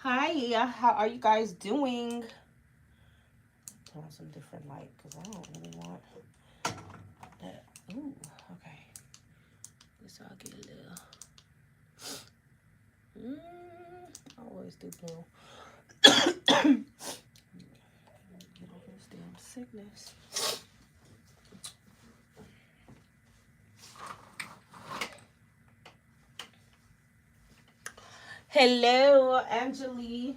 Hi, how are you guys doing? Turn on some different light because I don't really want that. Ooh, okay. Guess I'll get a little. I always do blue. Get over this damn sickness. Hello, Angeli.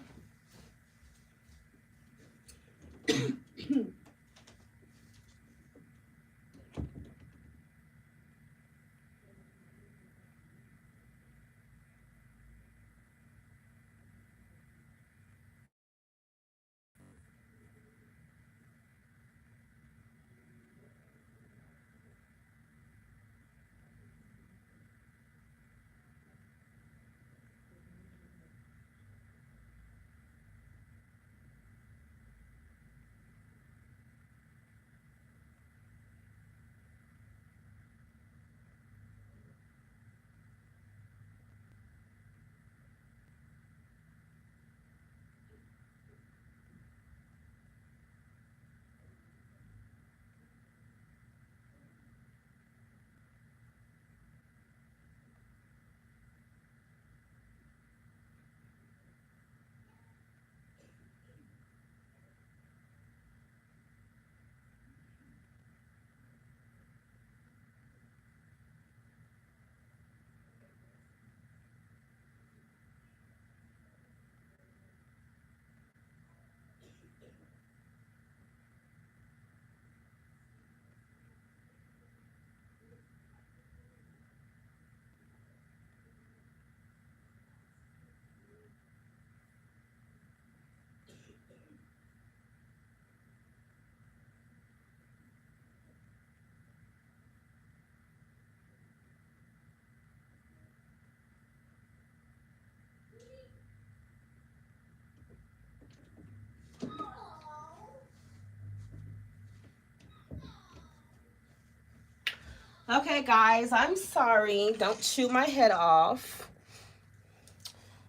Okay, guys, I'm sorry. Don't chew my head off.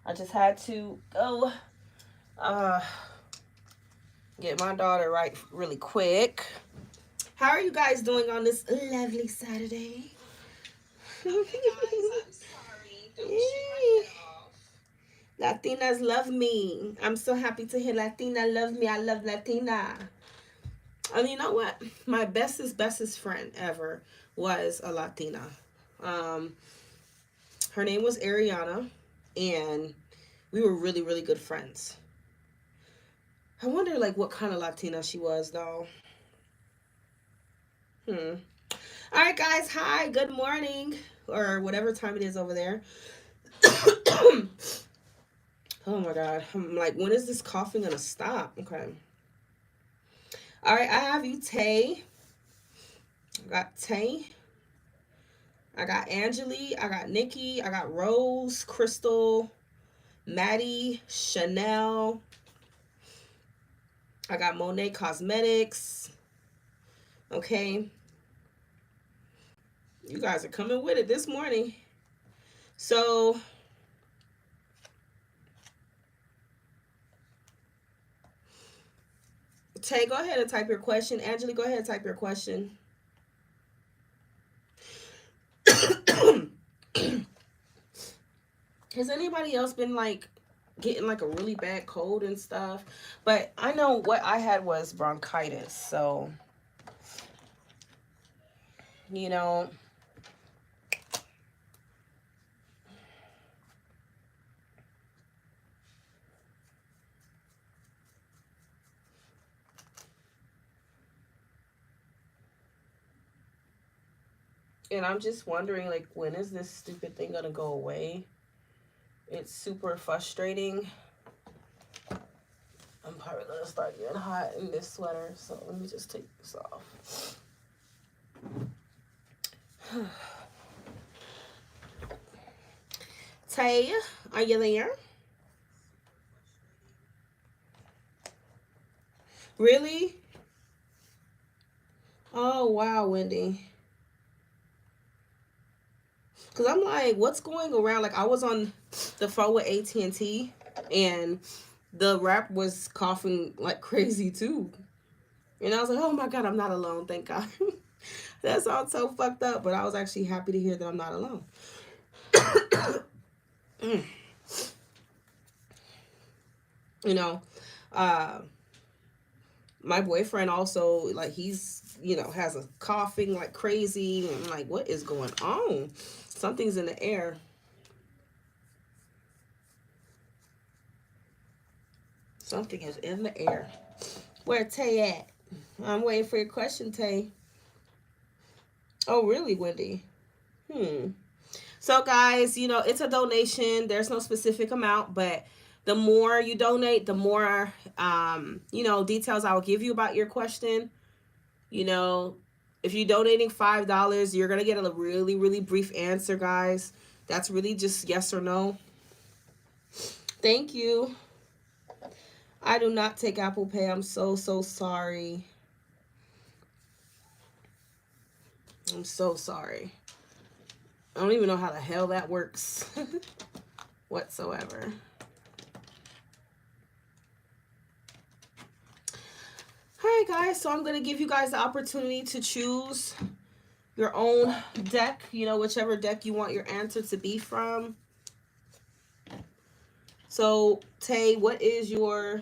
I just had to go get my daughter right really quick. How are you guys doing on this lovely Saturday? Okay, guys, I'm sorry. Don't chew my head off. Latinas love me. I'm so happy to hear Latina loves me. I love Latina. And you know what? My bestest friend ever was a Latina. Um, Her name was Ariana, and we were really, really good friends. I wonder, like, what kind of Latina she was, though. Hmm. All right, guys. Hi. Good morning, or whatever time it is over there. Oh my God. I'm like, when is this coughing gonna stop? Okay. All right. I have you, Tay. I got Tay. I got Angeli. I got Nikki. I got Rose, Crystal, Maddie, Chanel. I got Monet Cosmetics. Okay. You guys are coming with it this morning. So, Tay, go ahead and type your question. Angeli, go ahead and type your question. Has anybody else been like getting like a really bad cold and stuff? But I know what I had was bronchitis. So, you know, and I'm just wondering, like, when is this stupid thing gonna go away? It's super frustrating. I'm probably gonna start getting hot in this sweater, so let me just take this off. Tay, are you there? Really? Oh wow, Wendy. Cause I'm like, what's going around? Like I was on the phone with AT&T, And the rep was coughing like crazy too. And I was like, oh my God, I'm not alone. Thank God. That sounds so fucked up, but I was actually happy to hear that I'm not alone. You know, my boyfriend also, like, he's, you know, has a coughing like crazy. And I'm like, what is going on? Something's in the air. Something is in the air. Where Tay at? I'm waiting for your question, Tay. Oh, really, Wendy? So, guys, you know, it's a donation. There's no specific amount, but the more you donate, the more, you know, details I will give you about your question. You know, if you're donating $5, you're going to get a really, really brief answer, guys. That's really just yes or no. Thank you. I do not take Apple Pay. I'm so, so sorry. I'm so sorry. I don't even know how the hell that works whatsoever. Alright, guys, so I'm going to give you guys the opportunity to choose your own deck, you know, whichever deck you want your answer to be from. So, Tay, what is your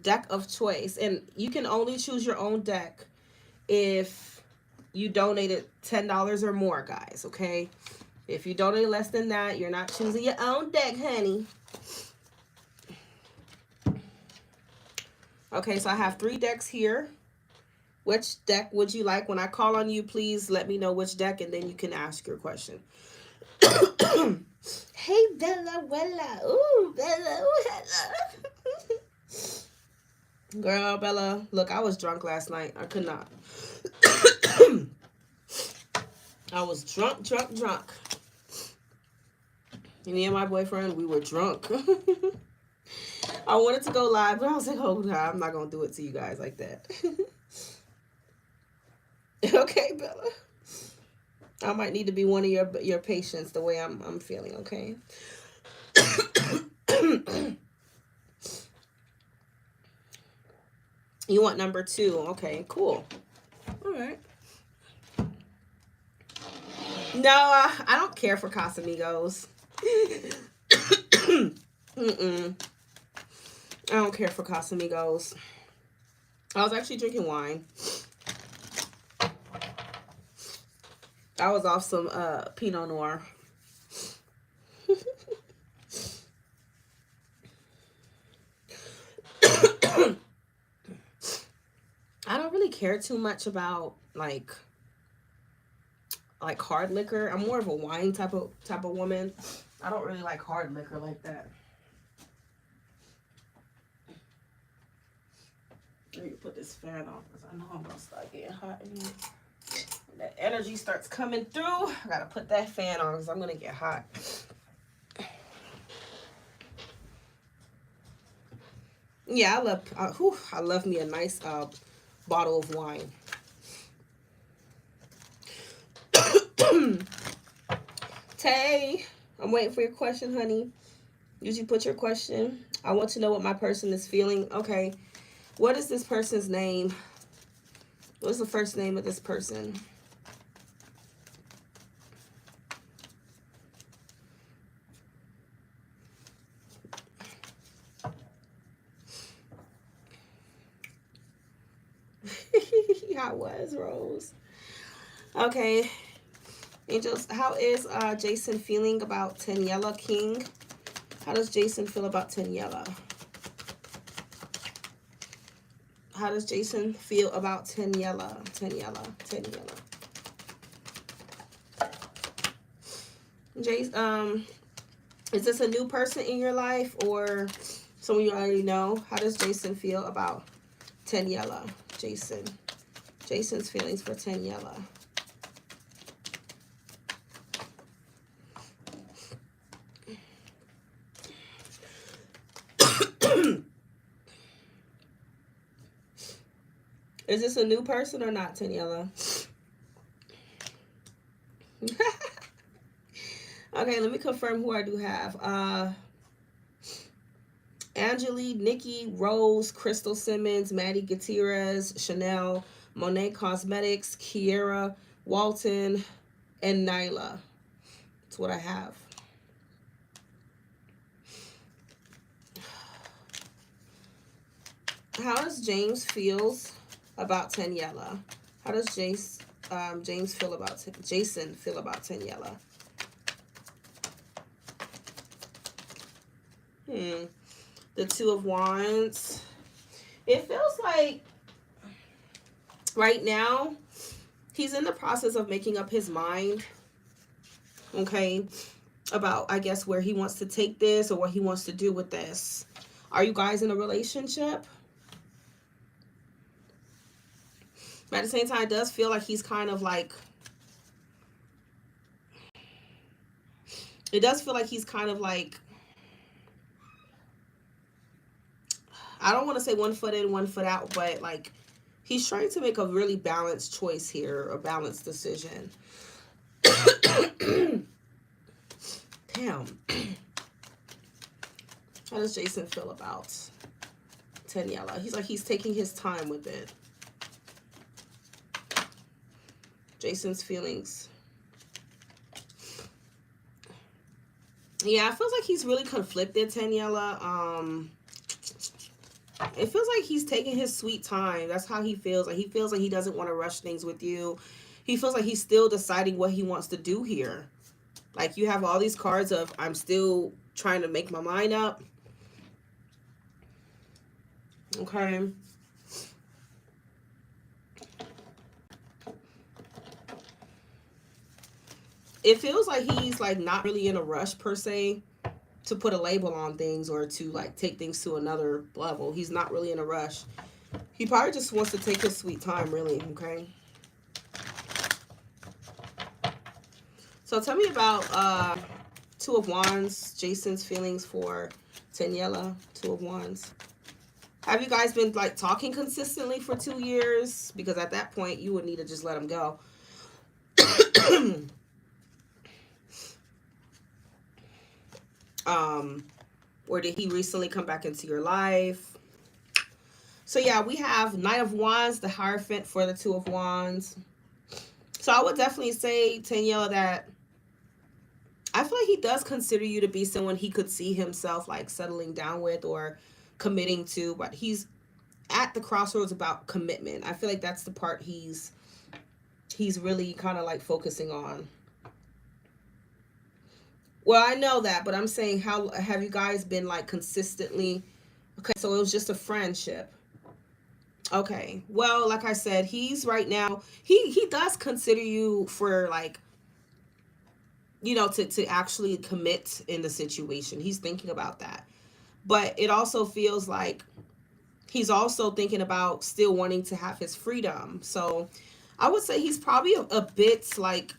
deck of choice? And you can only choose your own deck if you donated $10 or more, guys, okay? If you donate less than that, you're not choosing your own deck, honey. Okay, so I have 3 decks here. Which deck would you like? When I call on you, please let me know which deck, and then you can ask your question. Hey, Bella, Wella. Ooh, Bella, Wella. Girl, Bella, look, I was drunk last night. I could not. I was drunk. And me and my boyfriend, we were drunk. I wanted to go live, but I was like, oh, God, I'm not going to do it to you guys like that. Okay, Bella. I might need to be one of your patients the way I'm feeling, okay? You want number 2. Okay, cool. All right. No, I don't care for Casamigos. Mm-mm. I don't care for Casamigos. I was actually drinking wine. I was off some Pinot Noir. I don't really care too much about like hard liquor. I'm more of a wine type of woman. I don't really like hard liquor like that. Let me put this fan on because I know I'm gonna start getting hot in here. When that energy starts coming through, I gotta put that fan on because I'm gonna get hot. Yeah, I love me a nice bottle of wine. Tay, I'm waiting for your question, honey. Did you put your question? I want to know what my person is feeling. Okay. What is this person's name? What's the first name of this person? I was, Rose. Okay. Angels, how is Jason feeling about Daniela King? How does Jason feel about Daniela? How does Jason feel about Daniela? Jason, is this a new person in your life or someone you already know? How does Jason feel about Daniela? Jason's feelings for Daniela. Is this a new person or not, Daniela? Okay, let me confirm who I do have. Angelique, Nikki, Rose, Crystal Simmons, Maddie Gutierrez, Chanel, Monet Cosmetics, Kiera, Walton, and Nyla. That's what I have. How does James feels about Daniela? How does James feel about Jason feel about Daniela? The Two of Wands. It feels like right now he's in the process of making up his mind. Okay, about I guess where he wants to take this or what he wants to do with this. Are you guys in a relationship? But at the same time, it does feel like he's kind of like, it does feel like he's kind of like, I don't want to say 1 foot in, 1 foot out, but like he's trying to make a really balanced choice here, a balanced decision. Damn. How does Jason feel about Daniela? He's like, he's taking his time with it. Jason's feelings. Yeah, it feels like he's really conflicted, Daniela. It feels like he's taking his sweet time. That's how he feels. Like he feels like he doesn't want to rush things with you. He feels like he's still deciding what he wants to do here. Like you have all these cards of I'm still trying to make my mind up. Okay. It feels like he's like not really in a rush per se to put a label on things or to like take things to another level. He's not really in a rush. He probably just wants to take his sweet time, really. Okay. So tell me about Two of Wands, Jason's feelings for Daniela, Two of Wands. Have you guys been like talking consistently for 2 years? Because at that point, you would need to just let him go. Or did he recently come back into your life? So yeah, we have Knight of Wands, the Hierophant for the Two of Wands. So I would definitely say, Daniela, that I feel like he does consider you to be someone he could see himself like settling down with or committing to, but he's at the crossroads about commitment. I feel like that's the part he's really kind of like focusing on. Well, I know that, but I'm saying, how have you guys been like consistently? Okay, so it was just a friendship. Okay. Well, like I said, he's right now, he does consider you for like, you know, to actually commit in the situation. He's thinking about that. But it also feels like he's also thinking about still wanting to have his freedom. So I would say he's probably a bit like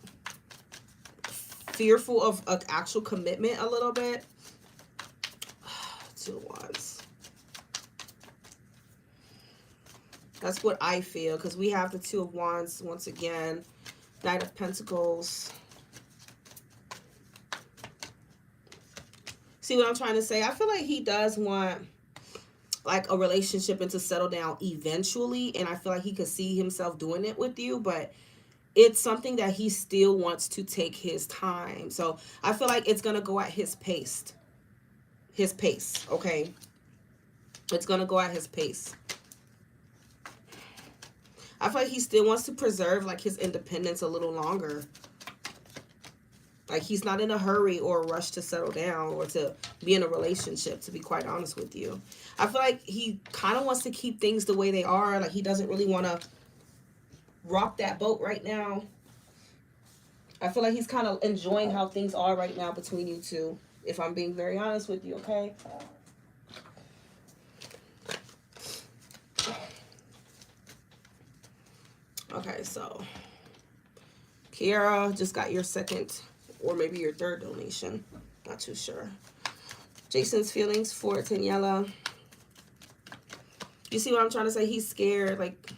fearful of actual commitment a little bit. Two Wands. That's what I feel, because we have the Two of Wands once again. Knight of Pentacles. See what I'm trying to say? I feel like he does want like a relationship and to settle down eventually, and I feel like he could see himself doing it with you, but it's something that he still wants to take his time. So I feel like it's gonna go at his pace. His pace, okay? It's gonna go at his pace. I feel like he still wants to preserve like his independence a little longer. Like he's not in a hurry or a rush to settle down or to be in a relationship, to be quite honest with you. I feel like he kind of wants to keep things the way they are. Like he doesn't really want to rock that boat right now. I feel like he's kind of enjoying how things are right now between you two, if I'm being very honest with you, okay? Okay, so Kiara just got your second or maybe your third donation. Not too sure. Jason's feelings for Daniela. You see what I'm trying to say? He's scared, like,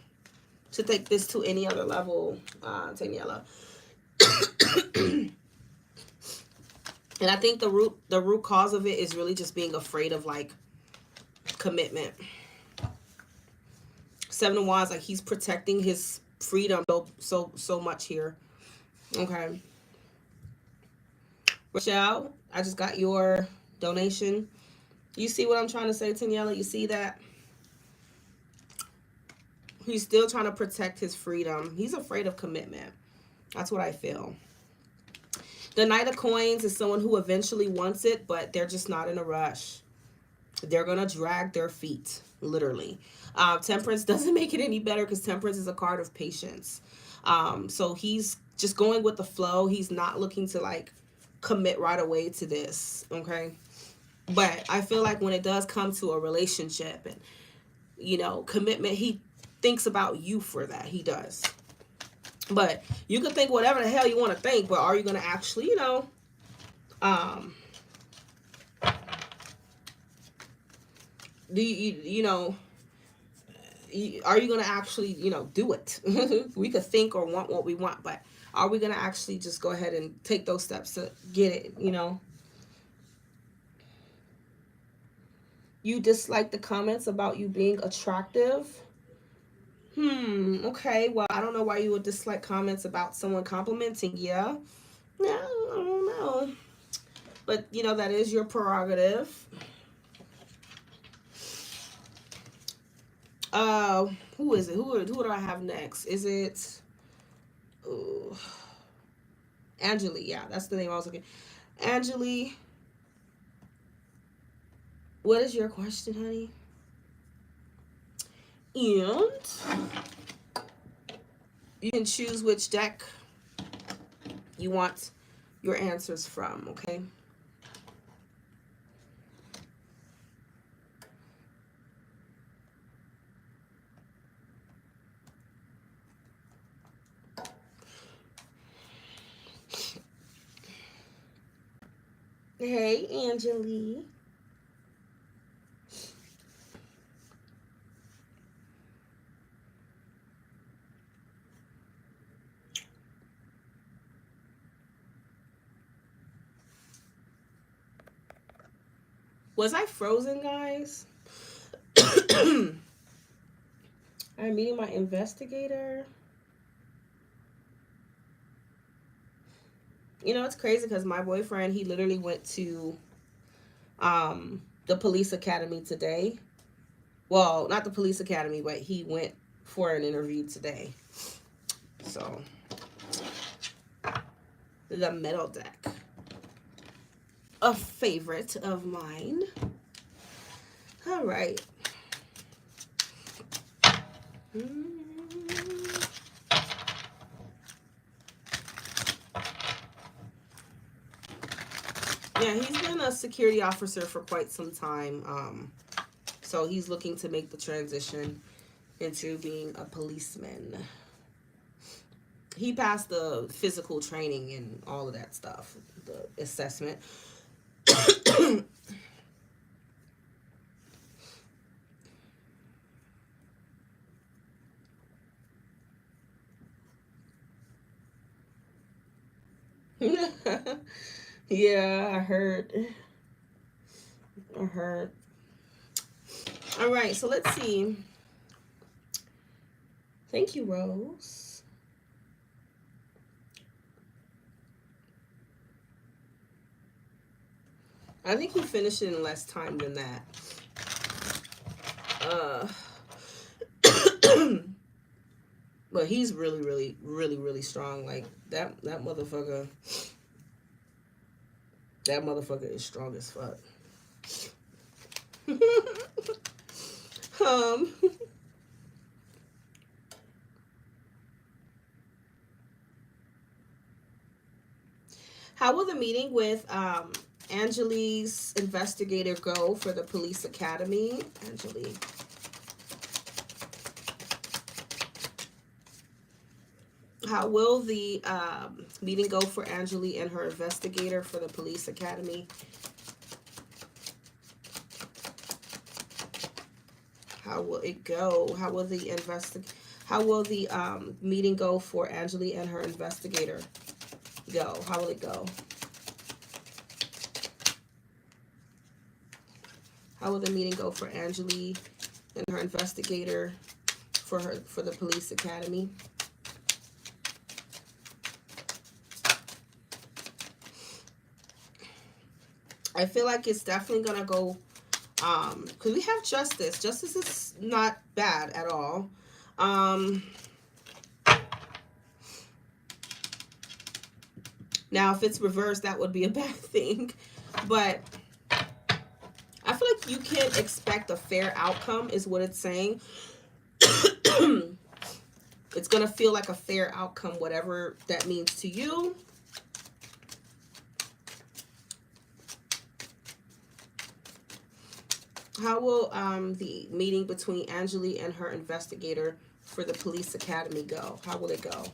to take this to any other level, Daniela. And I think the root cause of it is really just being afraid of like commitment. Seven of Wands, like he's protecting his freedom so much here. Okay. Rochelle, I just got your donation. You see what I'm trying to say, Taniela? You see that? He's still trying to protect his freedom. He's afraid of commitment. That's what I feel. The Knight of Coins is someone who eventually wants it, but they're just not in a rush. They're going to drag their feet, literally. Temperance doesn't make it any better because Temperance is a card of patience. So he's just going with the flow. He's not looking to like commit right away to this, okay? But I feel like when it does come to a relationship and, you know, commitment, he thinks about you for that. He does. But you can think whatever the hell you want to think, but are you going to actually, you know, do you know, are you going to actually, you know, do it? We could think or want what we want, but are we going to actually just go ahead and take those steps to get it, you know? You dislike the comments about you being attractive? Okay. Well, I don't know why you would dislike comments about someone complimenting you. No, I don't know. But, you know, that is your prerogative. Who is it? Who do I have next? Is it Angeli? Yeah, that's the name I was looking. Angeli, what is your question, honey? And you can choose which deck you want your answers from, okay? Hey, Angeli. Was I frozen, guys? I'm meeting my investigator. You know, it's crazy because my boyfriend, he literally went to the police academy today. Well, not the police academy, but he went for an interview today. So, the middle deck. A favorite of mine. All right. Yeah, he's been a security officer for quite some time. So he's looking to make the transition into being a policeman. He passed the physical training and all of that stuff, the assessment. Yeah, I heard. All right, so let's see. Thank you, Rose. I think he finished it in less time than that. But he's really strong. Like that motherfucker. That motherfucker is strong as fuck. How will the meeting with Angeli's investigator go for the police academy? Angeli. How will the meeting go for Angeli and her investigator for the police academy? How will it go? How will the meeting go for Angeli and her investigator go? How will it go? How will the meeting go for Angeli and her investigator for the police academy? I feel like it's definitely gonna go, because we have justice. Justice is not bad at all. Now, if it's reversed, that would be a bad thing. But I feel like you can expect a fair outcome, is what it's saying. It's going to feel like a fair outcome, whatever that means to you. How will the meeting between Angeli and her investigator for the police academy go? How will it go?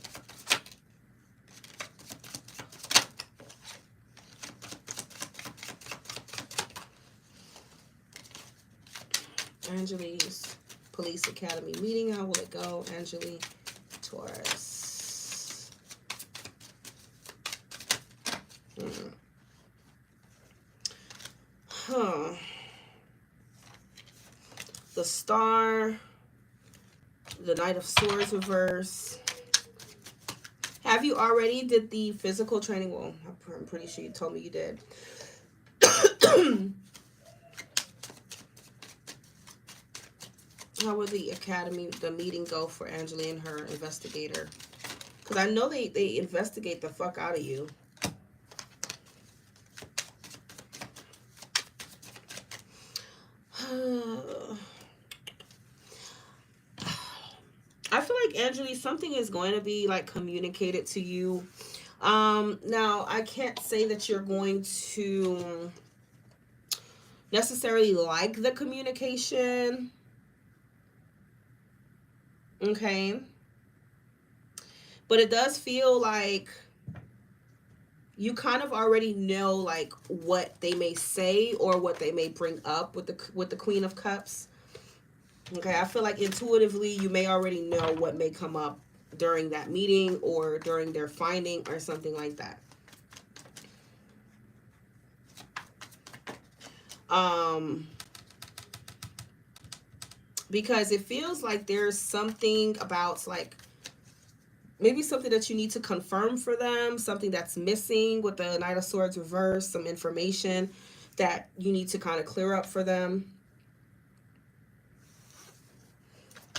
Angeli's police academy meeting. How will it go? Angeli, Taurus. The Star. The Knight of Swords reverse. Have you already did the physical training? Well, I'm pretty sure you told me you did. How would the academy, the meeting go for Angeli and her investigator? Because I know they investigate the fuck out of you. I feel like, Angeli, something is going to be like communicated to you. Now, I can't say that you're going to necessarily like the communication. Okay. But it does feel like you kind of already know like what they may say or what they may bring up with the Queen of Cups. Okay, I feel like intuitively you may already know what may come up during that meeting or during their finding or something like that. Because it feels like there's something about like maybe something that you need to confirm for them, something that's missing with the Knight of Swords reverse, some information that you need to kind of clear up for them.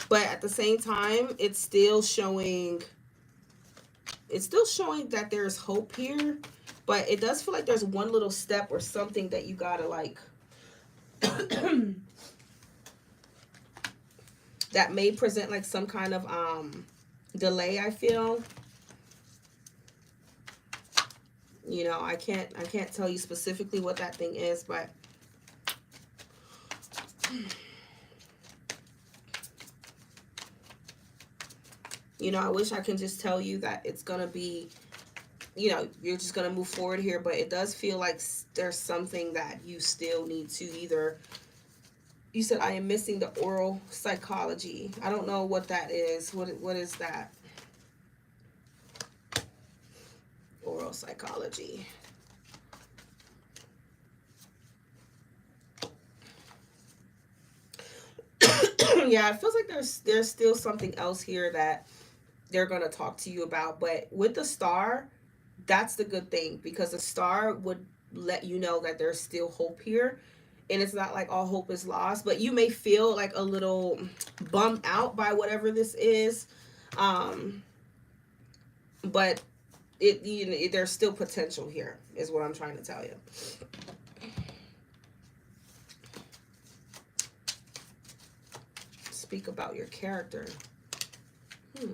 But at the same time, it's still showing that there's hope here, but it does feel like there's one little step or something that you gotta like that may present like some kind of delay, I feel. You know, I can't tell you specifically what that thing is, but you know, I wish I can just tell you that it's gonna be, you know, you're just gonna move forward here, but it does feel like there's something that you still need to either. You said I am missing the oral psychology. I don't know what that is. What is that? Oral psychology. Yeah, it feels like there's still something else here that they're gonna talk to you about. But with the Star, that's the good thing, because the Star would let you know that there's still hope here. And it's not like all hope is lost, but you may feel like a little bummed out by whatever this is. But you know, there's still potential here, is what I'm trying to tell you. Speak about your character.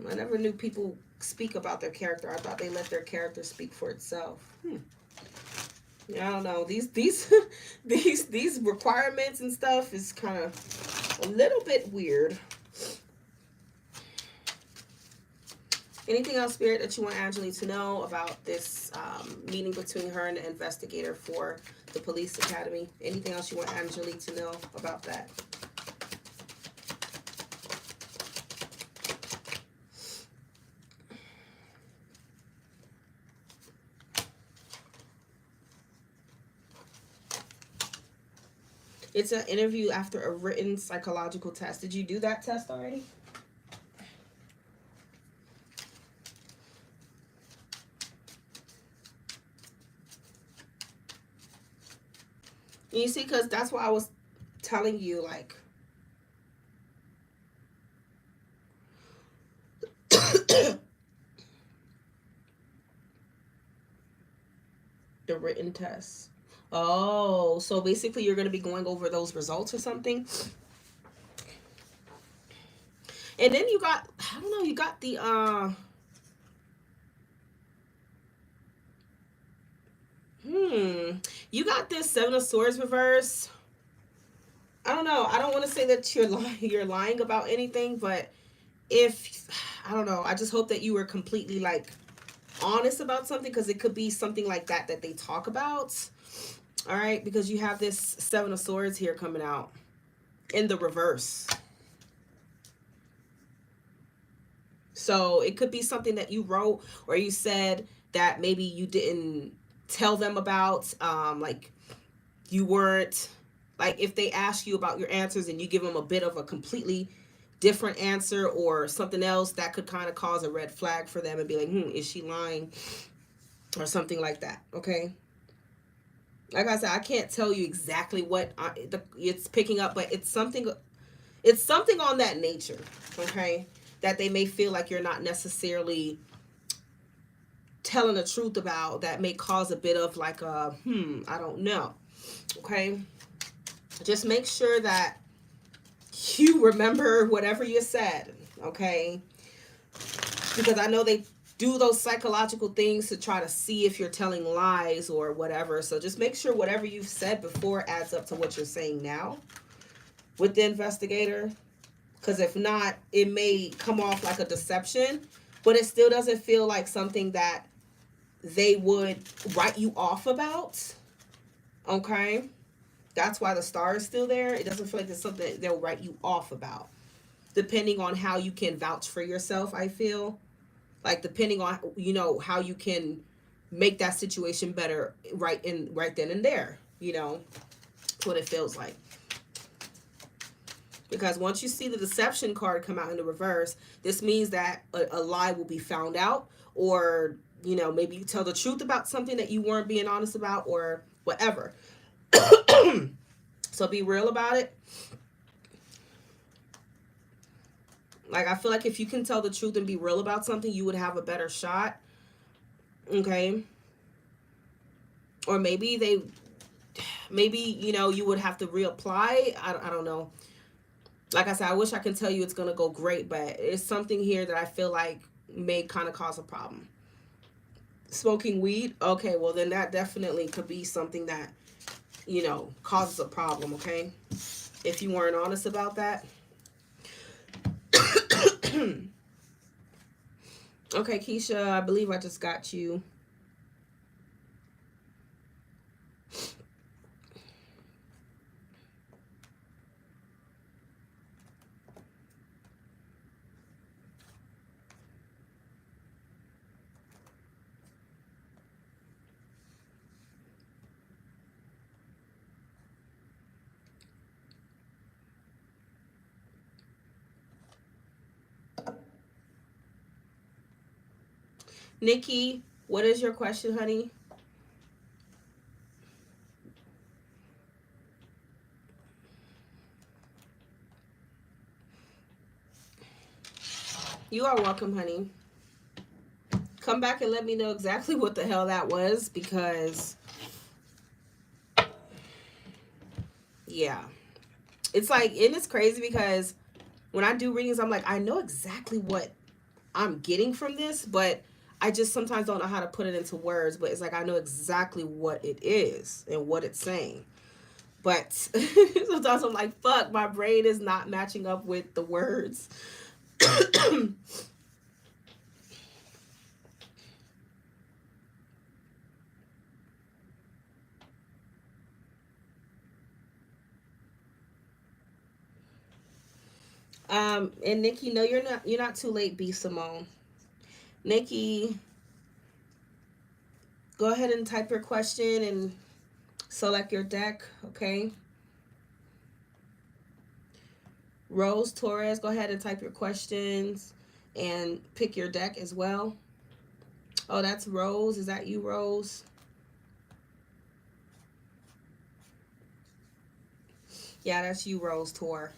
I never knew people speak about their character. I thought they let their character speak for itself. Yeah, I don't know. These these requirements and stuff is kind of a little bit weird. Anything else, Spirit, that you want Angeli to know about this meeting between her and the investigator for the police academy? Anything else you want Angeli to know about that? It's an interview after a written psychological test. Did you do that test already? You see, because that's why I was telling you, like, the written test. Oh, so basically you're going to be going over those results or something. And then you got, I don't know, you got the, you got this Seven of Swords reverse. I don't know. I don't want to say that you're lying about anything, but if, I don't know, I just hope that you were completely, like, honest about something, because it could be something like that that they talk about. All right, because you have this Seven of Swords here coming out in the reverse. So it could be something that you wrote or you said that maybe you didn't tell them about. Like, you weren't, like, if they ask you about your answers and you give them a bit of a completely different answer or something else, that could kind of cause a red flag for them and be like, is she lying? Or something like that. Okay. Like I said, I can't tell you exactly what it's picking up, but it's something on that nature. Okay. That they may feel like you're not necessarily telling the truth about, that may cause a bit of like a, I don't know. Okay. Just make sure that you remember whatever you said. Okay. Because I know they do those psychological things to try to see if you're telling lies or whatever. So just make sure whatever you've said before adds up to what you're saying now with the investigator. Because if not, it may come off like a deception, but it still doesn't feel like something that they would write you off about. Okay? That's why the star is still there. It doesn't feel like it's something they'll write you off about. Depending on how you can vouch for yourself, I feel. Like, depending on, how you can make that situation better right then and there. That's what it feels like. Because once you see the deception card come out in the reverse, this means that a lie will be found out, or, maybe you tell the truth about something that you weren't being honest about, or whatever. So be real about it. Like, I feel like if you can tell the truth and be real about something, you would have a better shot. Okay. Or maybe you would have to reapply. I don't know. Like I said, I wish I could tell you it's going to go great, but it's something here that I feel like may kind of cause a problem. Smoking weed? Okay, well, then that definitely could be something that, causes a problem, okay? If you weren't honest about that. Okay, Keisha, I believe I just got you. Nikki, what is your question, honey? You are welcome, honey. Come back and let me know exactly what the hell that was, because yeah. It's like, and it's crazy because when I do readings, I'm like, I know exactly what I'm getting from this, but I just sometimes don't know how to put it into words. But it's like, I know exactly what it is and what it's saying. But sometimes I'm like, fuck, my brain is not matching up with the words. And Nikki, no, you're not too late, B Simone. Nikki, go ahead and type your question and select your deck, okay? Rose, Torres, go ahead and type your questions and pick your deck as well. Oh, that's Rose. Is that you, Rose? Yeah, that's you, Rose Tor.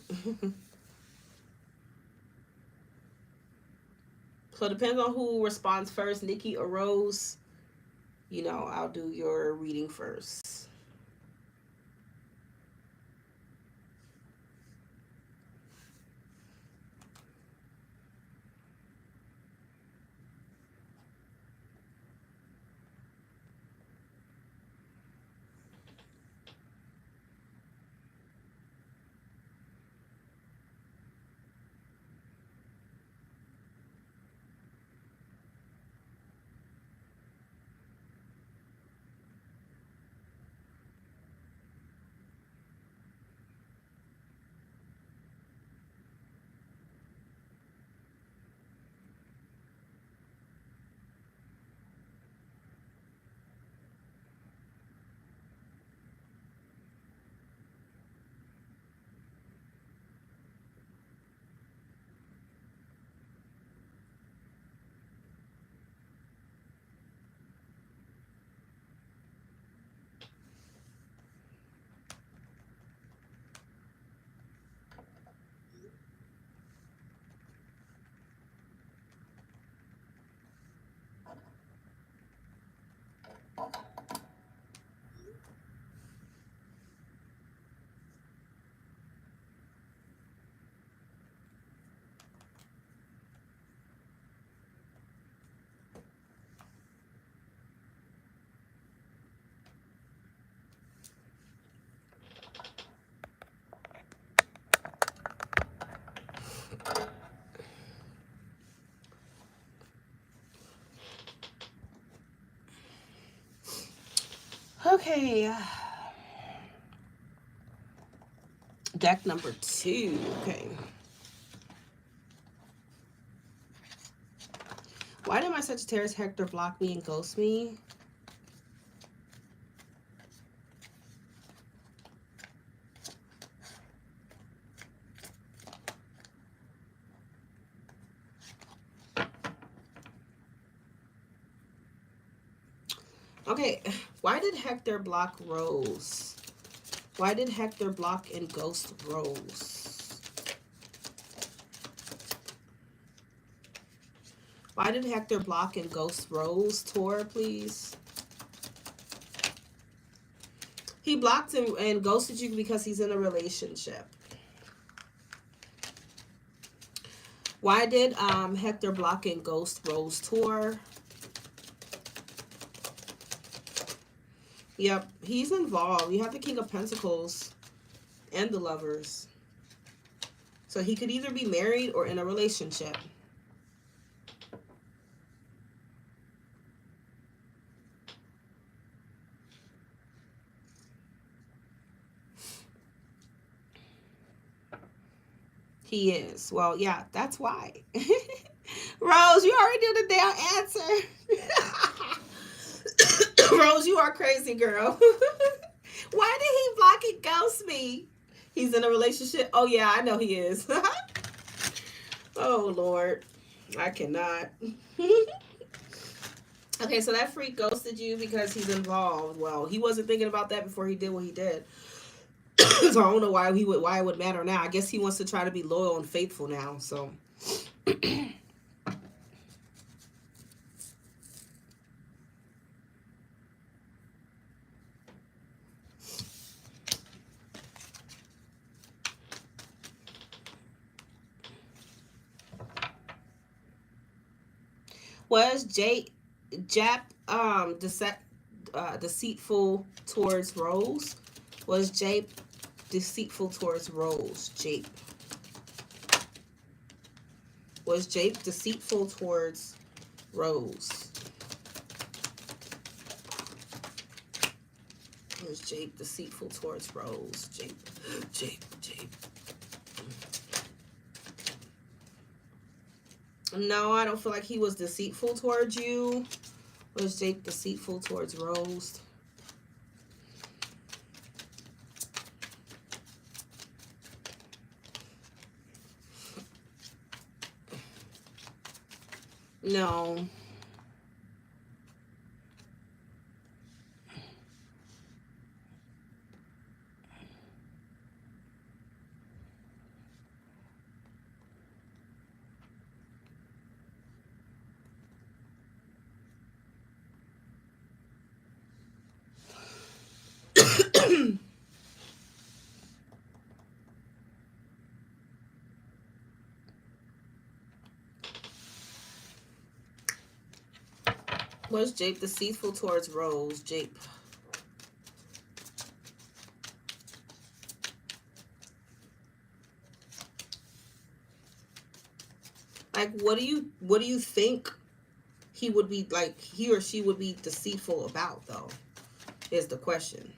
So it depends on who responds first, Nikki or Rose. You know, I'll do your reading first. Okay. Deck number 2. Okay. Why did my Sagittarius Hector block me and ghost me? Okay, why did Hector block Rose? Why did Hector block and ghost Rose? Why did Hector block and ghost Rose? Tor, please. He blocked him and ghosted you because he's in a relationship. Why did Hector block and ghost Rose? Tor? Yep, he's involved. You have the King of Pentacles and the Lovers. So he could either be married or in a relationship. He is. Well, yeah, that's why. Rose, you already knew the damn answer. Rose, you are crazy, girl. Why did he block and ghost me? He's in a relationship. Oh, yeah, I know he is. Oh, Lord. I cannot. Okay, so that freak ghosted you because he's involved. Well, he wasn't thinking about that before he did what he did. So I don't know why it would matter now. I guess he wants to try to be loyal and faithful now. So was Jap deceitful towards Rose? Was Jape deceitful towards Rose? Jape. Was Jape deceitful towards Rose? Was Jape deceitful towards Rose? Jape. No, I don't feel like he was deceitful towards you. Was Jape deceitful towards Rose? No. Was Jape deceitful towards Rose? Jape. Like, what do you think he would be, like, he or she would be deceitful about, though, is the question.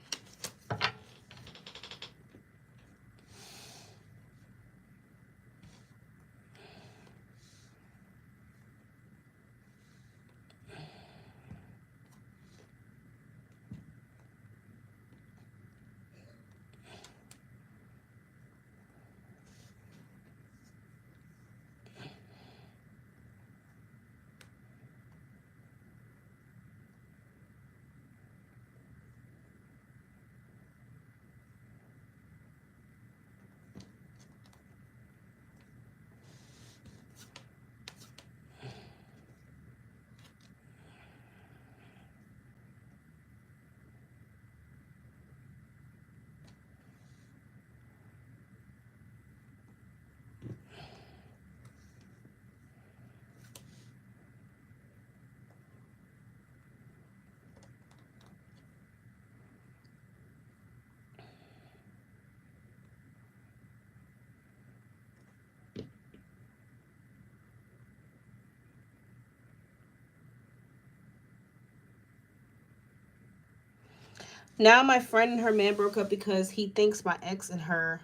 Now my friend and her man broke up because he thinks my ex and her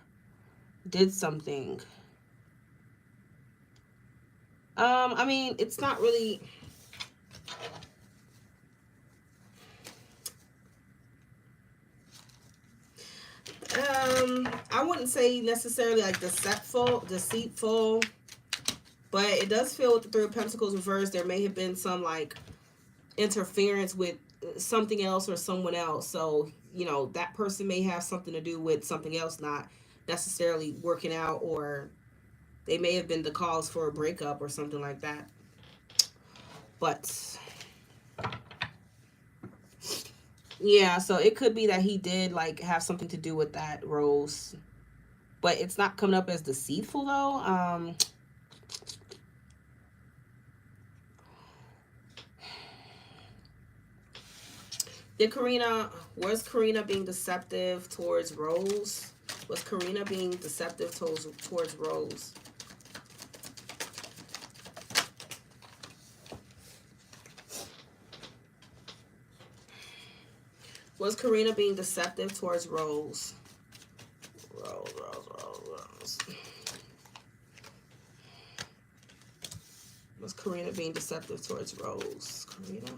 did something. I mean, it's not really... I wouldn't say necessarily like deceitful, but it does feel with the Three of Pentacles reversed, there may have been some like interference with something else or someone else. So, you know, that person may have something to do with something else not necessarily working out, or they may have been the cause for a breakup or something like that. But yeah, so it could be that he did like have something to do with that, Rose. But it's not coming up as deceitful though. Was Karina being deceptive towards Rose? Was Karina being deceptive towards Rose? Was Karina being deceptive towards Rose? Rose. Was Karina being deceptive towards Rose? Karina?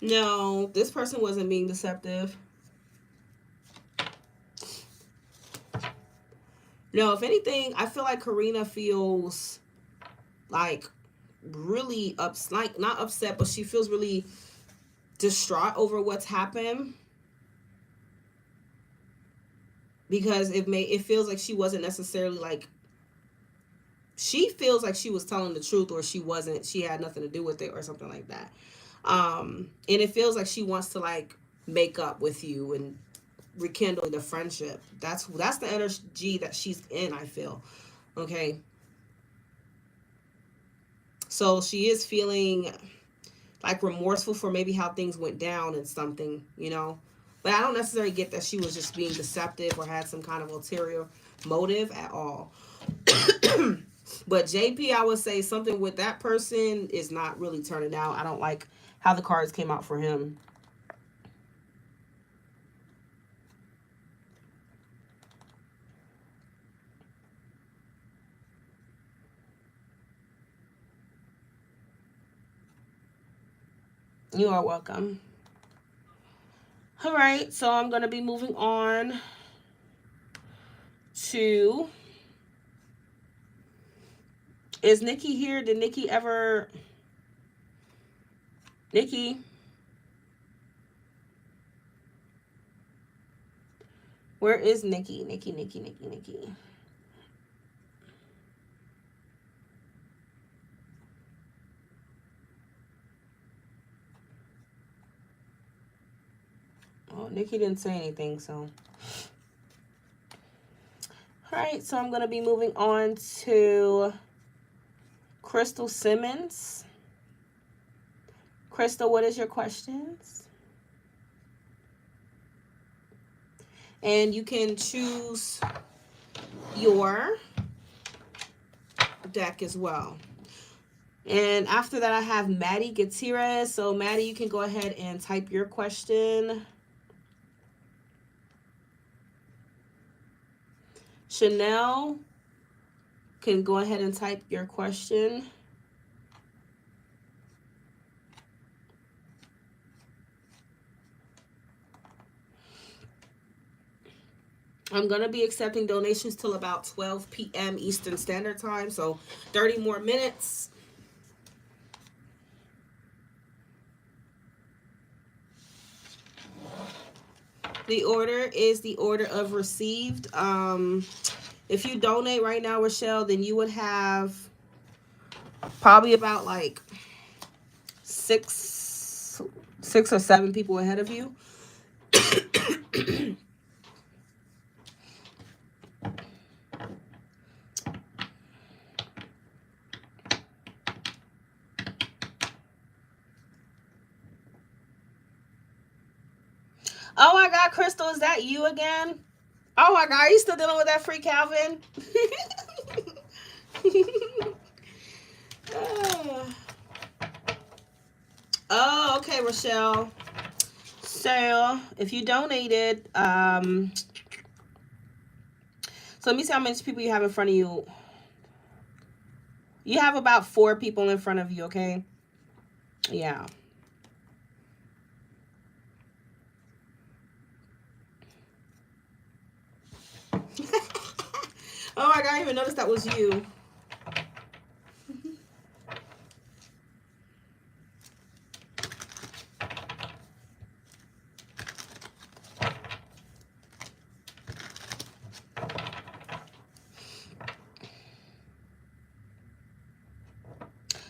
No, this person wasn't being deceptive. No, if anything, I feel like Karina feels like really like not upset, but she feels really distraught over what's happened, because it feels like she wasn't necessarily like, she feels like she was telling the truth, or she wasn't, she had nothing to do with it or something like that. And it feels like she wants to like make up with you and rekindle the friendship. That's the energy that she's in, I feel. Okay, so she is feeling like remorseful for maybe how things went down and something, you know. But I don't necessarily get that she was just being deceptive or had some kind of ulterior motive at all. But JP, I would say something with that person is not really turning out. I don't like how the cards came out for him. You are welcome. All right, so I'm going to be moving on to Is Nikki here? Did Nikki ever... Nikki? Where is Nikki? Nikki. Oh, Nikki didn't say anything, so... Alright, so I'm going to be moving on to Crystal Simmons. Crystal, what is your questions? And you can choose your deck as well. And after that, I have Maddie Gutierrez. So Maddie, you can go ahead and type your question. Chanel can go ahead and type your question. I'm going to be accepting donations till about 12 p.m. Eastern Standard Time, so 30 more minutes. The order is the order of received. If you donate right now, Rochelle, then you would have probably about like six or seven people ahead of you. Oh my God, Crystal, is that you again? Oh my God, are you still dealing with that free Calvin? Oh, okay, Rochelle. So, if you donated, so let me see how many people you have in front of you. You have about 4 people in front of you, okay? Yeah. Oh my God, I didn't even notice that was you.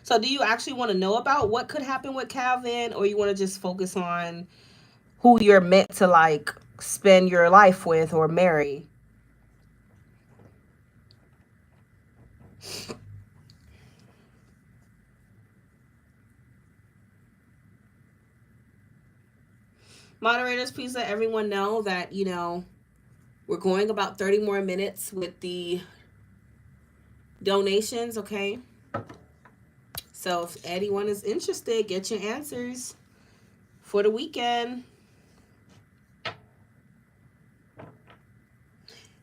So do you actually want to know about what could happen with Calvin, or you want to just focus on who you're meant to like spend your life with or marry? Moderators, please let everyone know that, you know, we're going about 30 more minutes with the donations, okay? So if anyone is interested, get your answers for the weekend.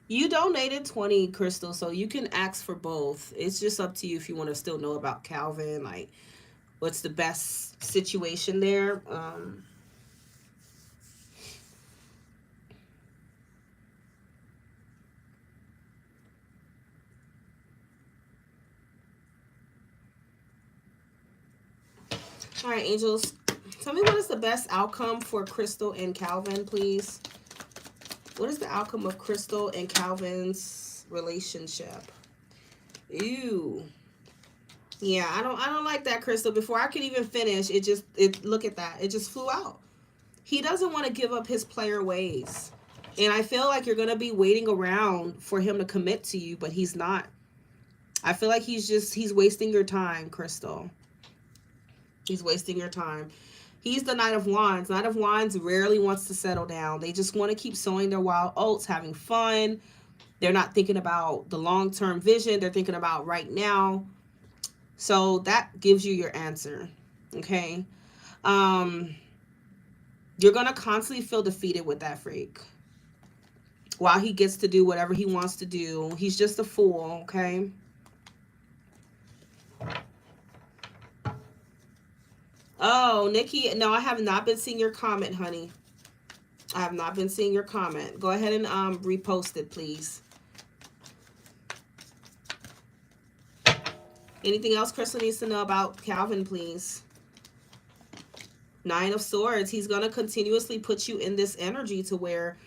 You donated 20, Crystal, so you can ask for both. It's just up to you if you want to still know about Calvin, like what's the best situation there. All right, angels, tell me what is the best outcome for Crystal and Calvin, please. What is the outcome of Crystal and Calvin's relationship? Ew. Yeah, I don't like that, Crystal. Before I could even finish, look at that. It just flew out. He doesn't want to give up his player ways. And I feel like you're going to be waiting around for him to commit to you, but he's not. I feel like he's wasting your time, Crystal. He's wasting your time. He's the Knight of Wands. Knight of Wands rarely wants to settle down. They just want to keep sowing their wild oats, having fun. They're not thinking about the long-term vision. They're thinking about right now. So that gives you your answer, okay? You're going to constantly feel defeated with that freak. While he gets to do whatever he wants to do, he's just a fool, okay? Oh, Nikki, no, I have not been seeing your comment, honey. I have not been seeing your comment. Go ahead and repost it, please. Anything else Crystal needs to know about Calvin, please? 9 of Swords. He's going to continuously put you in this energy to where,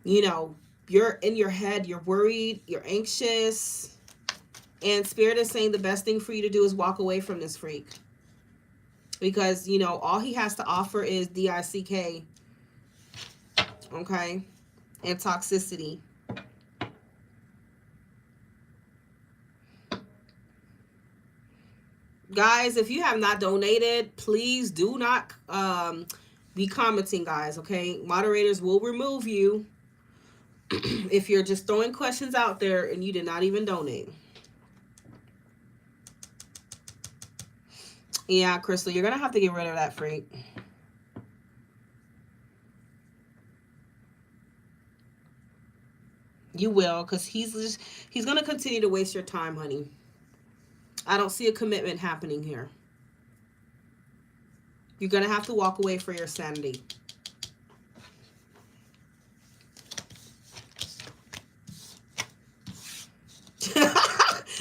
you know, you're in your head, you're worried, you're anxious. And Spirit is saying the best thing for you to do is walk away from this freak. Because, you know, all he has to offer is DICK. Okay? And toxicity. Guys, if you have not donated, please do not be commenting, guys, okay? Moderators will remove you if you're just throwing questions out there and you did not even donate. Yeah, Crystal, you're going to have to get rid of that freak. You will, because he's going to continue to waste your time, honey. I don't see a commitment happening here. You're going to have to walk away for your sanity.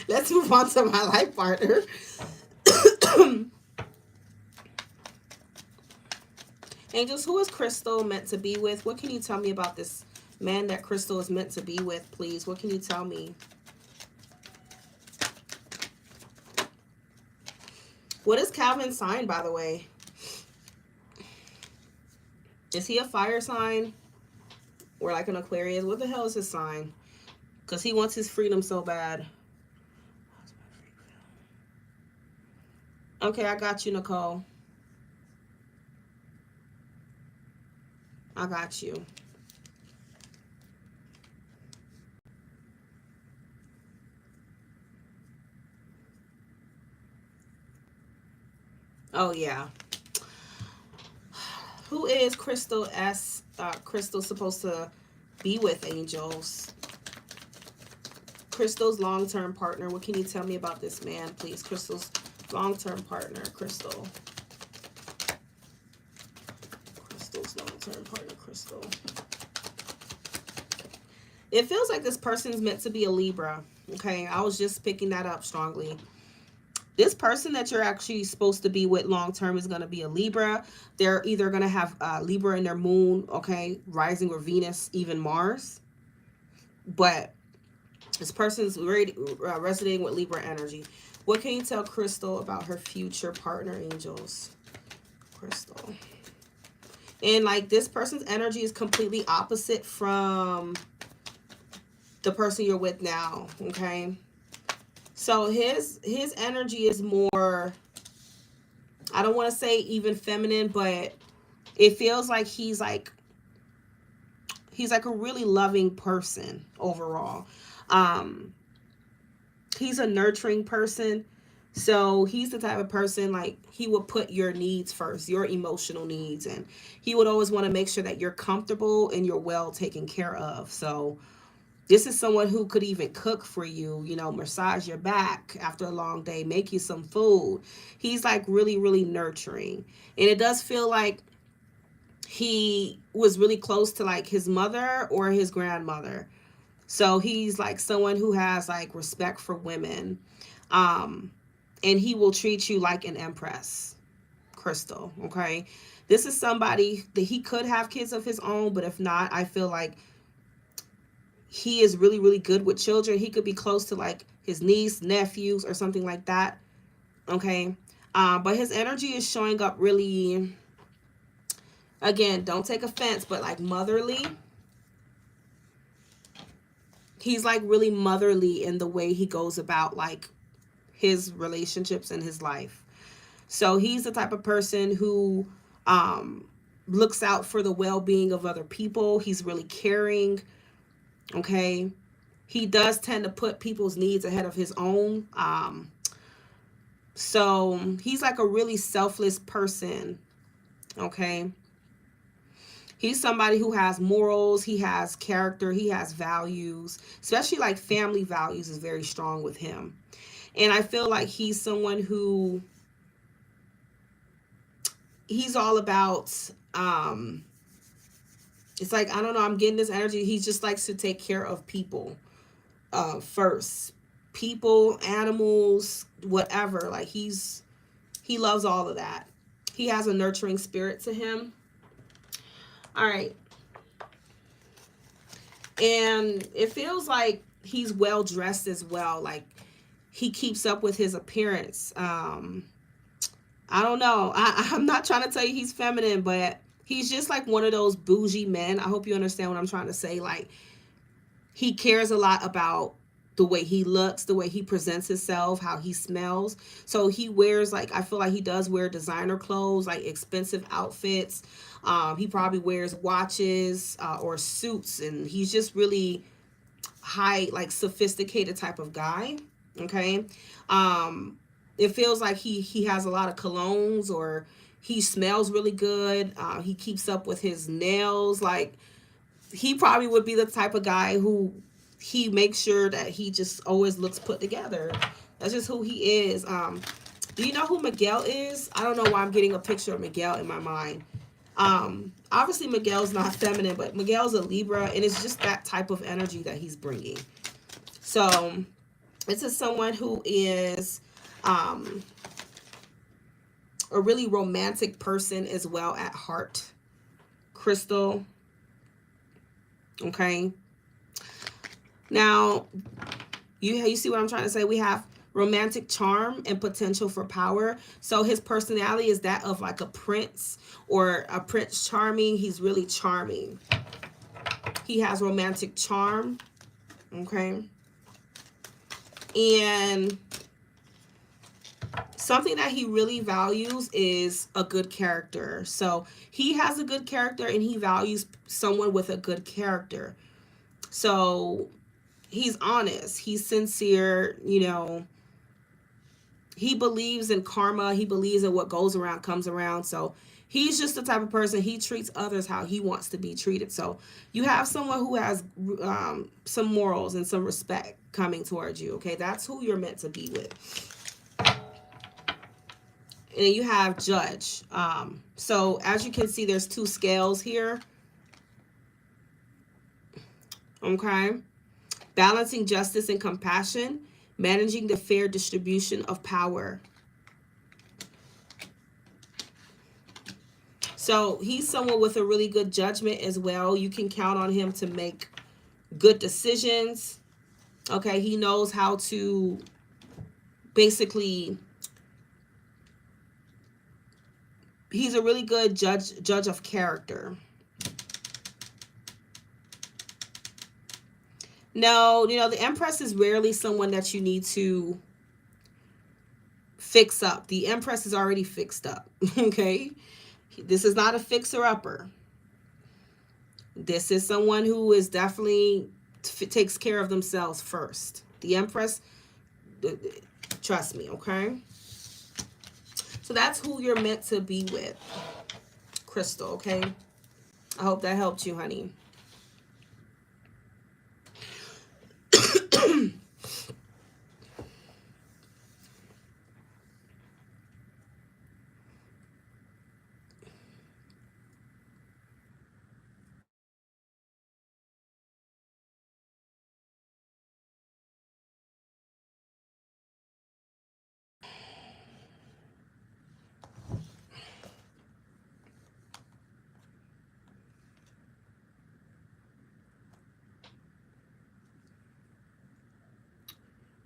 Let's move on to my life partner. Angels, who is Crystal meant to be with? What can you tell me about this man that Crystal is meant to be with, please? What can you tell me? What is Calvin's sign, by the way? Is he a fire sign? Or like an Aquarius? What the hell is his sign? Because he wants his freedom so bad. Okay, I got you, Nicole. I got you. Oh, yeah. Who is Crystal Crystal supposed to be with, angels? Crystal's long-term partner. What can you tell me about this man, please? Crystal's long-term partner, Crystal. Crystal's long-term partner, Crystal. It feels like this person's meant to be a Libra. Okay, I was just picking that up strongly. This person that you're actually supposed to be with long-term is going to be a Libra. They're either going to have Libra in their moon, okay, rising with Venus, even Mars. But this person's resonating with Libra energy. What can you tell Crystal about her future partner, angels? Crystal. And like this person's energy is completely opposite from the person you're with now, okay? So his energy is more, I don't want to say even feminine, but it feels like he's like a really loving person overall. He's a nurturing person. So he's the type of person, like, he would put your needs first, your emotional needs, and he would always want to make sure that you're comfortable and you're well taken care of. So this is someone who could even cook for you, you know, massage your back after a long day, make you some food. He's like really, really nurturing. And it does feel like he was really close to like his mother or his grandmother. So he's like someone who has like respect for women. And he will treat you like an empress, Crystal, okay? This is somebody that he could have kids of his own, but if not, I feel like he is really, really good with children. He could be close to like his niece, nephews, or something like that. Okay. But his energy is showing up really, again, don't take offense, but like motherly. He's like really motherly in the way he goes about like his relationships in his life. So he's the type of person who looks out for the well-being of other people. He's really caring. Okay, he does tend to put people's needs ahead of his own. So he's like a really selfless person. Okay, he's somebody who has morals, he has character, he has values, especially like family values is very strong with him. And I feel like he's someone who, he's all about it's like, I don't know, I'm getting this energy. He just likes to take care of people first. people, animals, whatever. Like he loves all of that. He has a nurturing spirit to him. All right. And it feels like he's well dressed as well. Like he keeps up with his appearance. I don't know. I'm not trying to tell you he's feminine, but he's just like one of those bougie men. I hope you understand what I'm trying to say. Like he cares a lot about the way he looks, the way he presents himself, how he smells. So he wears, like, I feel like he does wear designer clothes, like expensive outfits. He probably wears watches or suits, and he's just really high, like sophisticated type of guy. Okay. It feels like he has a lot of colognes, or he smells really good. He keeps up with his nails. Like he probably would be the type of guy who he makes sure that he just always looks put together. That's just who he is. Do you know who Miguel is? I don't know why I'm getting a picture of Miguel in my mind. Obviously Miguel's not feminine, but Miguel's a Libra, and it's just that type of energy that he's bringing. So this is someone who is a really romantic person as well at heart. Crystal. Okay. Now, you see what I'm trying to say? We have romantic charm and potential for power. So his personality is that of like a prince or a Prince Charming. He's really charming. He has romantic charm. Okay. And something that he really values is a good character. So he has a good character and he values someone with a good character. So he's honest. He's sincere. You know, he believes in karma. He believes in what goes around comes around. So he's just the type of person, he treats others how he wants to be treated. So you have someone who has some morals and some respect coming towards you. Okay, that's who you're meant to be with. And then you have Judge. So as you can see, there's two scales here. Okay. Balancing justice and compassion. Managing the fair distribution of power. So he's someone with a really good judgment as well. You can count on him to make good decisions. Okay. He knows how to basically... He's a really good judge of character. No, you know, the Empress is rarely someone that you need to fix up. The Empress is already fixed up. Okay. This is not a fixer-upper. This is someone who is definitely takes care of themselves first. The Empress, trust me, okay? So that's who you're meant to be with, Crystal, okay? I hope that helped you, honey.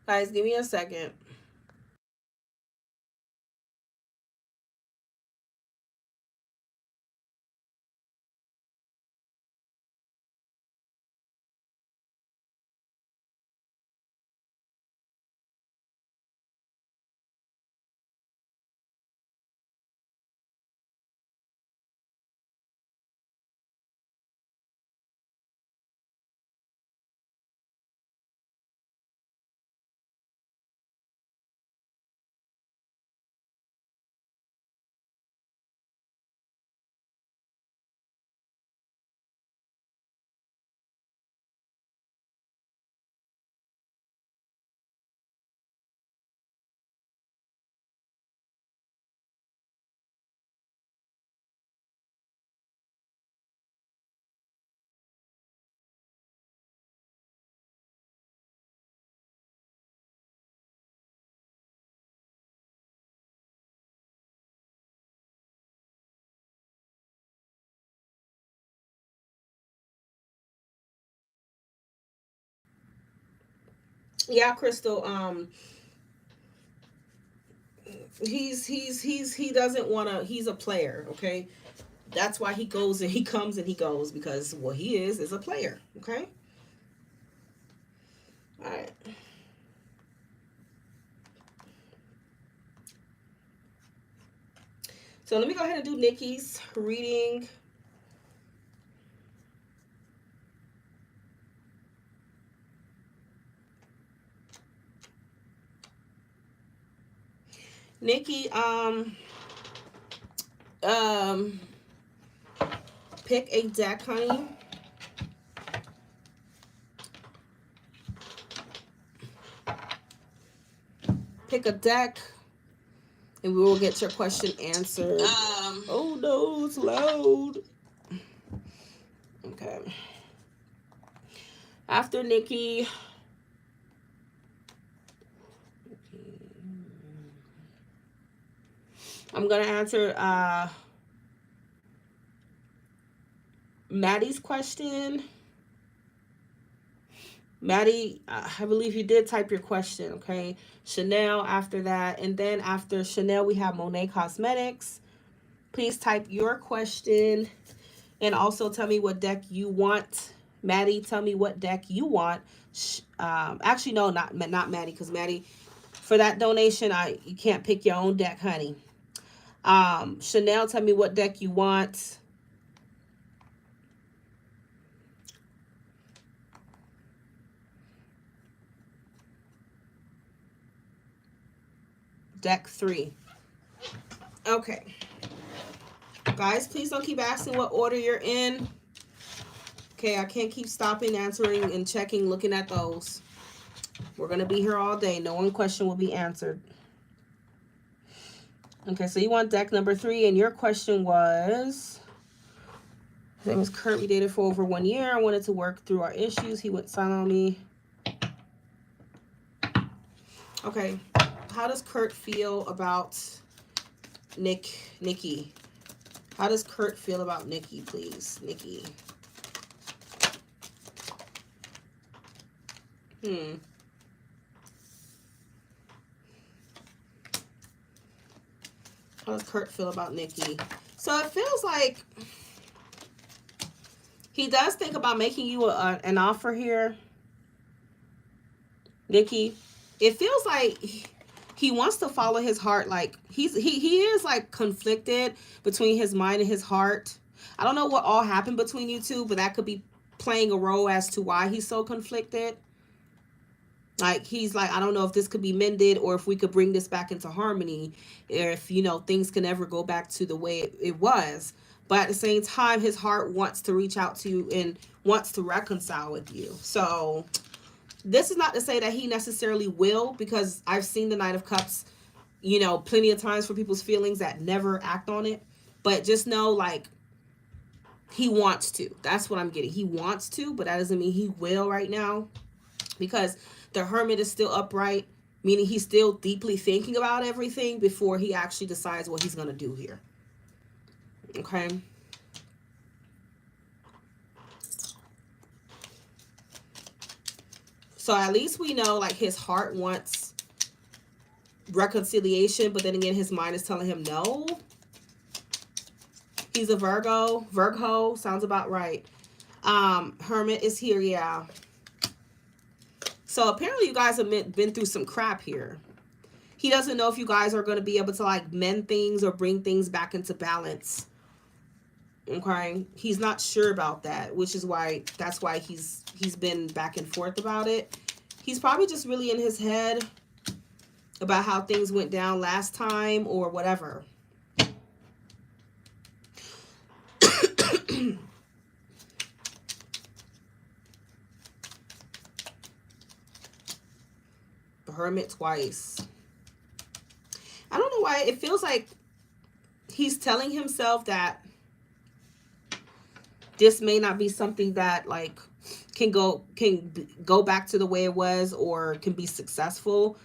Guys, give me a second. Yeah, Crystal. He doesn't want to. He's a player. Okay, that's why he goes and he comes and he goes, because what he is a player. Okay. All right. So let me go ahead and do Nikki's reading. Nikki, um, pick a deck, honey. Pick a deck, and we will get your question answered. Oh no, it's loud. Okay. After Nikki, I'm gonna answer Maddie's question. Maddie, I believe you did type your question, okay? Chanel after that. And then after Chanel, we have Monet Cosmetics. Please type your question and also tell me what deck you want. Maddie, tell me what deck you want. Actually, no, not Maddie, because Maddie, for that donation, you can't pick your own deck, honey. Chanel, tell me what deck you want. Deck 3. Okay. Guys, please don't keep asking what order you're in. Okay, I can't keep stopping, answering, and checking, looking at those. We're going to be here all day. No one question will be answered. Okay, so you want deck number 3, and your question was, his name is Kurt. We dated for over 1 year. I wanted to work through our issues. He went silent on me. Okay, how does Kurt feel about Nikki? How does Kurt feel about Nikki, please? Nikki. How does Kurt feel about Nikki? So it feels like he does think about making you an offer here, Nikki. It feels like he wants to follow his heart. Like he is like conflicted between his mind and his heart. I don't know what all happened between you two, but that could be playing a role as to why he's so conflicted. Like he's like, I don't know if this could be mended or if we could bring this back into harmony, or if, you know, things can ever go back to the way it was. But at the same time, his heart wants to reach out to you and wants to reconcile with you. So this is not to say that he necessarily will, because I've seen the Knight of Cups, you know, plenty of times for people's feelings that never act on it. But just know, like, he wants to. That's what I'm getting. He wants to, but that doesn't mean he will right now, because the Hermit is still upright, meaning he's still deeply thinking about everything before he actually decides what he's going to do here. Okay. So at least we know, like, his heart wants reconciliation, but then again, his mind is telling him no. He's a Virgo. Virgo sounds about right. Hermit is here, yeah. So apparently you guys have been through some crap here. He doesn't know if you guys are going to be able to, like, mend things or bring things back into balance. Okay? He's not sure about that, which is why, that's why he's been back and forth about it. He's probably just really in his head about how things went down last time or whatever. The Hermit twice. I don't know why it feels like he's telling himself that this may not be something that, like, can go back to the way it was or can be successful.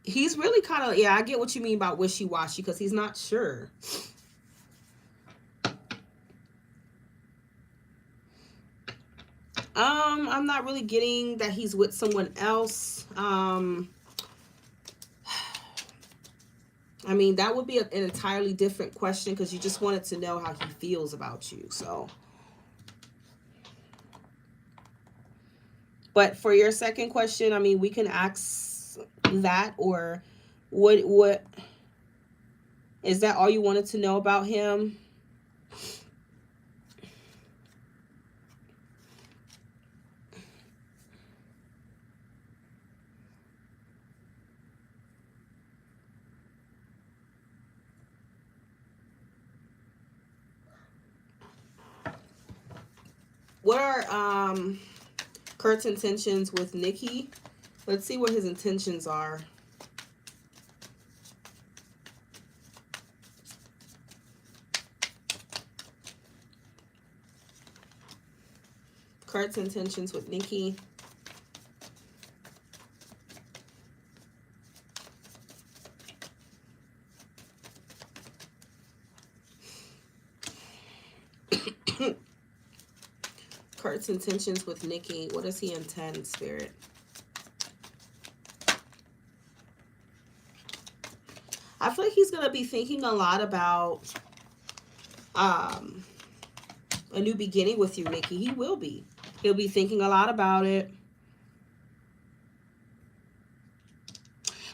He's really kind of, yeah, I get what you mean about wishy-washy, because he's not sure. I'm not really getting that he's with someone else. I mean, that would be an entirely different question because you just wanted to know how he feels about you. So, but for your second question, I mean, we can ask that, or what is that all you wanted to know about him? What are Kurt's intentions with Nikki? Let's see what his intentions are. Kurt's intentions with Nikki. Kurt's intentions with Nikki. What does he intend, Spirit? I feel like he's going to be thinking a lot about a new beginning with you, Nikki. He will be. He'll be thinking a lot about it.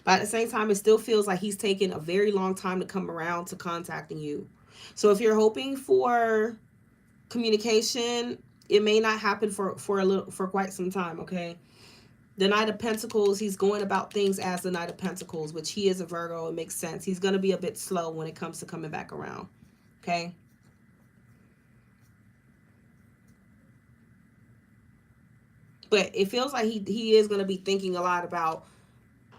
But at the same time, it still feels like he's taken a very long time to come around to contacting you. So if you're hoping for communication, it may not happen for quite some time, okay? The Knight of Pentacles, he's going about things as the Knight of Pentacles, which he is a Virgo. It makes sense. He's going to be a bit slow when it comes to coming back around, okay? But it feels like he is going to be thinking a lot about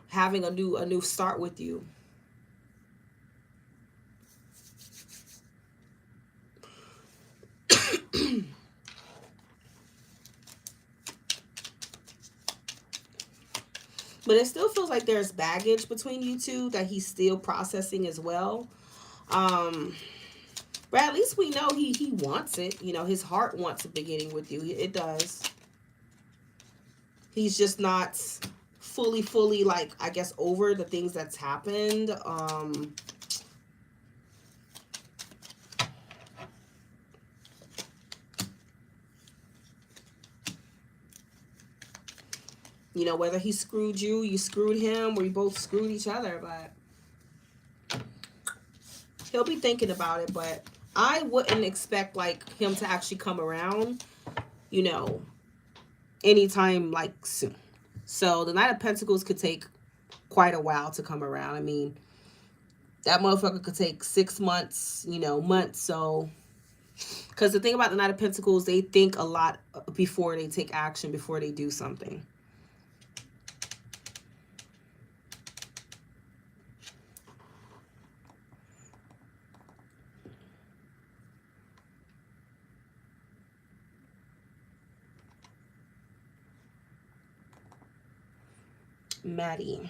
having a new start with you. But it still feels like there's baggage between you two that he's still processing as well. But at least we know he wants it. You know, his heart wants a beginning with you. It does. He's just not fully, like, I guess, over the things that's happened. You know, whether he screwed you, you screwed him, or you both screwed each other, but he'll be thinking about it. But I wouldn't expect, like, him to actually come around, you know, anytime, like, soon. So the Knight of Pentacles could take quite a while to come around. I mean, that motherfucker could take 6 months, you know, months. So, because the thing about the Knight of Pentacles, they think a lot before they take action, before they do something. Maddie.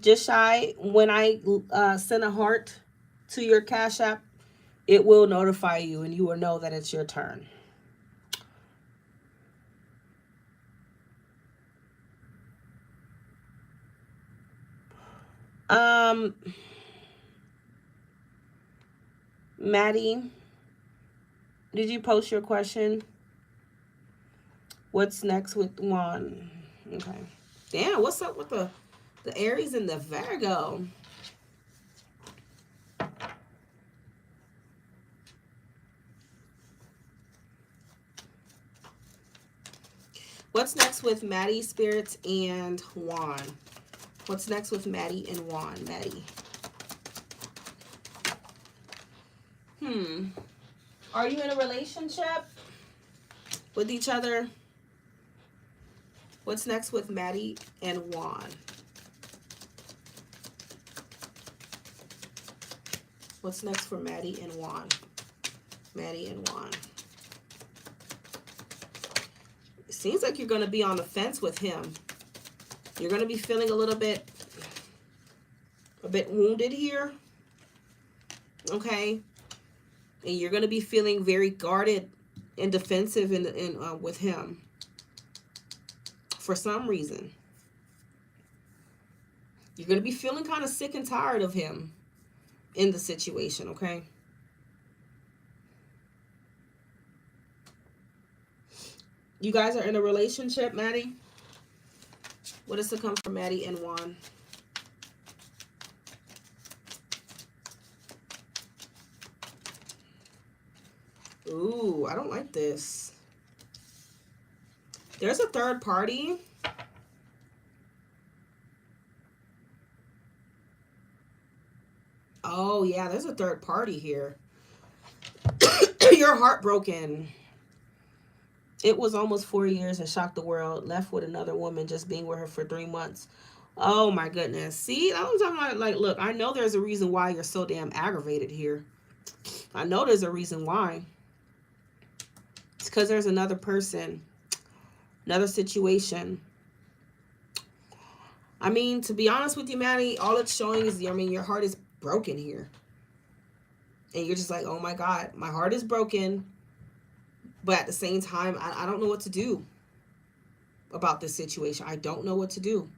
Just shy, when I send a heart to your Cash App, it will notify you and you will know that it's your turn. Maddie, did you post your question? What's next with Juan? Okay. Damn, what's up with the Aries and the Virgo? What's next with Maddie, Spirits, and Juan? What's next with Maddie and Juan? Maddie. Are you in a relationship with each other? What's next with Maddie and Juan? What's next for Maddie and Juan? Maddie and Juan. It seems like you're going to be on the fence with him. You're going to be feeling a little bit a bit wounded here. Okay. And you're going to be feeling very guarded and defensive with him for some reason. You're going to be feeling kind of sick and tired of him in the situation, okay? You guys are in a relationship, Maddie? What is to come from Maddie and Juan? Ooh, I don't like this. There's a third party. Oh, yeah, there's a third party here. You're heartbroken. It was almost 4 years and shocked the world. Left with another woman, just being with her for 3 months. Oh, my goodness. See, I'm talking about, like, look, I know there's a reason why you're so damn aggravated here. I know there's a reason why. It's because there's another person, another situation. I mean, to be honest with you, Maddie, all it's showing is, I mean, your heart is broken here. And you're just like, oh my God, my heart is broken. But at the same time, I don't know what to do about this situation. I don't know what to do.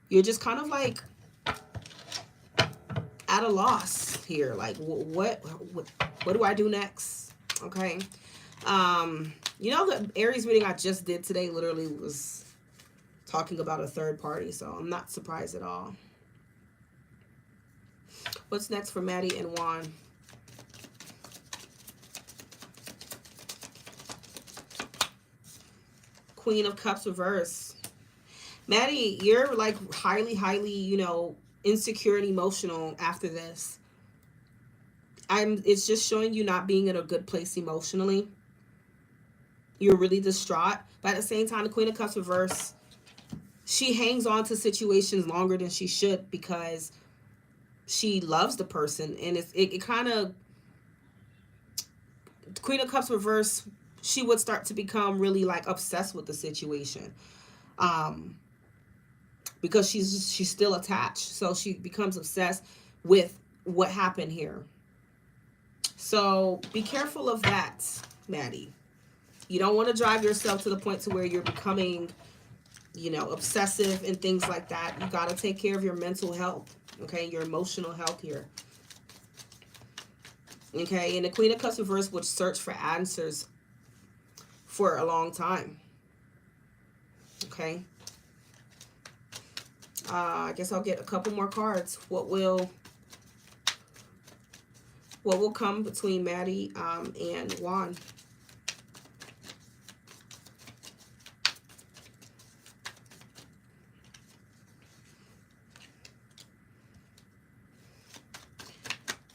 You're just kind of like at a loss here. Like, what do I do next? Okay. You know, the Aries reading I just did today literally was talking about a third party. So I'm not surprised at all. What's next for Maddie and Juan? Queen of Cups reverse. Maddie, you're like highly, you know, insecure and emotional after this. It's just showing you not being in a good place emotionally. You're really distraught. But at the same time, the Queen of Cups reverse, she hangs on to situations longer than she should because she loves the person. And it kind of, Queen of Cups reverse, she would start to become really like obsessed with the situation. Because she's still attached. So she becomes obsessed with what happened here. So be careful of that, Maddie. You don't want to drive yourself to the point to where you're becoming, you know, obsessive and things like that. You got to take care of your mental health, okay? Your emotional health here. Okay, and the Queen of Cups reverse would search for answers for a long time. Okay. I guess I'll get a couple more cards. What will come between Maddie and Juan?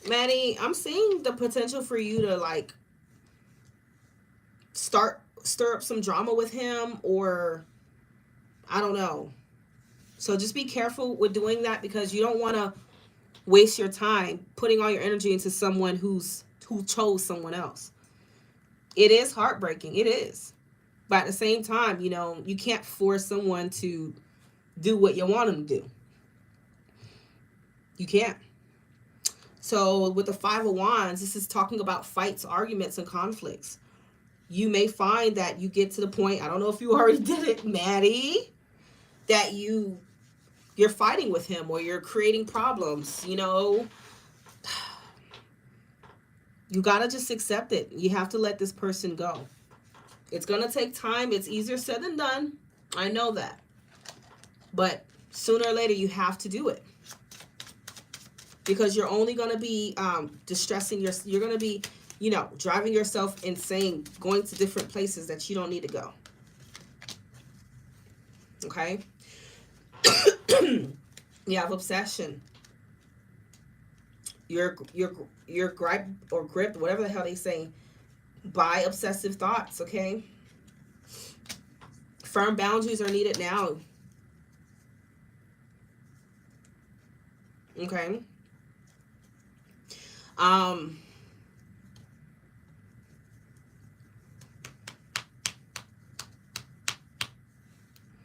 Maddie, I'm seeing the potential for you to like stir up some drama with him, or I don't know. So just be careful with doing that because you don't want to waste your time putting all your energy into someone who chose someone else. It is heartbreaking. It is. But at the same time, you know, you can't force someone to do what you want them to do. You can't. So with the Five of Wands, this is talking about fights, arguments, and conflicts. You may find that you get to the point, I don't know if you already did it, Maddie, that you're fighting with him or you're creating problems, you know. You got to just accept it. You have to let this person go. It's going to take time. It's easier said than done. I know that. But sooner or later, you have to do it. Because you're only going to be distressing you're going to be, you know, driving yourself insane, going to different places that you don't need to go. Okay? You have obsession. You're gripe or gripped, whatever the hell they say, by obsessive thoughts, okay? Firm boundaries are needed now. Okay?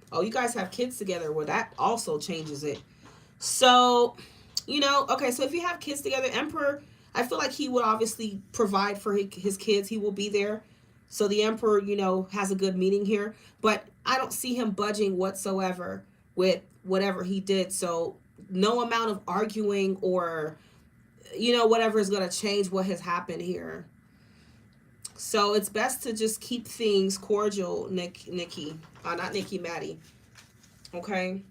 Oh, you guys have kids together. Well, that also changes it. So You know, okay, so if you have kids together, Emperor, I feel like he would obviously provide for his kids. He will be there. So the Emperor, you know, has a good meaning here. But I don't see him budging whatsoever with whatever he did. So no amount of arguing or, you know, whatever is going to change what has happened here. So it's best to just keep things cordial, Nikki. Not Nikki, Maddie. Okay?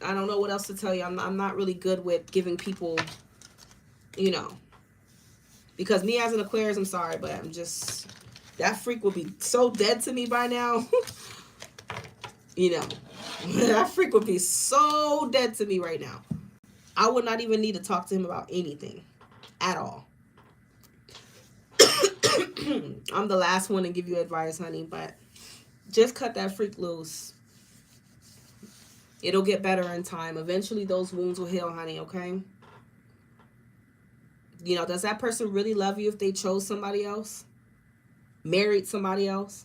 I don't know what else to tell you. I'm not really good with giving people, you know, because me as an Aquarius, I'm sorry, but I'm just, that freak would be so dead to me by now. You know, that freak would be so dead to me right now. I would not even need to talk to him about anything at all. I'm the last one to give you advice, honey, but just cut that freak loose. It'll get better in time. Eventually, those wounds will heal, honey, okay? You know, does that person really love you if they chose somebody else? Married somebody else?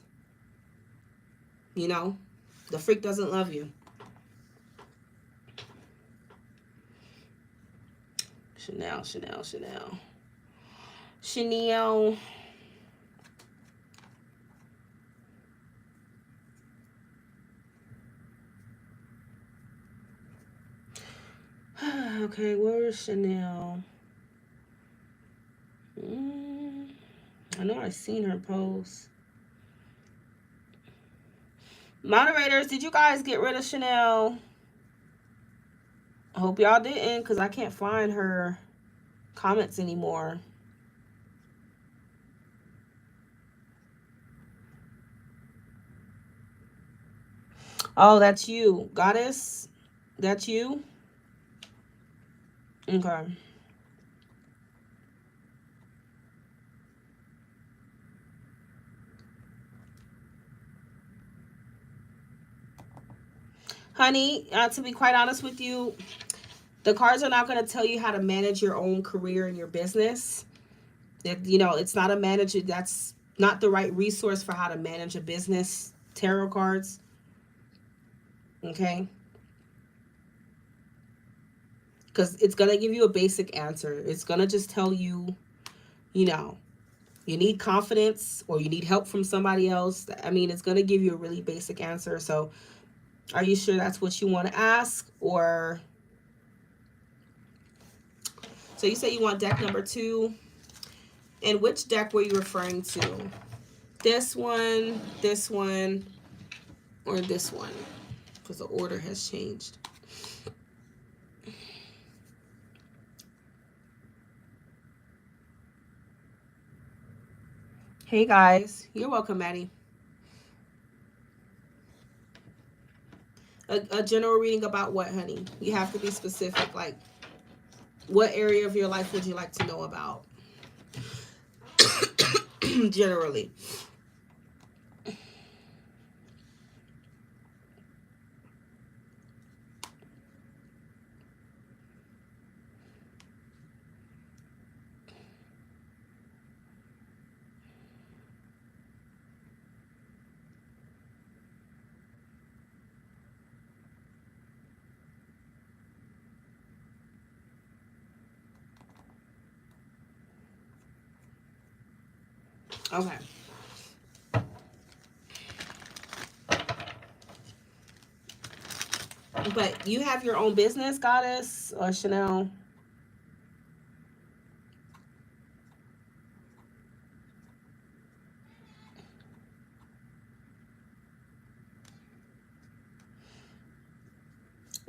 You know, the freak doesn't love you. Chanel. Okay, where is Chanel? I know I've seen her post. Moderators, did you guys get rid of Chanel? I hope y'all didn't, because I can't find her comments anymore. Oh, that's you. Goddess? That's you? Okay. Honey, to be quite honest with you, the cards are not going to tell you how to manage your own career and your business. You know, it's not a manager. That's not the right resource for how to manage a business. Tarot cards. Okay. Because it's going to give you a basic answer. It's going to just tell you, you know, you need confidence or you need help from somebody else. I mean, it's going to give you a really basic answer. So are you sure that's what you want to ask? Or, so you say you want deck number 2. And which deck were you referring to? This one, or this one? Because the order has changed. Hey guys, you're welcome, Maddie. A general reading about what, honey? You have to be specific. Like, what area of your life would you like to know about? Generally. Okay. But you have your own business, Goddess or Chanel?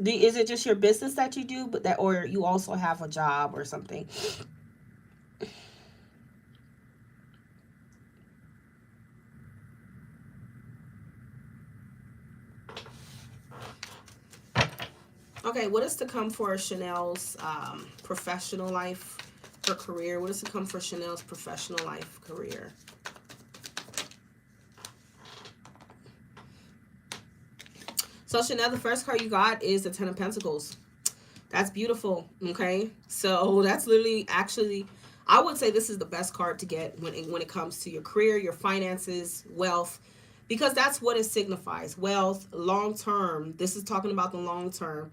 Is it just your business that you do, but that, or you also have a job or something? Okay, what is to come for Chanel's professional life, her career? What is to come for Chanel's professional life, career? So Chanel, the first card you got is the 10 of Pentacles. That's beautiful, okay? So that's literally, actually, I would say this is the best card to get when it comes to your career, your finances, wealth, because that's what it signifies. Wealth, long term. This is talking about the long term.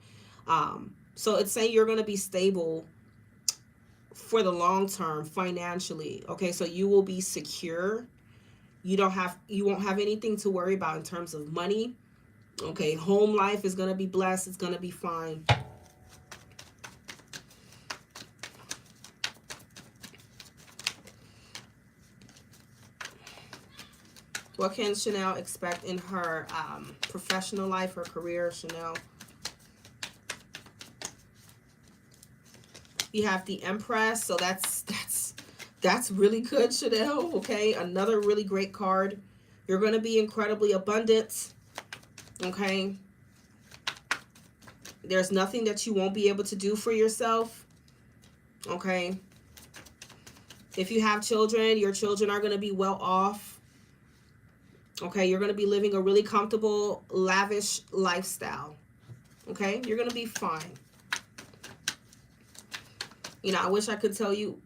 So it's saying you're going to be stable for the long term financially. Okay, so you will be secure. You won't have anything to worry about in terms of money. Okay, home life is going to be blessed. It's going to be fine. What can Chanel expect in her professional life, her career, Chanel? You have the Empress, so that's really good, Chanel. Okay, another really great card. You're going to be incredibly abundant. Okay, there's nothing that you won't be able to do for yourself. Okay, if you have children, your children are going to be well off. Okay, you're going to be living a really comfortable, lavish lifestyle. Okay, you're going to be fine. You know, I wish I could tell you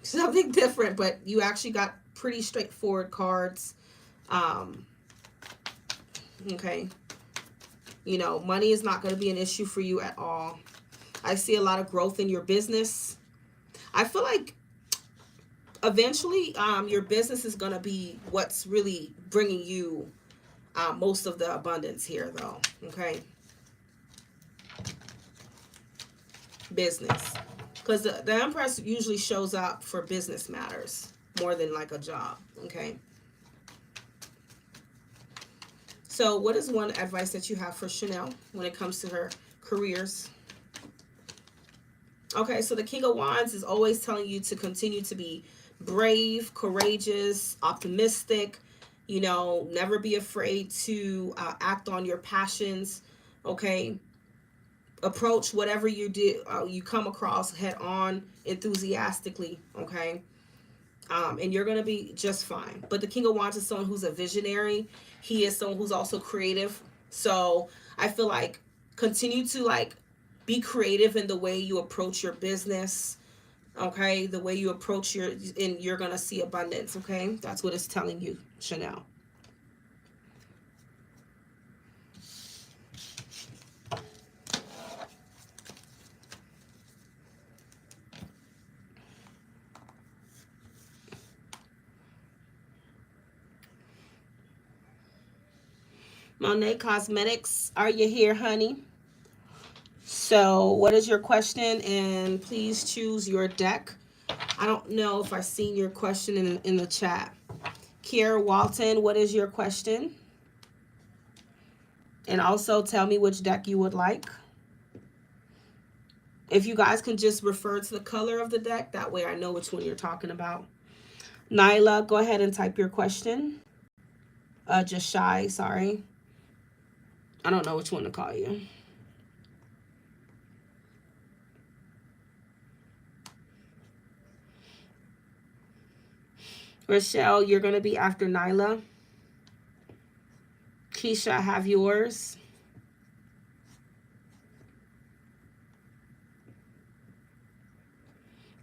something different, but you actually got pretty straightforward cards. Okay, you know, money is not going to be an issue for you at all. I see a lot of growth in your business. I feel like eventually your business is going to be what's really bringing you most of the abundance here, though. Okay, business, because the Empress usually shows up for business matters more than like a job. Okay, so what is one advice that you have for Chanel when it comes to her careers? Okay, so the King of Wands is always telling you to continue to be brave, courageous, optimistic, you know, never be afraid to act on your passions. Okay, approach whatever you do, you come across head on, enthusiastically. Okay, and you're going to be just fine. But the King of Wands is someone who's a visionary. He is someone who's also creative. So I feel like continue to like be creative in the way you approach your business. Okay, the way you approach and you're going to see abundance. Okay, that's what it's telling you, Chanel. Monet Cosmetics, are you here, honey? So what is your question? And please choose your deck. I don't know if I've seen your question in the chat. Kiera Walton, what is your question? And also tell me which deck you would like. If you guys can just refer to the color of the deck, that way I know which one you're talking about. Nyla, go ahead and type your question. Just shy, sorry. I don't know which one to call you. Rochelle, you're going to be after Nyla. Keisha, I have yours.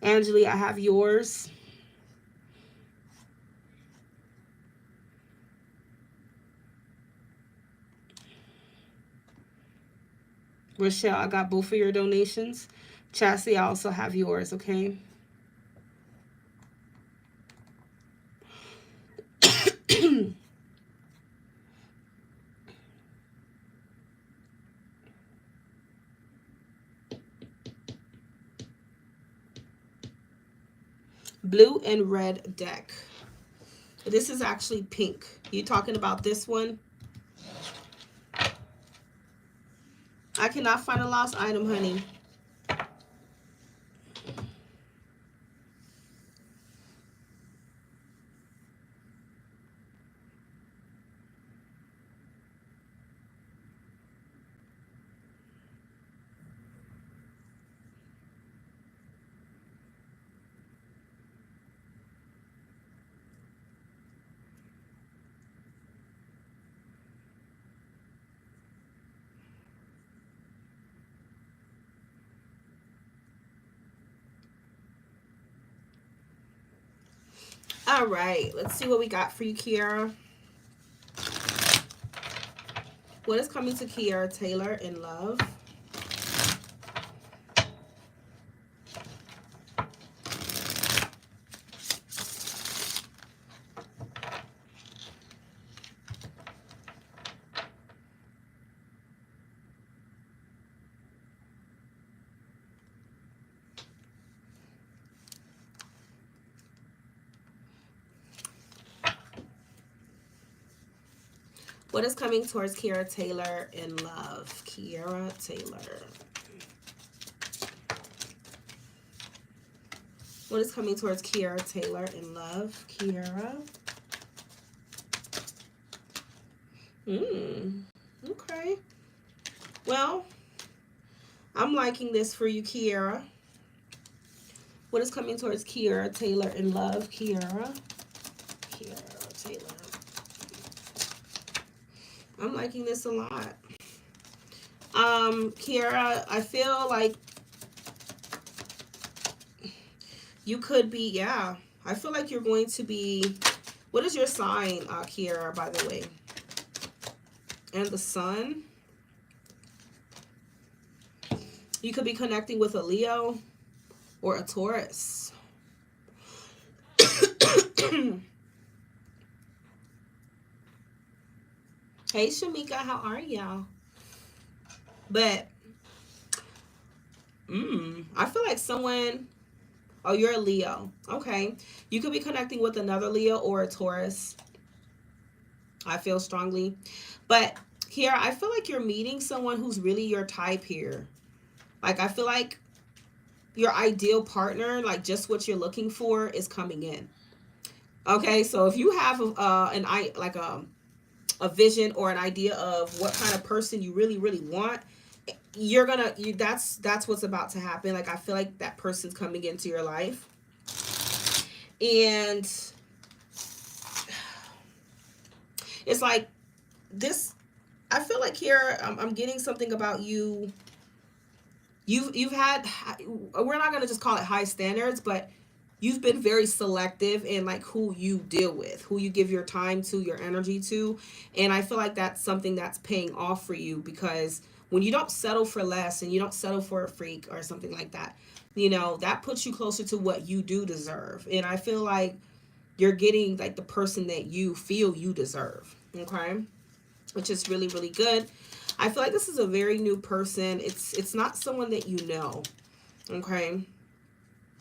Angeli, I have yours. Rochelle, I got both of your donations. Chassie, I also have yours, okay? Blue and red deck. This is actually pink. You talking about this one? I cannot find a lost item, honey. All right, let's see what we got for you, Kiara. What is coming to Kiara Taylor in love? What is coming towards Kiara Taylor in love? Kiara Taylor. What is coming towards Kiara Taylor in love? Kiara. Okay. Well, I'm liking this for you, Kiara. What is coming towards Kiara Taylor in love? Kiara. Kiara Taylor. I'm liking this a lot. Kiara, I feel like you could be, yeah. I feel like you're going to be, what is your sign, Kiara, by the way? And the sun. You could be connecting with a Leo or a Taurus. Hey, Shamika, how are y'all? But, I feel like someone, oh, you're a Leo. Okay. You could be connecting with another Leo or a Taurus. I feel strongly. But here, I feel like you're meeting someone who's really your type here. Like, I feel like your ideal partner, like just what you're looking for, is coming in. Okay, so if you have a vision or an idea of what kind of person you really, really want, that's what's about to happen. Like, I feel like that person's coming into your life. And it's like this, I feel like here I'm getting something about you. You've had, we're not going to just call it high standards, but you've been very selective in like who you deal with, who you give your time to, your energy to. And I feel like that's something that's paying off for you, because when you don't settle for less and you don't settle for a freak or something like that, you know, that puts you closer to what you do deserve. And I feel like you're getting like the person that you feel you deserve. Okay. Which is really, really good. I feel like this is a very new person. It's not someone that you know. Okay.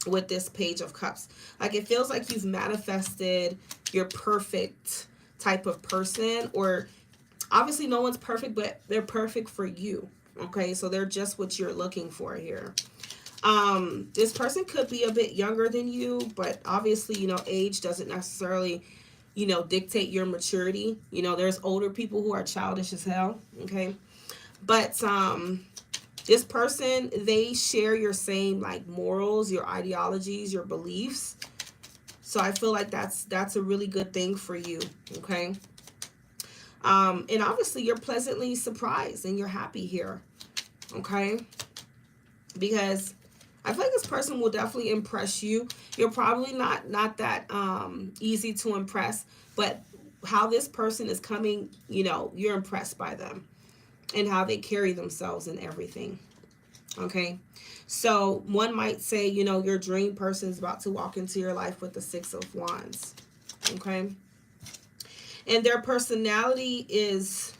With this Page of Cups, like it feels like you've manifested your perfect type of person, or obviously no one's perfect, but they're perfect for you. Okay, so they're just what you're looking for here. This person could be a bit younger than you, but obviously, you know, age doesn't necessarily, you know, dictate your maturity. You know, there's older people who are childish as hell. Okay, but this person, they share your same like morals, your ideologies, your beliefs. So I feel like that's a really good thing for you. Okay. And obviously you're pleasantly surprised and you're happy here. Okay. Because I feel like this person will definitely impress you. You're probably not that easy to impress, but how this person is coming, you know, you're impressed by them and how they carry themselves and everything. Okay, so one might say, you know, your dream person is about to walk into your life with the Six of Wands. Okay, and their personality is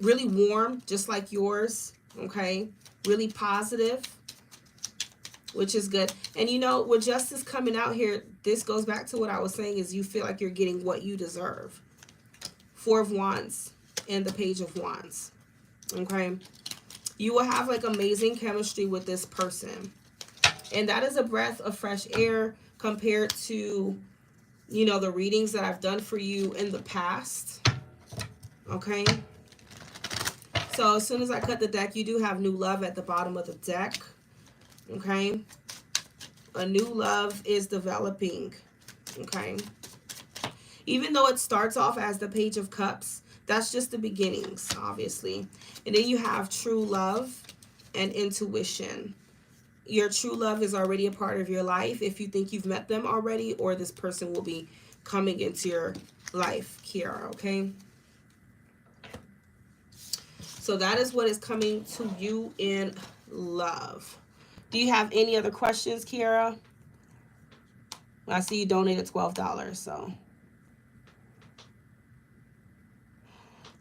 really warm, just like yours. Okay, really positive, which is good. And you know, with justice coming out here, this goes back to what I was saying, is you feel like you're getting what you deserve. Four of Wands and the Page of Wands. Okay, you will have like amazing chemistry with this person, and that is a breath of fresh air compared to, you know, the readings that I've done for you in the past. Okay, so as soon as I cut the deck, you do have new love at the bottom of the deck. Okay, a new love is developing. Okay, even though it starts off as the Page of Cups, that's just the beginnings, obviously. And then you have true love and intuition. Your true love is already a part of your life if you think you've met them already, or this person will be coming into your life, Kiara, okay? So that is what is coming to you in love. Do you have any other questions, Kiara? I see you donated $12, so.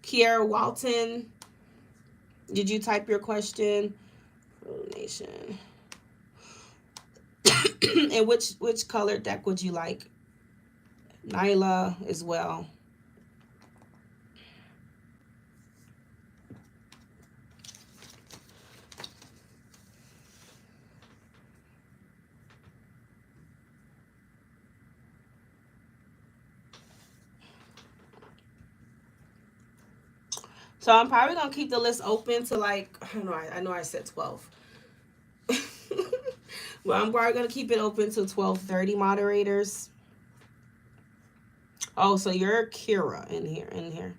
Kiara Walton, did you type your question? Nation. And which colored deck would you like? Nyla as well. So I'm probably gonna keep the list open to like, I don't know, I know I said 12. Well, I'm probably gonna keep it open to 12:30 moderators. Oh, so you're Kira in here.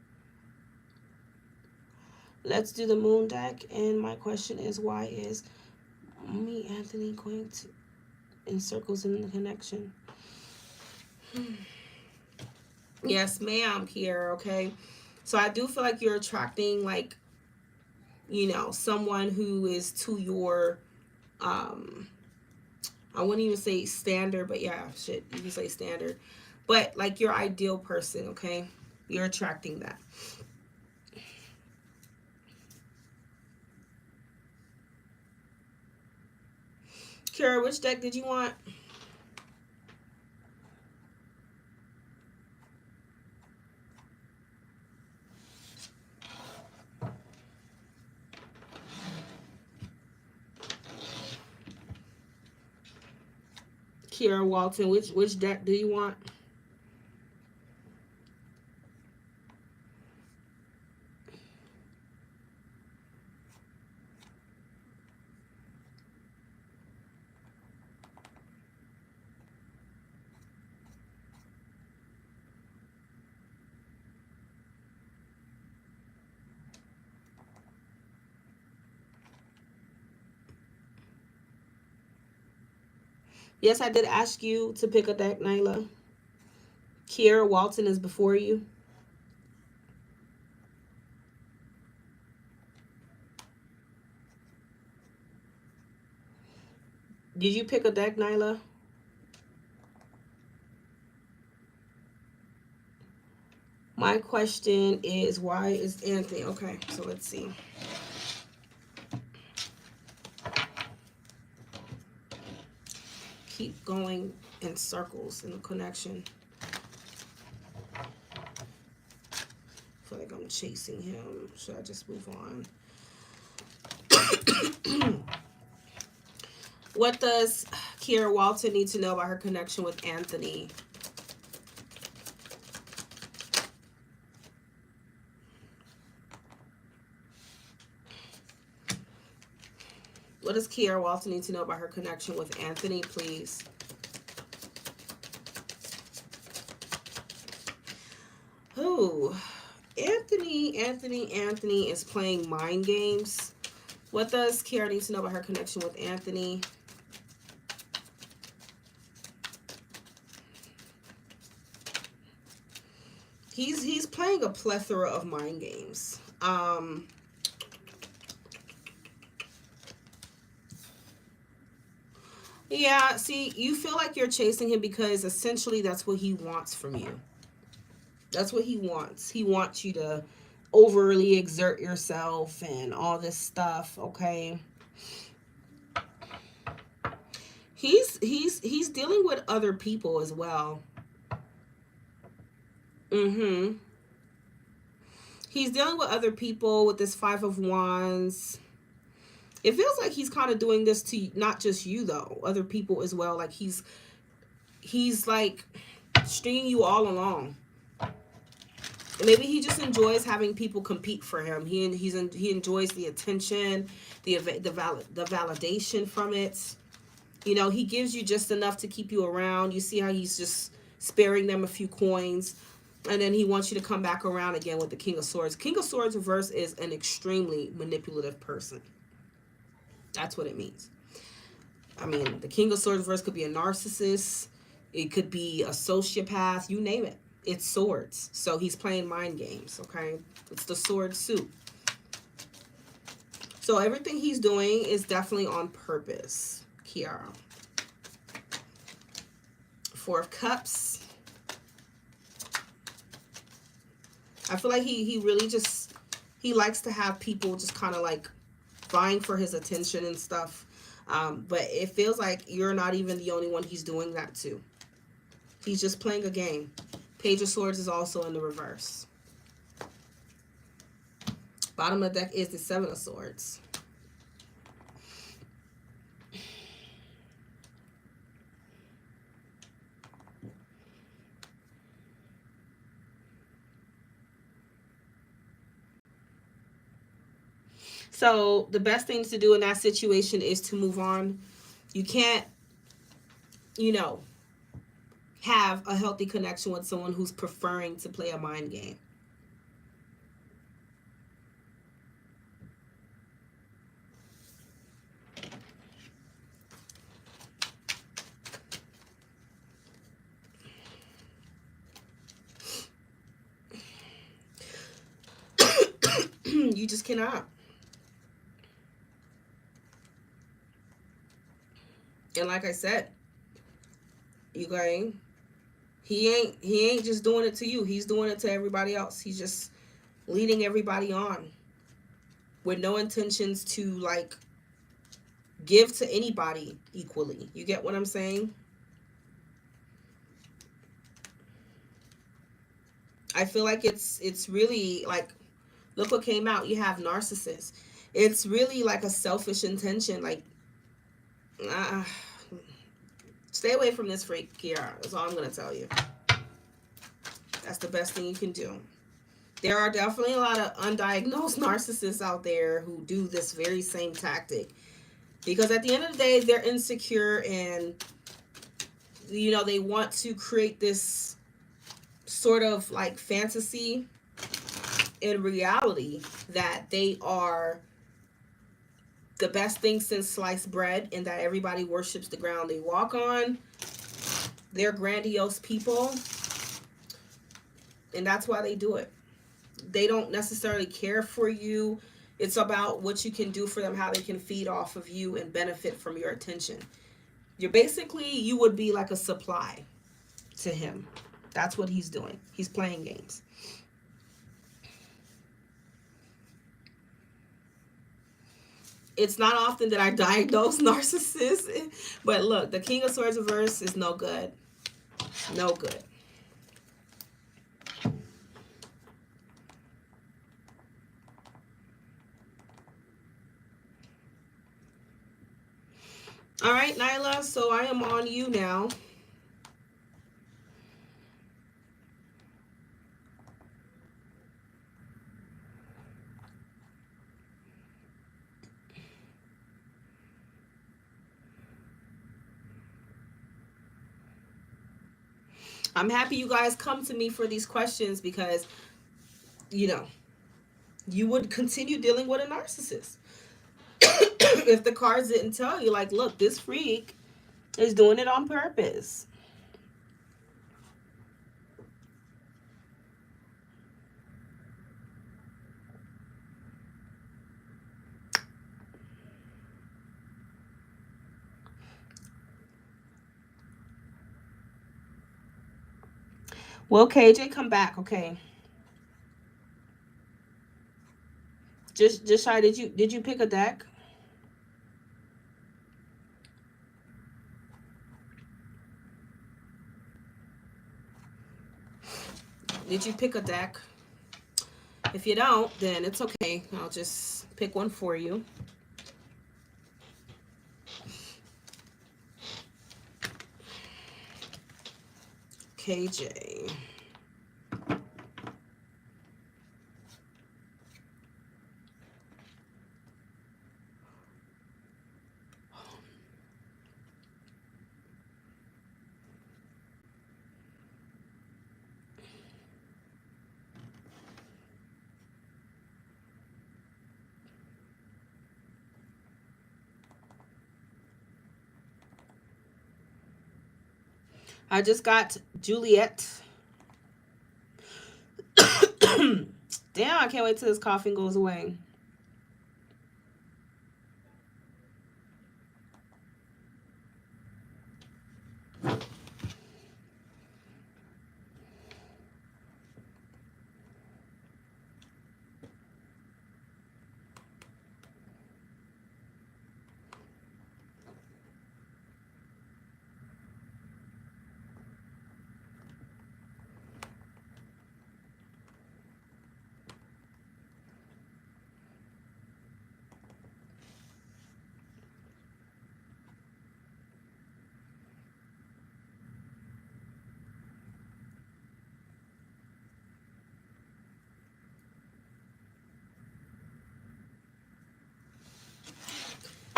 Let's do the moon deck. And my question is, why is me, Anthony, going to in circles in the connection? Yes, ma'am, Kira, okay? So I do feel like you're attracting, like, you know, someone who is to your, I wouldn't even say standard, but yeah, shit, you can say standard. But, like, your ideal person, okay? You're attracting that. Kira, which deck did you want? Kira Walton, which deck do you want? Yes, I did ask you to pick a deck, Nyla. Kira Walton is before you. Did you pick a deck, Nyla? My question is, why is Anthony? Okay, so let's see. Keep going in circles in the connection. I feel like I'm chasing him. Should I just move on? What does Kira Walton need to know about her connection with Anthony? What does Kira Walton need to know about her connection with Anthony, please? Oh, Anthony is playing mind games. What does Kira need to know about her connection with Anthony? He's playing a plethora of mind games. Yeah, see, you feel like you're chasing him because essentially that's what he wants from you. That's what he wants. He wants you to overly exert yourself and all this stuff, okay? He's dealing with other people as well. Mm-hmm. He's dealing with other people with this Five of Wands. It feels like he's kind of doing this to not just you though, other people as well. Like he's like stringing you all along. Maybe he just enjoys having people compete for him. He enjoys the attention, the validation from it. You know, he gives you just enough to keep you around. You see how he's just sparing them a few coins, and then he wants you to come back around again with the King of Swords. King of Swords reverse is an extremely manipulative person. That's what it means. I mean, the King of Swords reverse could be a narcissist. It could be a sociopath. You name it. It's swords. So he's playing mind games, okay? It's the sword suit. So everything he's doing is definitely on purpose, Kiara. Four of Cups. I feel like he really just, he likes to have people just kind of like vying for his attention and stuff. But it feels like you're not even the only one he's doing that to. He's just playing a game. Page of Swords is also in the reverse. Bottom of the deck is the Seven of Swords. So the best thing to do in that situation is to move on. You can't, you know, have a healthy connection with someone who's preferring to play a mind game. You just cannot. And like I said, you guys, he ain't just doing it to you. He's doing it to everybody else. He's just leading everybody on with no intentions to like give to anybody equally. You get what I'm saying? I feel like it's really like, look what came out. You have narcissists. It's really like a selfish intention. Like, uh, stay away from this freak, Kiara. That's all I'm gonna tell you. That's the best thing you can do. There are definitely a lot of undiagnosed narcissists out there who do this very same tactic. Because at the end of the day, they're insecure and, you know, they want to create this sort of like fantasy in reality that they are the best thing since sliced bread and that everybody worships the ground they walk on. They're grandiose people. And that's why they do it. They don't necessarily care for you. It's about what you can do for them, how they can feed off of you and benefit from your attention. You're basically, you would be like a supply to him. That's what he's doing. He's playing games. It's not often that I diagnose narcissists, but look, the King of Swords reverse is no good. No good. All right, Nyla, so I am on you now. I'm happy you guys come to me for these questions because, you know, you would continue dealing with a narcissist. If the cards didn't tell you, like, look, this freak is doing it on purpose. Will KJ come back? Okay. Just shy. Did you pick a deck? Did you pick a deck? If you don't, then it's okay. I'll just pick one for you. KJ. I just got Juliet. Damn, I can't wait till this coughing goes away.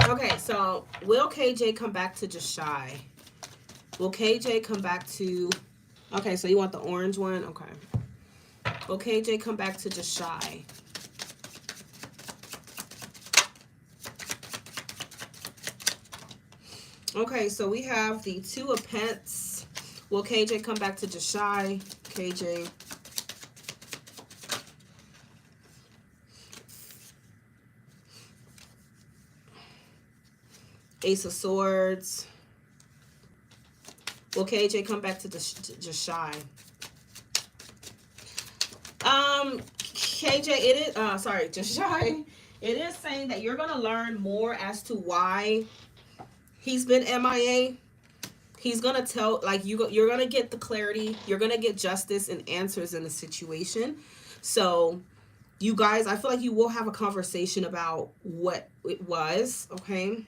Okay, so will KJ come back to just shy? Will KJ come back to... Okay, so you want the orange one? Okay. Will KJ come back to just shy? Okay, so we have the Two of Pence. Will KJ come back to just shy? KJ. Ace of Swords. Will KJ come back to just shy? KJ, it is sorry, just shy. It is saying that you're gonna learn more as to why he's been MIA. He's gonna tell, like, you're gonna get the clarity. You're gonna get justice and answers in the situation. So, you guys, I feel like you will have a conversation about what it was. Okay.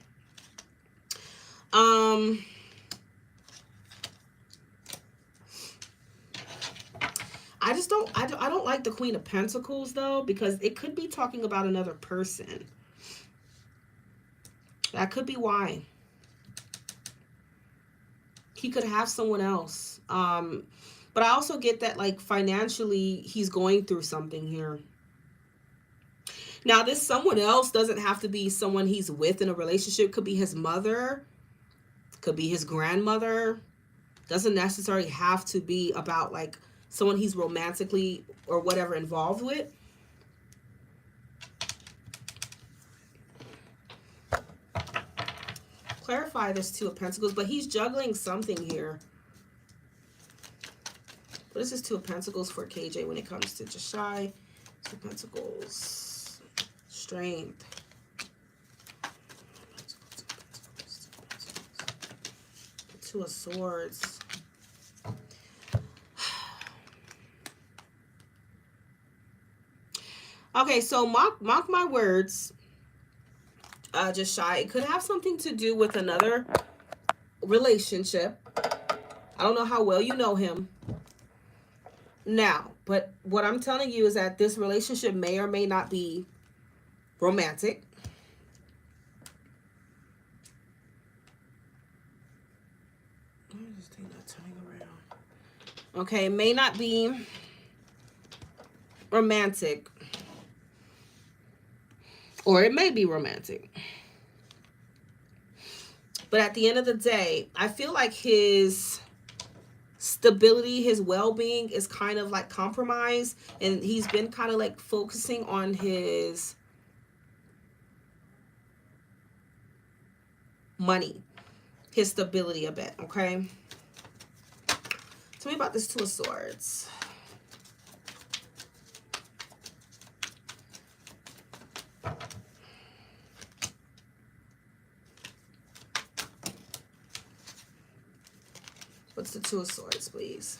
I don't like the Queen of Pentacles though, because it could be talking about another person. That could be why. He could have someone else. But I also get that, like, financially he's going through something here. Now, this someone else doesn't have to be someone he's with in a relationship. Could be his mother, could be his grandmother. Doesn't necessarily have to be about, like, someone he's romantically or whatever involved with. Clarify this Two of Pentacles, but he's juggling something here. What is this Two of Pentacles for KJ when it comes to just shy? Two of Pentacles, strength. Two of Swords. Okay, so mark my words. Just shy. It could have something to do with another relationship. I don't know how well you know him now, but what I'm telling you is that this relationship may or may not be romantic. This thing not turning around. Okay, may not be romantic. Or it may be romantic. But at the end of the day, I feel like his stability, his well-being is kind of like compromised. And he's been kind of like focusing on his money, his stability a bit, okay? Tell me about this Two of Swords. What's the Two of Swords, please?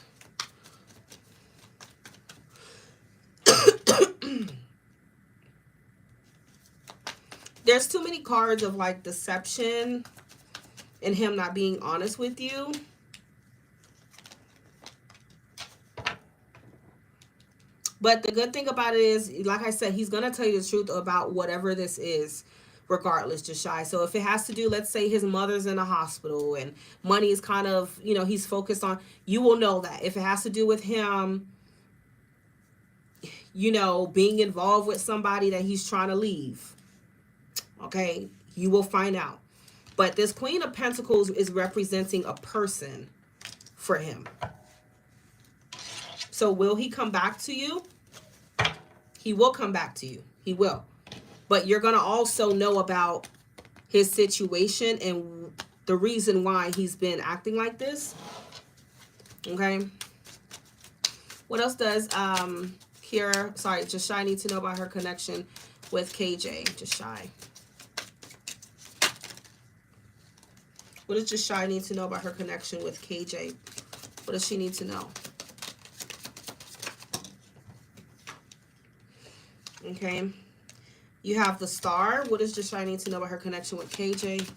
There's too many cards of, like, deception and him not being honest with you. But the good thing about it is, like I said, he's going to tell you the truth about whatever this is, regardless, just shy. So if it has to do, let's say his mother's in a hospital and money is kind of, you know, he's focused on, you will know that. If it has to do with him, you know, being involved with somebody that he's trying to leave, okay, you will find out. But this Queen of Pentacles is representing a person for him. So will he come back to you? He will come back to you. He will. But you're going to also know about his situation and the reason why he's been acting like this. Okay. What else does just Shy need to know about her connection with KJ? Just Shy. What does Just Shy need to know about her connection with KJ? What does she need to know? Okay. You have the Star. What does Just Shy need to know about her connection with KJ?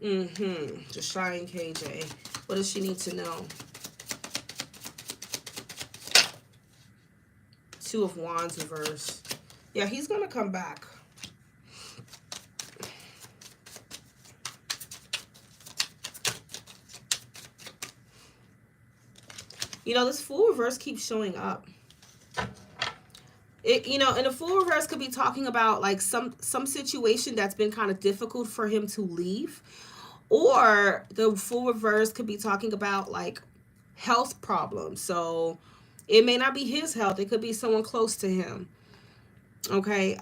Just trying KJ. What does she need to know? Two of Wands reverse. Yeah, he's gonna come back. You know, this Fool reverse keeps showing up. It, you know, and the Fool reverse could be talking about like some situation that's been kind of difficult for him to leave, or the Fool reverse could be talking about like health problems. So it may not be his health, it could be someone close to him. Okay.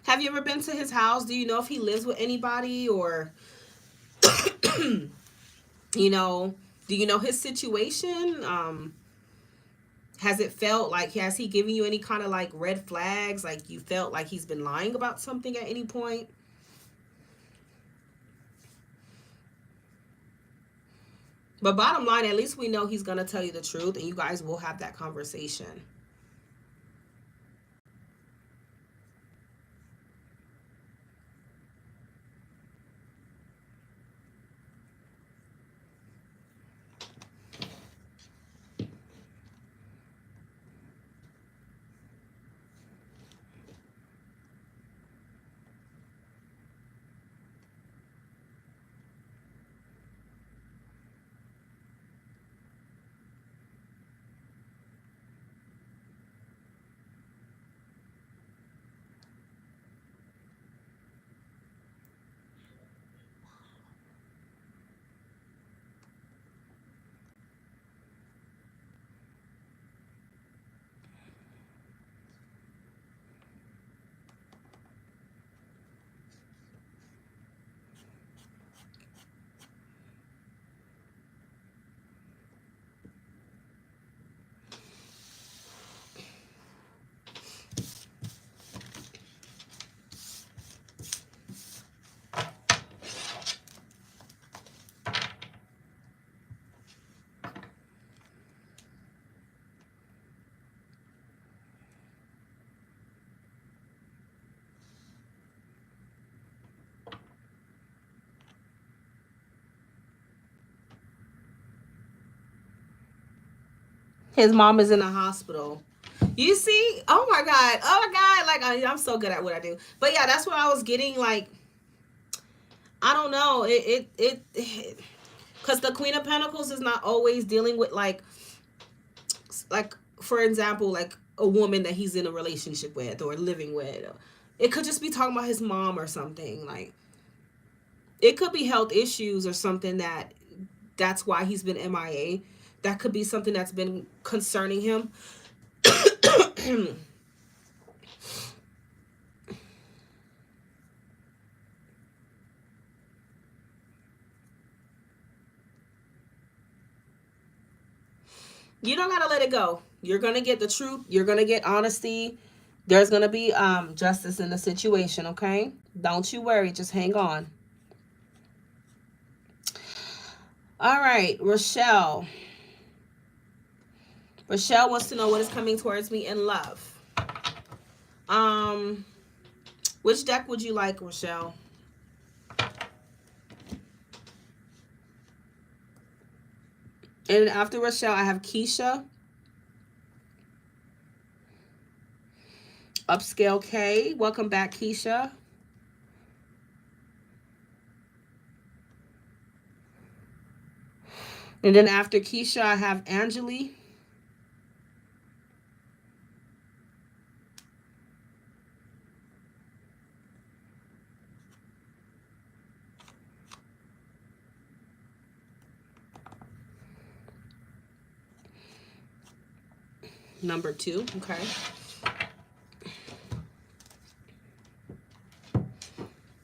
Have you ever been to his house? Do you know if he lives with anybody, or you know, do you know his situation? Has it felt like, has he given you any kind of like red flags? Like you felt like he's been lying about something at any point? But bottom line, at least we know he's going to tell you the truth, and you guys will have that conversation. His mom is in the hospital. You see? Oh my God. Oh my God. Like, I'm so good at what I do. But yeah, that's what I was getting. Like, I don't know. Because the Queen of Pentacles is not always dealing with like, for example, like a woman that he's in a relationship with or living with. It could just be talking about his mom or something. Like, it could be health issues or something that's why he's been MIA. That could be something that's been concerning him. You don't gotta let it go. You're gonna get the truth. You're gonna get honesty. There's gonna be justice in the situation. Okay, don't you worry. Just hang on. All right, Rochelle. Rochelle wants to know what is coming towards me in love. Um, which deck would you like, Rochelle? And after Rochelle, I have Keisha. Upscale K. Welcome back, Keisha. And then after Keisha, I have Angeli. Number 2. Okay.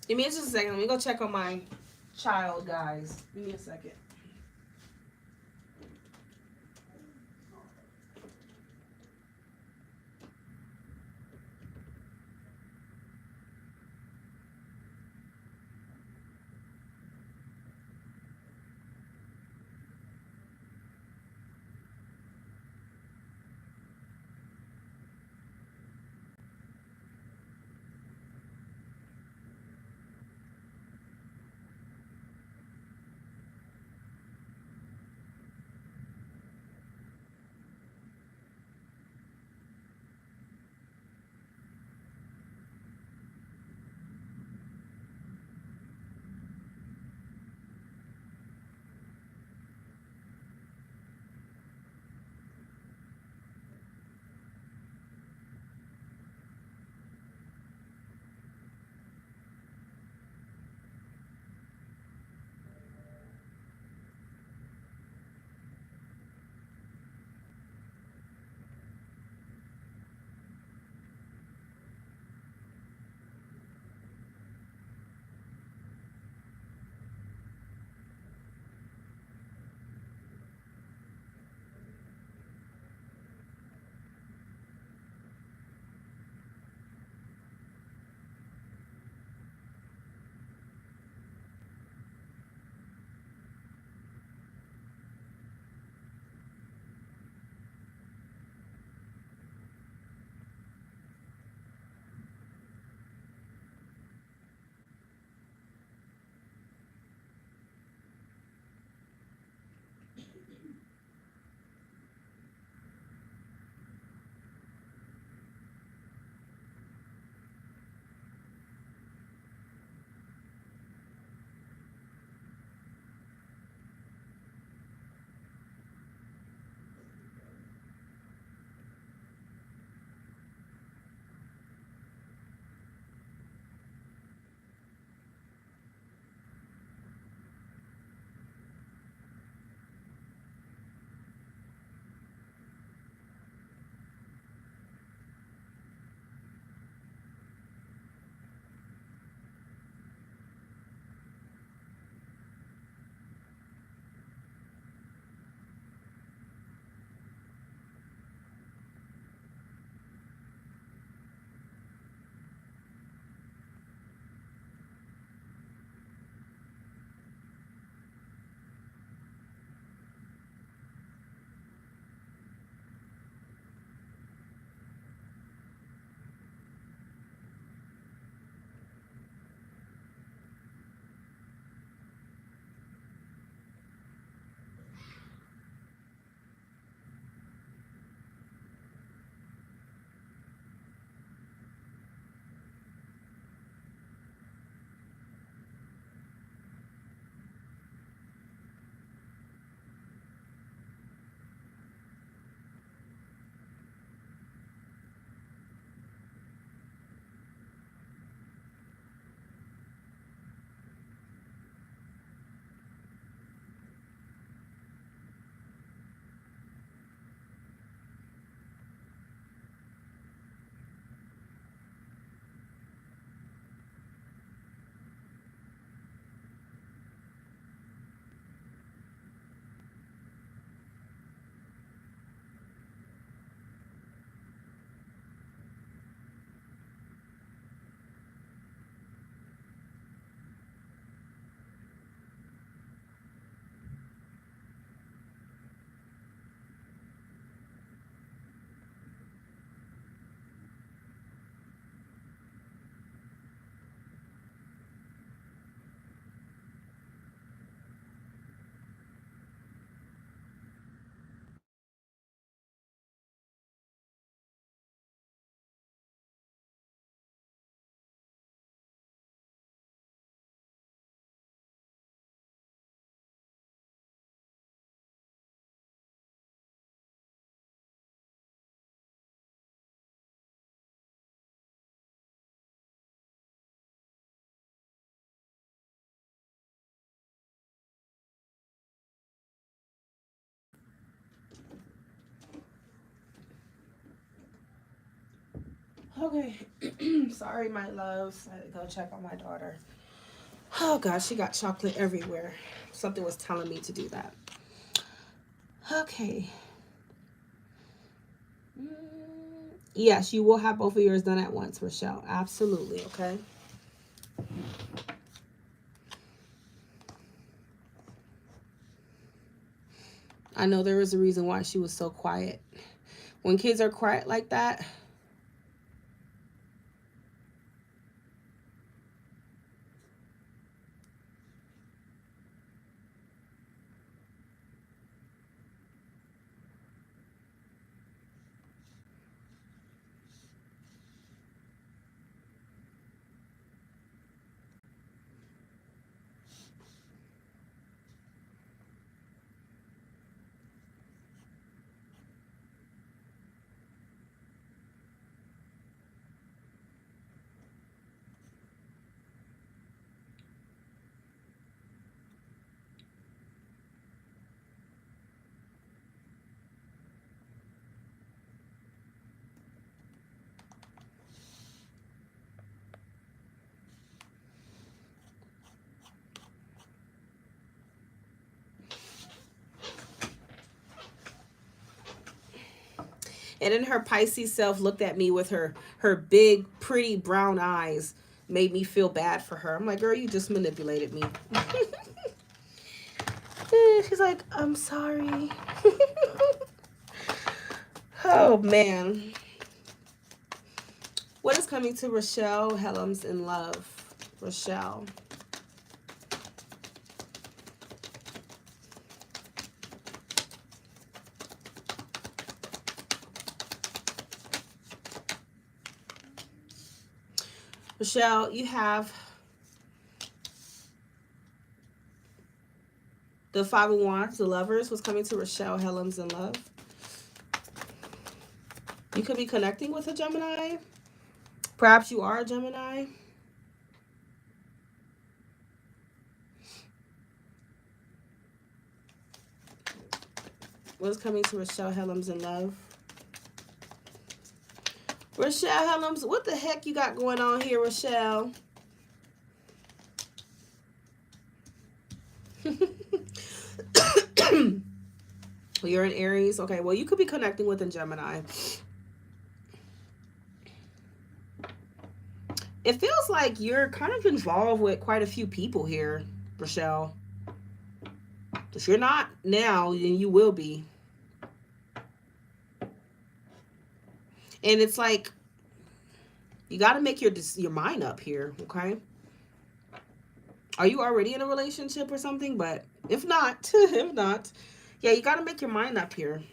Give me just a second. Let me go check on my child, guys. Give me a second. Okay. Sorry, my loves. I had to go check on my daughter. Oh, gosh, she got chocolate everywhere. Something was telling me to do that. Okay. Yes, you will have both of yours done at once, Rochelle. Absolutely, okay? I know there was a reason why she was so quiet. When kids are quiet like that, and then her Pisces self looked at me with her big, pretty brown eyes, made me feel bad for her. I'm like, girl, you just manipulated me. She's like, I'm sorry. Oh, man. What is coming to Rochelle Helms in love? Rochelle. Rochelle, you have the Five of Wands, the Lovers, was coming to Rochelle Helms in love. You could be connecting with a Gemini. Perhaps you are a Gemini. What is coming to Rochelle Helms in love? Rochelle Helms, what the heck you got going on here, Rochelle? You're in Aries. Okay, well, you could be connecting with a Gemini. It feels like you're kind of involved with quite a few people here, Rochelle. If you're not now, then you will be. And it's like, you got to make your mind up here, okay? Are you already in a relationship or something? But if not, yeah, you got to make your mind up here.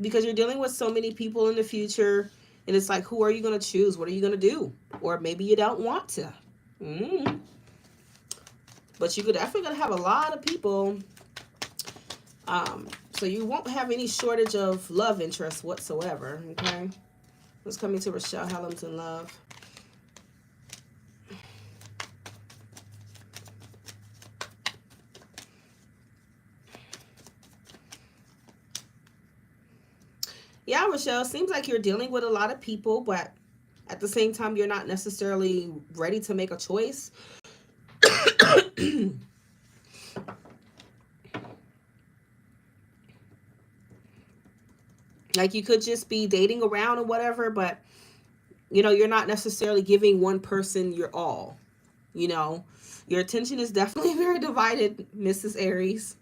Because you're dealing with so many people in the future. And it's like, who are you going to choose? What are you going to do? Or maybe you don't want to. But you could definitely going to have a lot of people. So you won't have any shortage of love interest whatsoever, okay? What's coming to Rochelle Helms in love? Yeah, Rochelle, seems like you're dealing with a lot of people, but at the same time, you're not necessarily ready to make a choice. Like, you could just be dating around or whatever, but, you know, you're not necessarily giving one person your all. You know, your attention is definitely very divided, Mrs. Aries.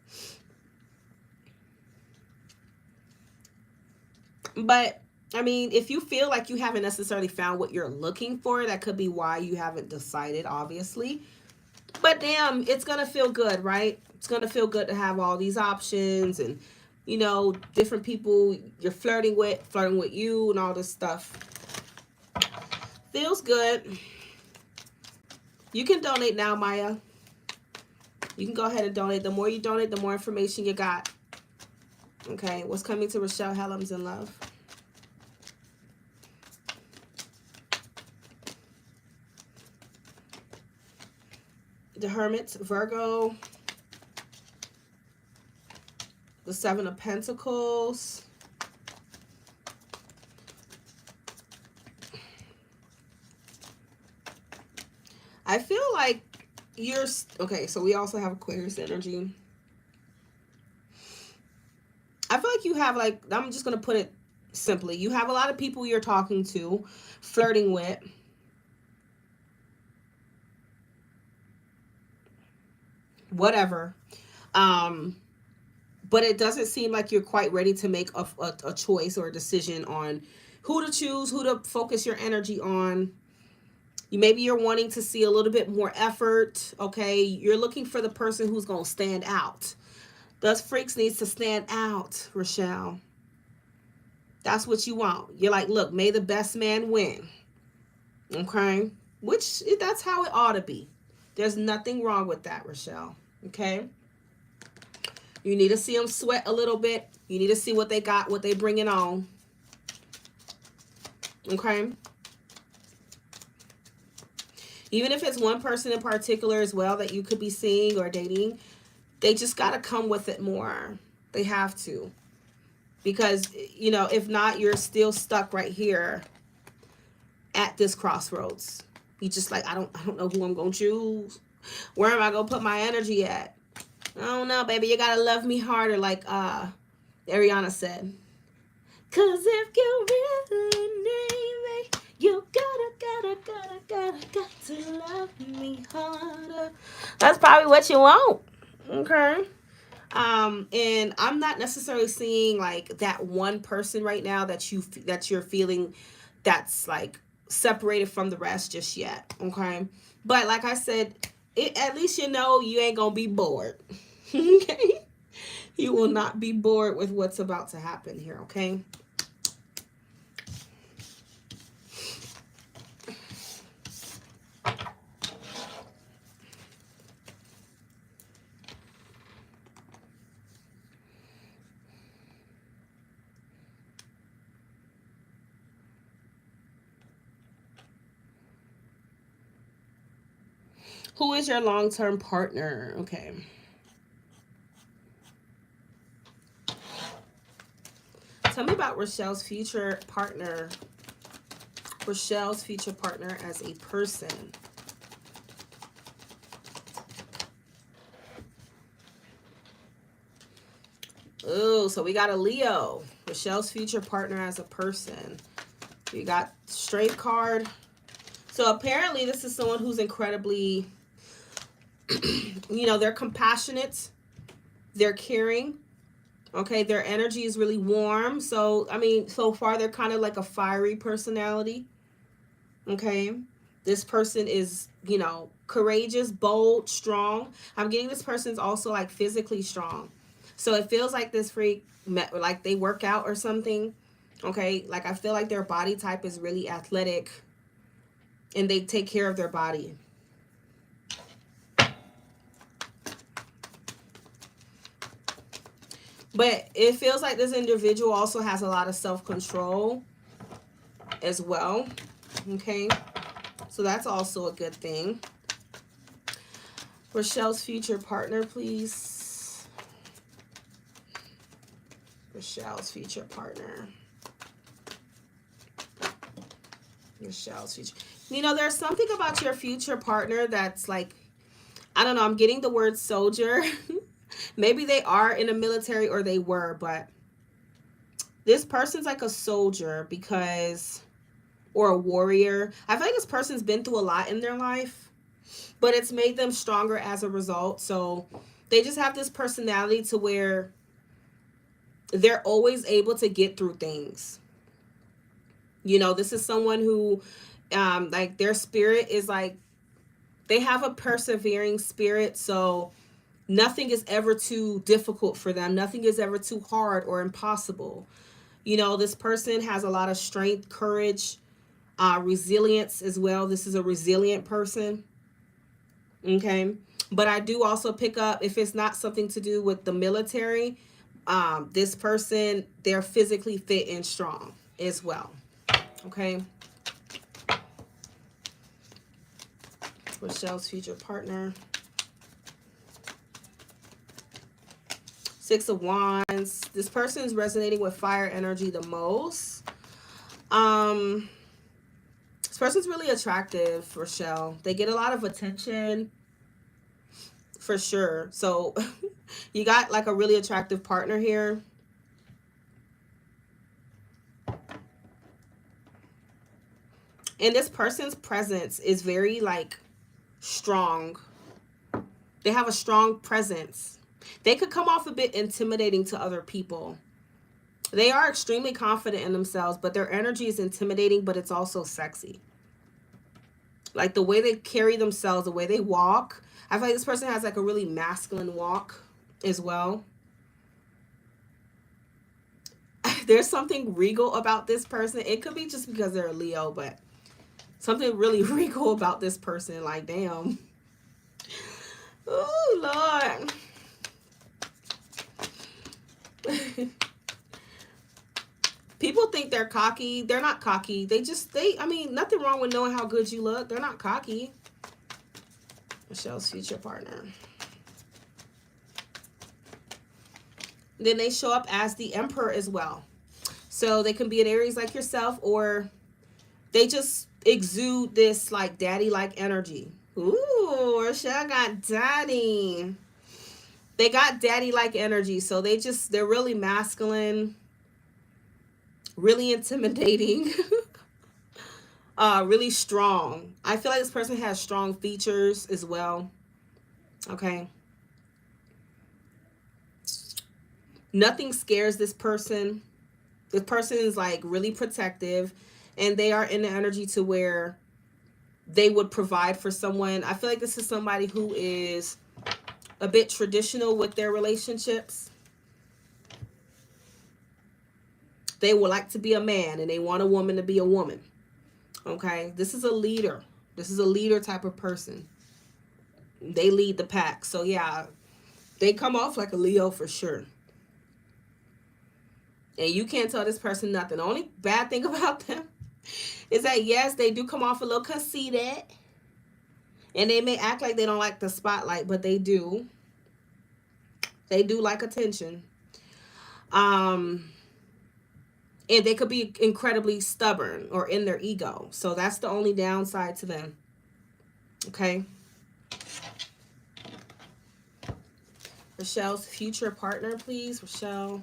But, I mean, if you feel like you haven't necessarily found what you're looking for, that could be why you haven't decided, obviously. But damn, it's going to feel good, right? It's going to feel good to have all these options and, you know, different people you're flirting with you and all this stuff. Feels good. You can donate now, Maya. You can go ahead and donate. The more you donate, the more information you got. Okay, what's coming to Rochelle Helms in love? The Hermit, Virgo. The Seven of Pentacles. like you're, okay, so we also have Aquarius energy. I feel like you have, like, I'm just going to put it simply. You have a lot of people you're talking to, flirting with. Whatever. But it doesn't seem like you're quite ready to make a choice or a decision on who to choose, who to focus your energy on. Maybe you're wanting to see a little bit more effort, okay? You're looking for the person who's going to stand out. Those freaks needs to stand out, Rochelle. That's what you want. You're like, look, may the best man win, okay? Which, that's how it ought to be. There's nothing wrong with that, Rochelle, okay? You need to see them sweat a little bit. You need to see what they got, what they bringing on, okay? Even if it's one person in particular as well that you could be seeing or dating, they just got to come with it more. They have to. Because, you know, if not, you're still stuck right here at this crossroads. You just like, I don't know who I'm going to choose. Where am I going to put my energy at? I don't know, baby. You got to love me harder, like Ariana said. Cause if you really need me, you got to love me harder. That's probably what you want. Okay. And I'm not necessarily seeing like that one person right now that you're feeling that's like separated from the rest just yet. Okay. But like I said, at least you know you ain't gonna be bored. Okay. You will not be bored with what's about to happen here. Okay. Who is your long-term partner? Okay. Tell me about Rochelle's future partner. Rochelle's future partner as a person. Oh, so we got a Leo. Rochelle's future partner as a person. We got Strength card. So apparently this is someone who's incredibly, you know, they're compassionate. They're caring. Okay, their energy is really warm. So, I mean, so far they're kind of like a fiery personality. Okay. This person is, you know, courageous, bold, strong. I'm getting this person's also like physically strong. So it feels like this freak, like they work out or something. Okay. Like I feel like their body type is really athletic and they take care of their body. But it feels like this individual also has a lot of self-control as well. Okay. So that's also a good thing. Rochelle's future partner, please. Rochelle's future partner. Rochelle's future. You know, there's something about your future partner that's like, I don't know, I'm getting the word soldier. Maybe they are in the military or they were, but this person's like a soldier because, or a warrior. I feel like this person's been through a lot in their life, but it's made them stronger as a result. So they just have this personality to where they're always able to get through things. You know, this is someone who, like their spirit is like, they have a persevering spirit. So nothing is ever too difficult for them. Nothing is ever too hard or impossible. You know, this person has a lot of strength, courage, resilience as well. This is a resilient person. Okay. But I do also pick up, if it's not something to do with the military, this person, they're physically fit and strong as well. Okay. Rochelle's future partner. Six of Wands. This person is resonating with fire energy the most. This person's really attractive, Rochelle. They get a lot of attention, for sure. So you got like a really attractive partner here. And this person's presence is very like strong. They have a strong presence. They could come off a bit intimidating to other people. They are extremely confident in themselves, but their energy is intimidating, but it's also sexy. Like the way they carry themselves, the way they walk. I feel like this person has like a really masculine walk as well. There's something regal about this person. It could be just because they're a Leo, but something really regal about this person. Like, damn. Oh, Lord. People think they're cocky. They're not cocky. I mean, nothing wrong with knowing how good you look. They're not cocky. Michelle's future partner. Then they show up as the Emperor as well. So they can be an Aries like yourself, or they just exude this like daddy-like energy. Ooh, Rochelle got daddy. They got daddy-like energy. So they're really masculine, really intimidating, really strong. I feel like this person has strong features as well. Okay. Nothing scares this person. This person is like really protective, and they are in the energy to where they would provide for someone. I feel like this is somebody who is a bit traditional with their relationships. They would like to be a man, and they want a woman to be a woman. Okay, this is a leader. This is a leader type of person. They lead the pack. So yeah, they come off like a Leo for sure. And you can't tell this person nothing. The only bad thing about them is that, yes, they do come off a little conceited. And they may act like they don't like the spotlight, but they do. They do like attention. And they could be incredibly stubborn or in their ego. So that's the only downside to them. Okay. Rochelle's future partner, please. Rochelle.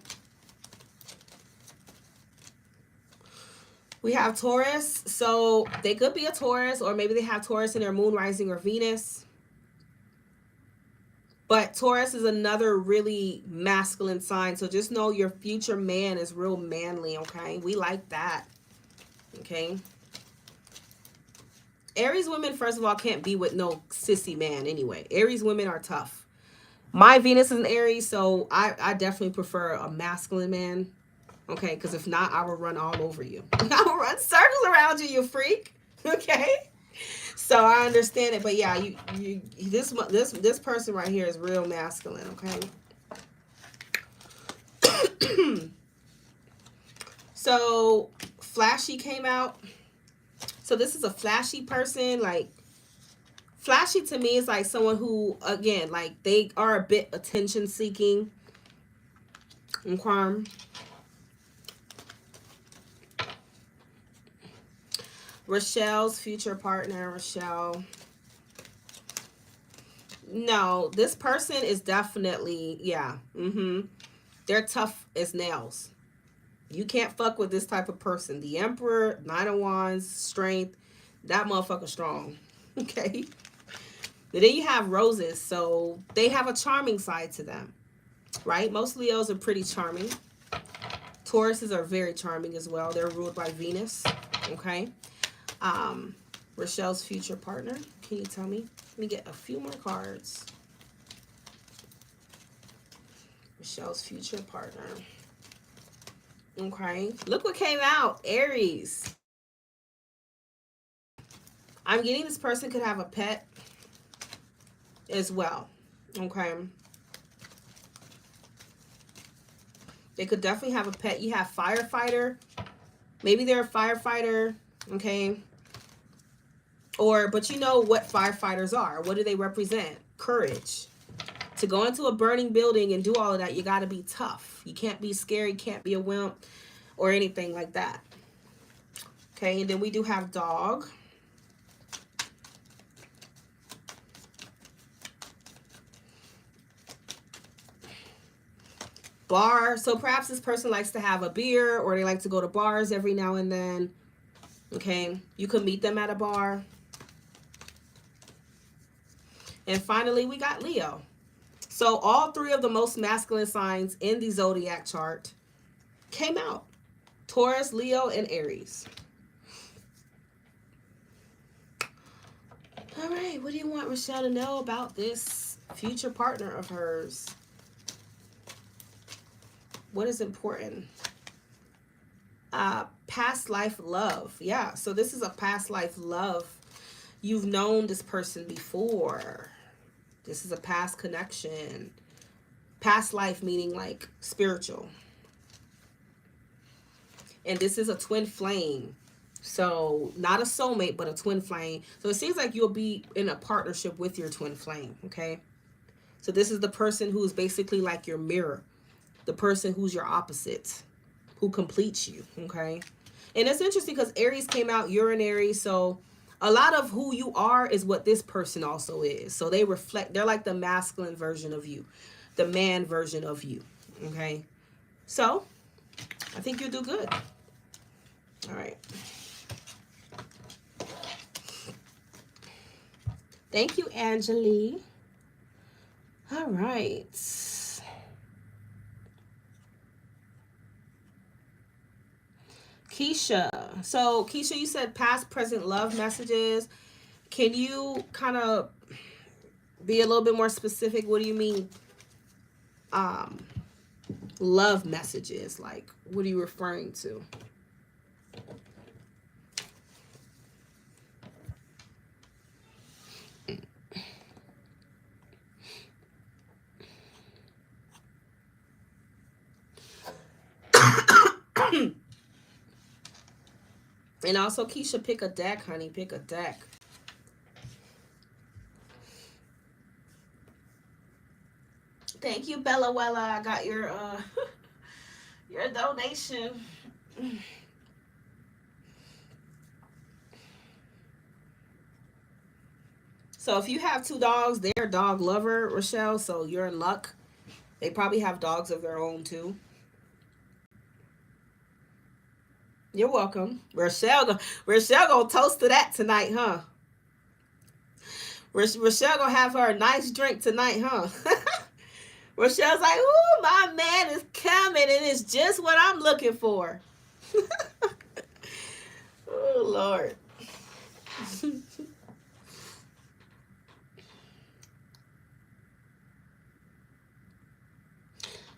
We have Taurus. So they could be a Taurus, or maybe they have Taurus in their moon, rising, or Venus. But Taurus is another really masculine sign. So just know your future man is real manly, okay? We like that, okay? Aries women, first of all, can't be with no sissy man anyway. Aries women are tough. My Venus is an Aries, so I definitely prefer a masculine man. Okay, because if not, I will run all over you. I will run circles around you, you freak. Okay, so I understand it, but yeah, this person right here is real masculine. Okay. So flashy came out. So this is a flashy person. Like, flashy to me is like someone who, again, like they are a bit attention seeking. Okay. Rochelle's future partner, Rochelle. No, this person is definitely, yeah. They're tough as nails. You can't fuck with this type of person. The Emperor, Nine of Wands, strength. That motherfucker strong. Okay. But then you have roses. So they have a charming side to them. Right? Most Leos are pretty charming. Tauruses are very charming as well. They're ruled by Venus. Okay. Rochelle's future partner. Can you tell me? Let me get a few more cards. Rochelle's future partner. Okay. Look what came out. Aries. I'm getting this person could have a pet as well. Okay. They could definitely have a pet. You have firefighter. Maybe they're a firefighter. Okay. But you know what firefighters are. What do they represent? Courage. To go into a burning building and do all of that, you got to be tough. You can't be scary, can't be a wimp or anything like that. Okay, and then we do have dog. bar. So perhaps this person likes to have a beer, or they like to go to bars every now and then. Okay, you could meet them at a bar. And finally, we got Leo. So all three of the most masculine signs in the zodiac chart came out. Taurus, Leo, and Aries. All right, what do you want Rochelle to know about this future partner of hers? What is important? Past life love. Yeah, so this is a past life love. You've known this person before. This is a past connection. Past life meaning like spiritual. And this is a twin flame. So not a soulmate, but a twin flame. So it seems like you'll be in a partnership with your twin flame, okay? So this is the person who's basically like your mirror. The person who's your opposite, who completes you, okay? And it's interesting because Aries came out, you're in Aries, so a lot of who you are is what this person also is. So they reflect, they're like the masculine version of you, the man version of you, okay? So I think you'll do good. All right. Thank you, Angeli. All right. Keisha. So, Keisha, you said past, present love messages. Can you kind of be a little bit more specific? What do you mean love messages? Like, what are you referring to? And also, Keisha, pick a deck, honey. Pick a deck. Thank you, Bella Wella. I got your your donation. So if you have two dogs, they're a dog lover, Rochelle, so you're in luck. They probably have dogs of their own too. You're welcome. Rochelle gonna toast to that tonight, huh? Rochelle gonna have her a nice drink tonight, huh? Rochelle's like, ooh, my man is coming and it's just what I'm looking for. Oh, Lord.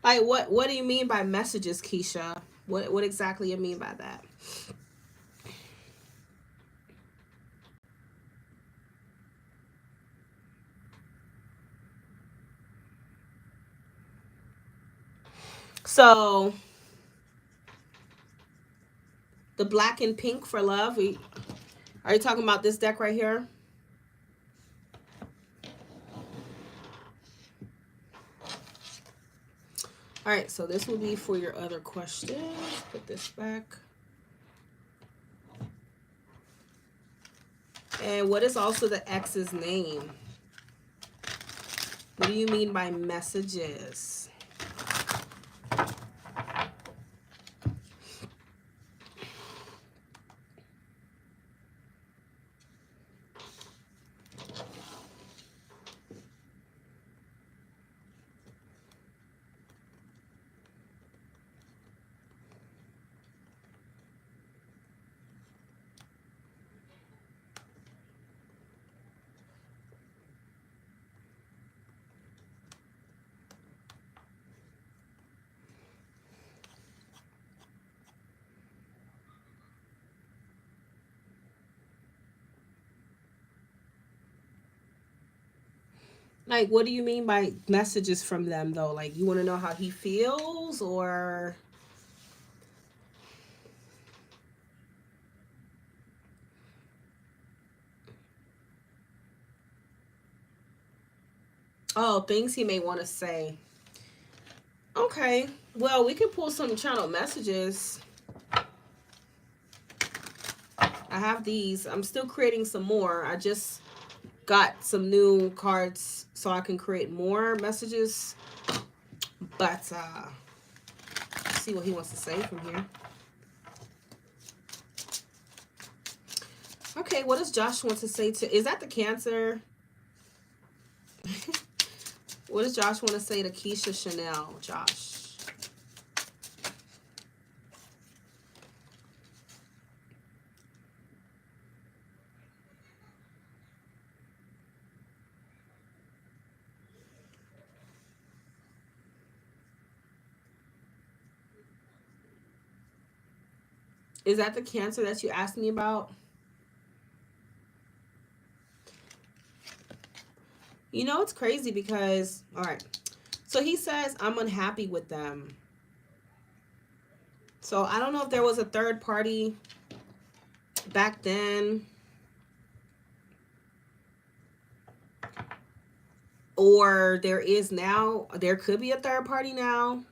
Like, what do you mean by messages, Keisha? What exactly you mean by that? So, the black and pink for love. Are you talking about this deck right here? All right, so this will be for your other questions. Put this back. And what is also the ex's name? What do you mean by messages? Like, what do you mean by messages from them, though? Like, you want to know how he feels, or... Oh, things he may want to say. Okay. Well, we can pull some channel messages. I have these. I'm still creating some more. I just got some new cards so I can create more messages. But see what he wants to say from here. Okay, what does Josh want to say to... Is that the Cancer? What does Josh want to say to Keisha Chanel? Josh. Is that the Cancer that you asked me about? You know, it's crazy because, all right. So he says, I'm unhappy with them. So I don't know if there was a third party back then. Or there is now. There could be a third party now.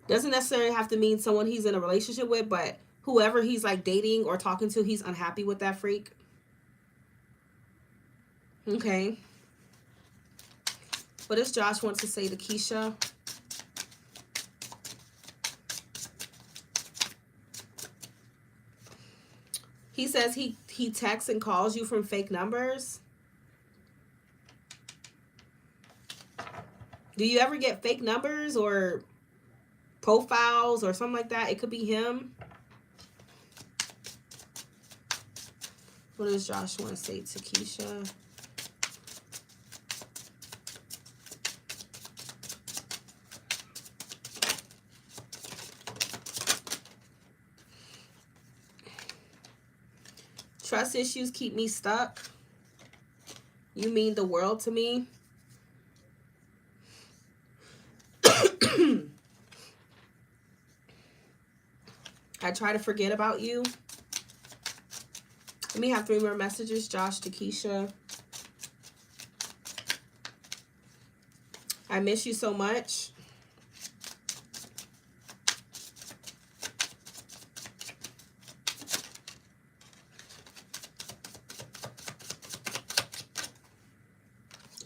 Doesn't necessarily have to mean someone he's in a relationship with, but whoever he's like dating or talking to, he's unhappy with that freak. Okay. What does Josh want to say to Keisha? He says he texts and calls you from fake numbers. Do you ever get fake numbers or profiles or something like that? It could be him. What does Josh want to say to Keisha? Trust issues keep me stuck. You mean the world to me. I try to forget about you. Let me have 3 more messages. Josh to Keisha. I miss you so much.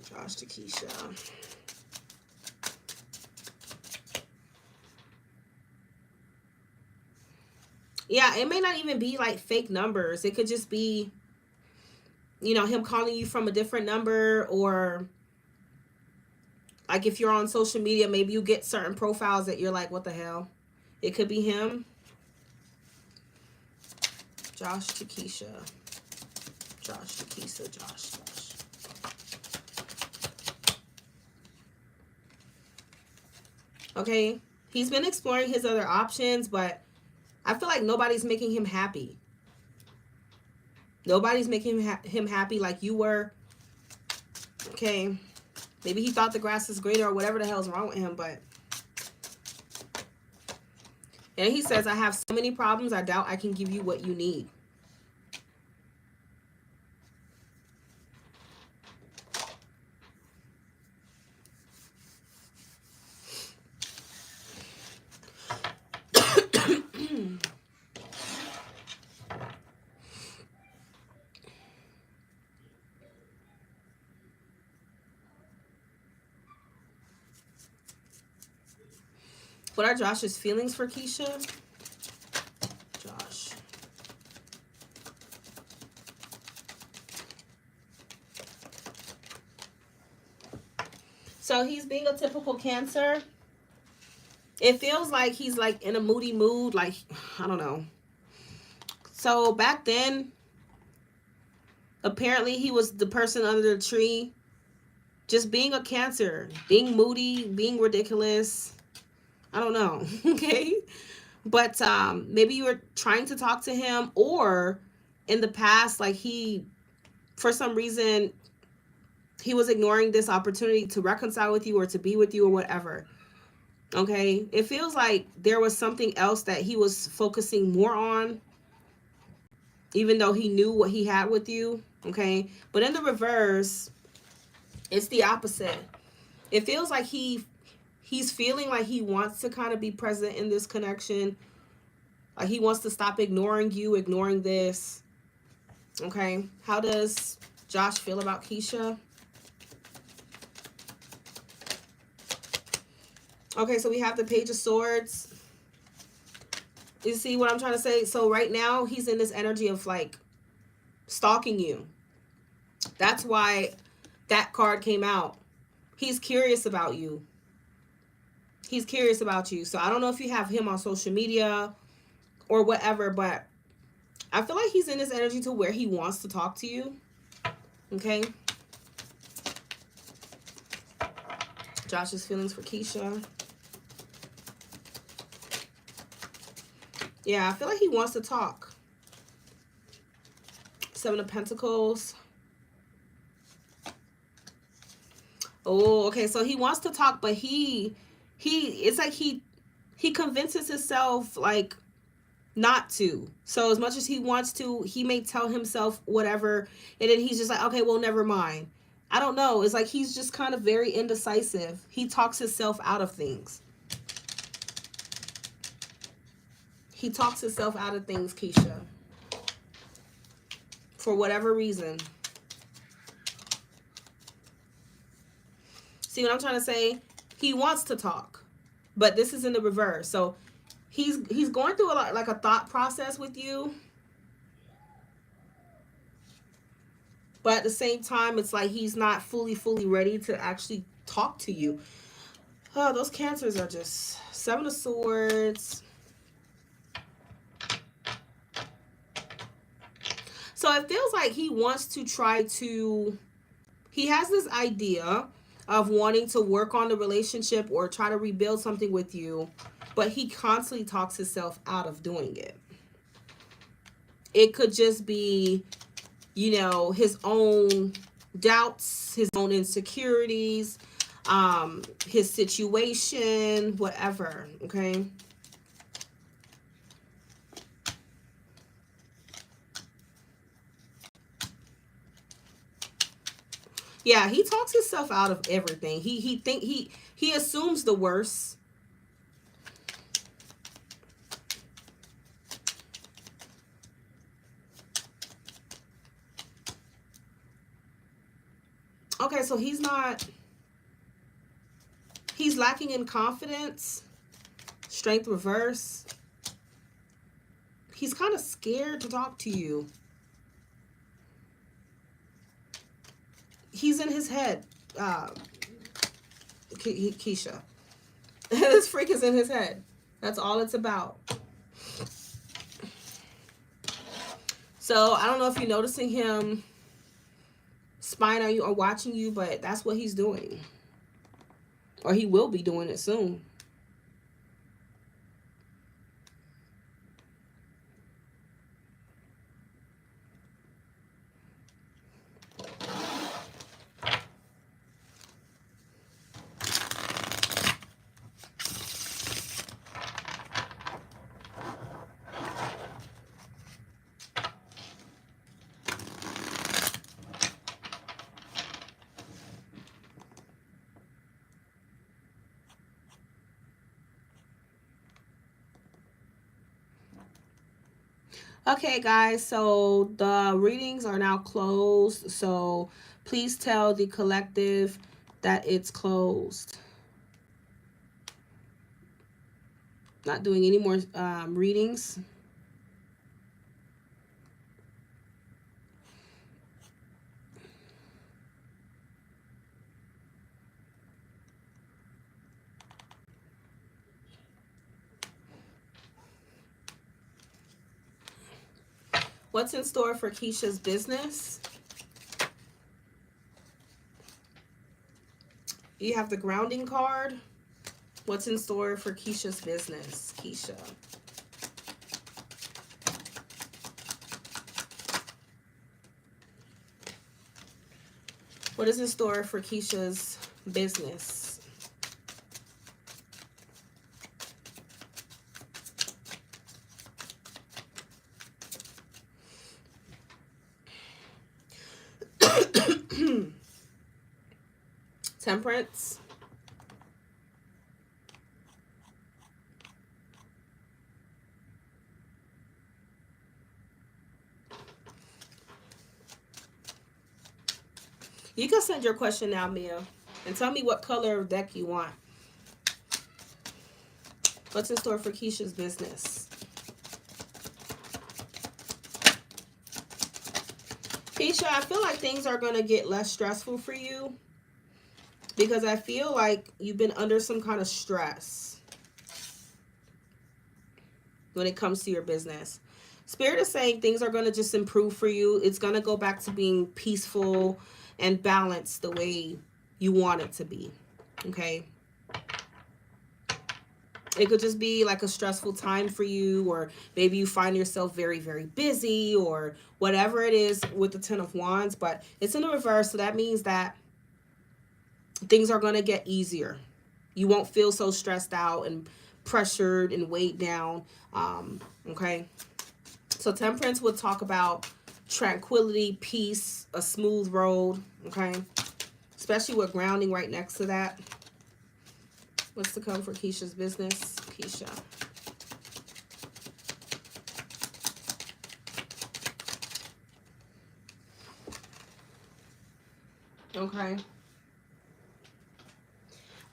Josh to Keisha. Yeah, it may not even be like fake numbers. It could just be, you know, him calling you from a different number, or like if you're on social media, maybe you get certain profiles that you're like, what the hell? It could be him. Josh to Keisha. Josh to Keisha. Josh. Okay. He's been exploring his other options, but I feel like nobody's making him happy. Nobody's making him happy like you were. Okay. Maybe he thought the grass is greener or whatever the hell's wrong with him, but... And he says, I have so many problems, I doubt I can give you what you need. What are Josh's feelings for Keisha? Josh. So he's being a typical Cancer. It feels like he's like in a moody mood. Like, I don't know. So back then, apparently he was the person under the tree. Just being a Cancer. Being moody, being ridiculous. I don't know. Okay. But maybe you were trying to talk to him, or in the past, like he, for some reason, he was ignoring this opportunity to reconcile with you or to be with you or whatever. Okay. It feels like there was something else that he was focusing more on, even though he knew what he had with you. Okay. But in the reverse, it's the opposite. It feels like he's feeling like he wants to kind of be present in this connection. Like he wants to stop ignoring you, ignoring this. Okay. How does Josh feel about Keisha? Okay, so we have the Page of Swords. You see what I'm trying to say? So right now, he's in this energy of like stalking you. That's why that card came out. He's curious about you. He's curious about you. So I don't know if you have him on social media or whatever, but I feel like he's in this energy to where he wants to talk to you. Okay. Josh's feelings for Keisha. Yeah, I feel like he wants to talk. Seven of Pentacles. Oh, okay. So he wants to talk, but it's like he convinces himself like not to. So as much as he wants to, he may tell himself whatever, and then he's just like, okay, well, never mind. I don't know. It's like he's just kind of very indecisive. He talks himself out of things. He talks himself out of things, Keisha. For whatever reason. See what I'm trying to say? He wants to talk, but this is in the reverse. So he's going through a lot, like a thought process with you. But at the same time, it's like he's not fully ready to actually talk to you. Oh, those Cancers are just Seven of Swords. So it feels like he wants to try to, he has this idea of wanting to work on the relationship or try to rebuild something with you, but he constantly talks himself out of doing it. It could just be, you know, his own doubts, his own insecurities, his situation, whatever, okay? Yeah, he talks himself out of everything. He assumes the worst. Okay, so he's lacking in confidence. Strength reverse. He's kind of scared to talk to you. He's in his head, Keisha. This freak is in his head. That's all it's about. So I don't know if you're noticing him spying on you or watching you, but that's what he's doing. Or he will be doing it soon. Okay, guys, so the readings are now closed. So please tell the collective that it's closed. Not doing any more readings. What's in store for Keisha's business? You have the grounding card. What's in store for Keisha's business, Keisha? What is in store for Keisha's business? Temperance. You can send your question now, Mia, and tell me what color of deck you want. What's in store for Keisha's business? Keisha, I feel like things are going to get less stressful for you because I feel like you've been under some kind of stress when it comes to your business. Spirit is saying things are going to just improve for you. It's going to go back to being peaceful and balanced the way you want it to be. Okay? It could just be like a stressful time for you, or maybe you find yourself very, very busy, or whatever it is with the Ten of Wands, but it's in the reverse, so that means that things are going to get easier. You won't feel so stressed out and pressured and weighed down. Okay? So Temperance would talk about tranquility, peace, a smooth road, okay? Especially with grounding right next to that. What's to come for Keisha's business? Keisha. Okay.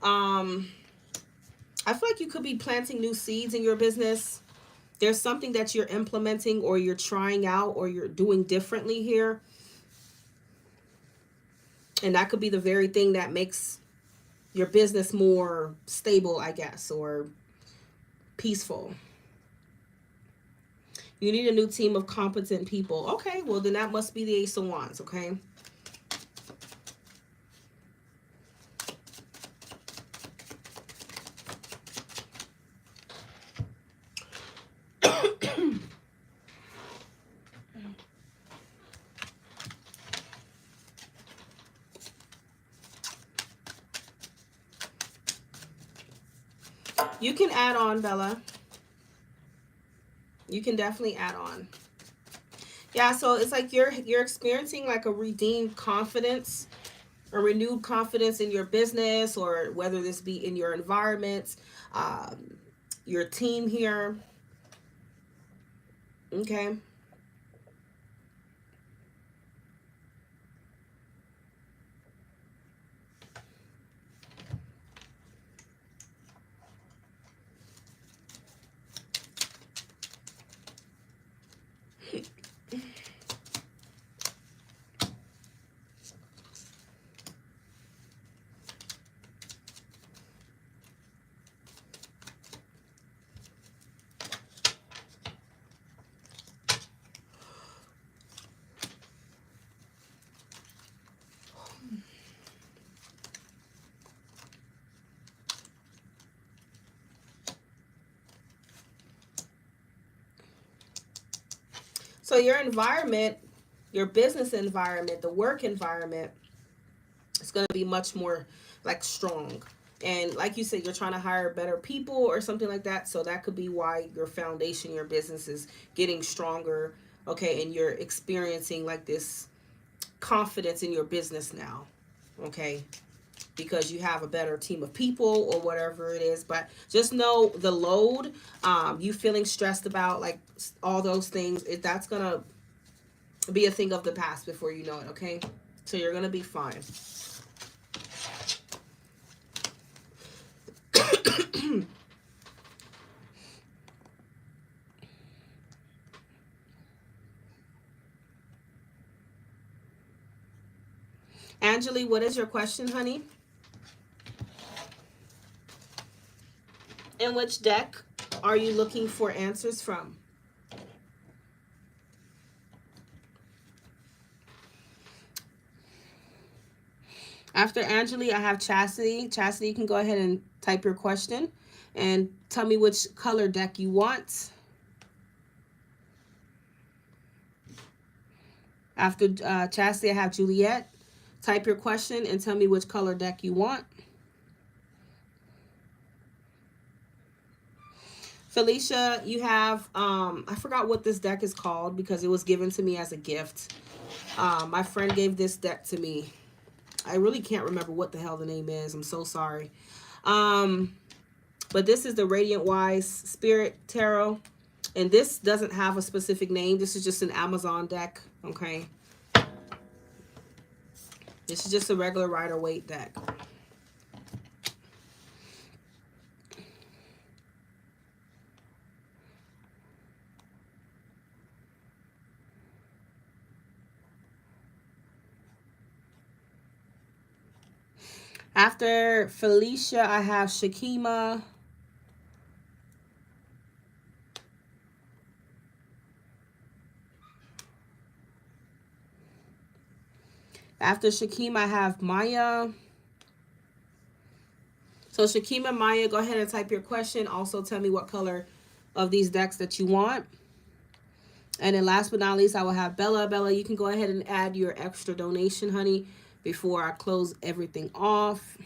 I feel like you could be planting new seeds in your business. There's something that you're implementing or you're trying out or you're doing differently here. And that could be the very thing that makes your business more stable, I guess, or peaceful. You need a new team of competent people. Okay, well, then that must be the Ace of Wands, okay? You can add on, Bella. You can definitely add on. Yeah, so it's like you're experiencing like a redeemed confidence, a renewed confidence in your business, or whether this be in your environment, your team here. Okay. So your environment, your business environment, the work environment, it's going to be much more like strong. And like you said, you're trying to hire better people or something like that. So that could be why your foundation, your business is getting stronger. Okay. And you're experiencing like this confidence in your business now. Okay. Because you have a better team of people or whatever it is. But just know the load, you feeling stressed about like all those things, that's going to be a thing of the past before you know it, okay? So you're going to be fine. Angeli, what is your question, honey? And which deck are you looking for answers from? After Angeli, I have Chastity. Chastity, you can go ahead and type your question and tell me which color deck you want. After Chastity, I have Juliet. Type your question and tell me which color deck you want. Felicia, you have, I forgot what this deck is called because it was given to me as a gift. My friend gave this deck to me. I really can't remember what the hell the name is. I'm so sorry. But this is the Radiant Wise Spirit Tarot. And this doesn't have a specific name. This is just an Amazon deck. Okay. This is just a regular Rider-Waite deck. After Felicia, I have Shakima. After Shakima, I have Maya. So Shakima, Maya, go ahead and type your question. Also tell me what color of these decks that you want. And then last but not least, I will have Bella. Bella, you can go ahead and add your extra donation, honey, before I close everything off.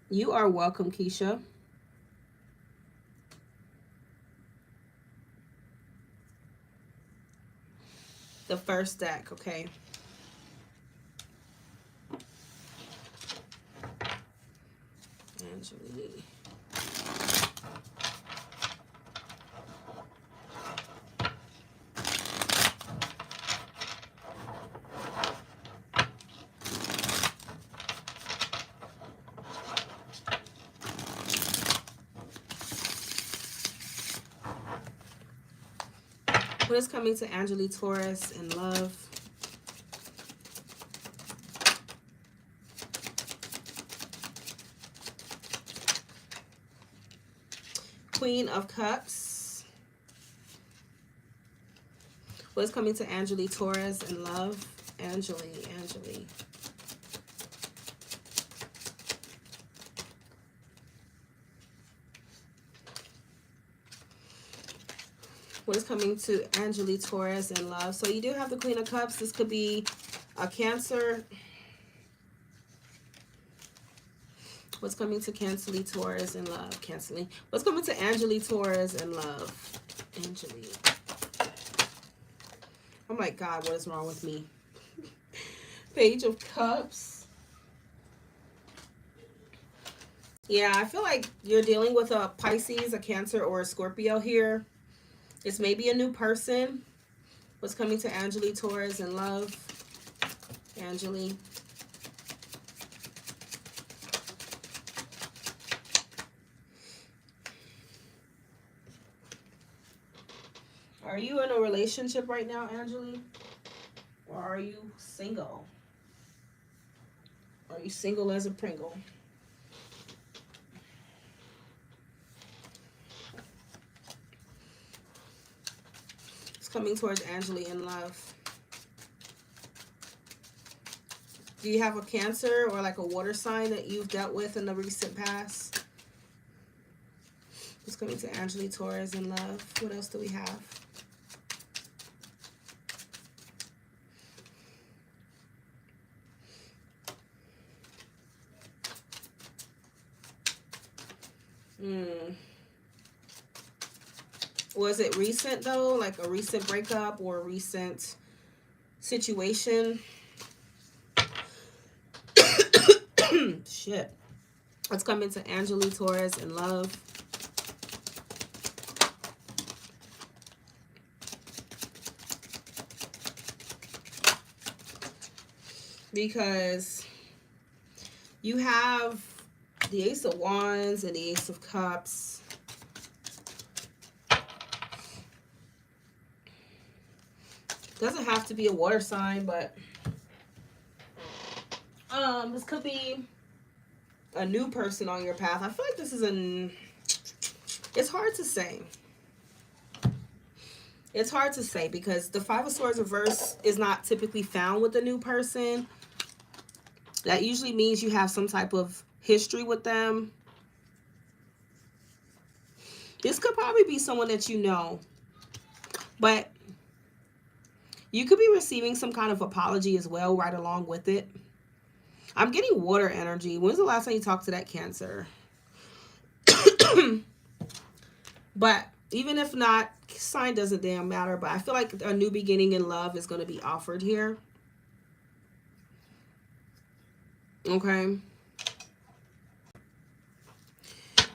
You are welcome, Keisha. The first deck, okay. Angelique. What is coming to Angelique Taurus in love? Queen of Cups. What is coming to Angelique Taurus in love? Angelique. What is coming to Angelique Taurus in love? So you do have the Queen of Cups. This could be a Cancer. What's coming to Angelique Taurus in love? Canceling. What's coming to Angelique Taurus in love? Angelique. Oh my God, what is wrong with me? Page of Cups. Yeah, I feel like you're dealing with a Pisces, a Cancer, or a Scorpio here. It's maybe a new person. What's coming to Angelique Taurus in love? Angelique. Are you in a relationship right now, Angelique? Or are you single? Are you single as a Pringle? Coming towards Angelique in love. Do you have a Cancer or like a water sign that you've dealt with in the recent past? It's coming to Angelique Taurus in love. What else do we have? Was it recent though? Like a recent breakup or a recent situation? Shit. Let's come into Angelique Taurus in love. Because you have the Ace of Wands and the Ace of Cups. Doesn't have to be a water sign, but this could be a new person on your path. I feel like this is it's hard to say. It's hard to say because the Five of Swords reverse is not typically found with a new person. That usually means you have some type of history with them. This could probably be someone that you know, but you could be receiving some kind of apology as well right along with it. I'm getting water energy. When's the last time you talked to that Cancer? But even if not, sign doesn't damn matter. But I feel like a new beginning in love is going to be offered here. Okay.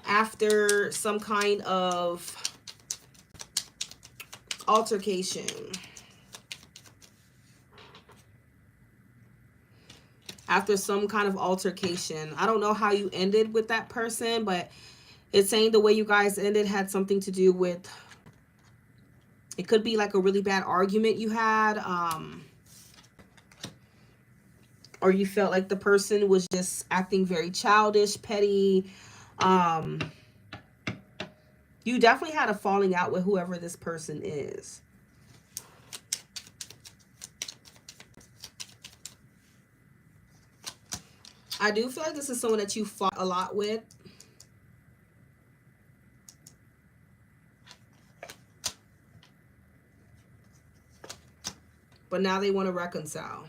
After some kind of altercation. After some kind of altercation. I don't know how you ended with that person, but it's saying the way you guys ended had something to do with It could be like a really bad argument you had, or you felt like the person was just acting very childish, petty. You definitely had a falling out with whoever this person is. I do feel like this is someone that you fought a lot with. But now they want to reconcile.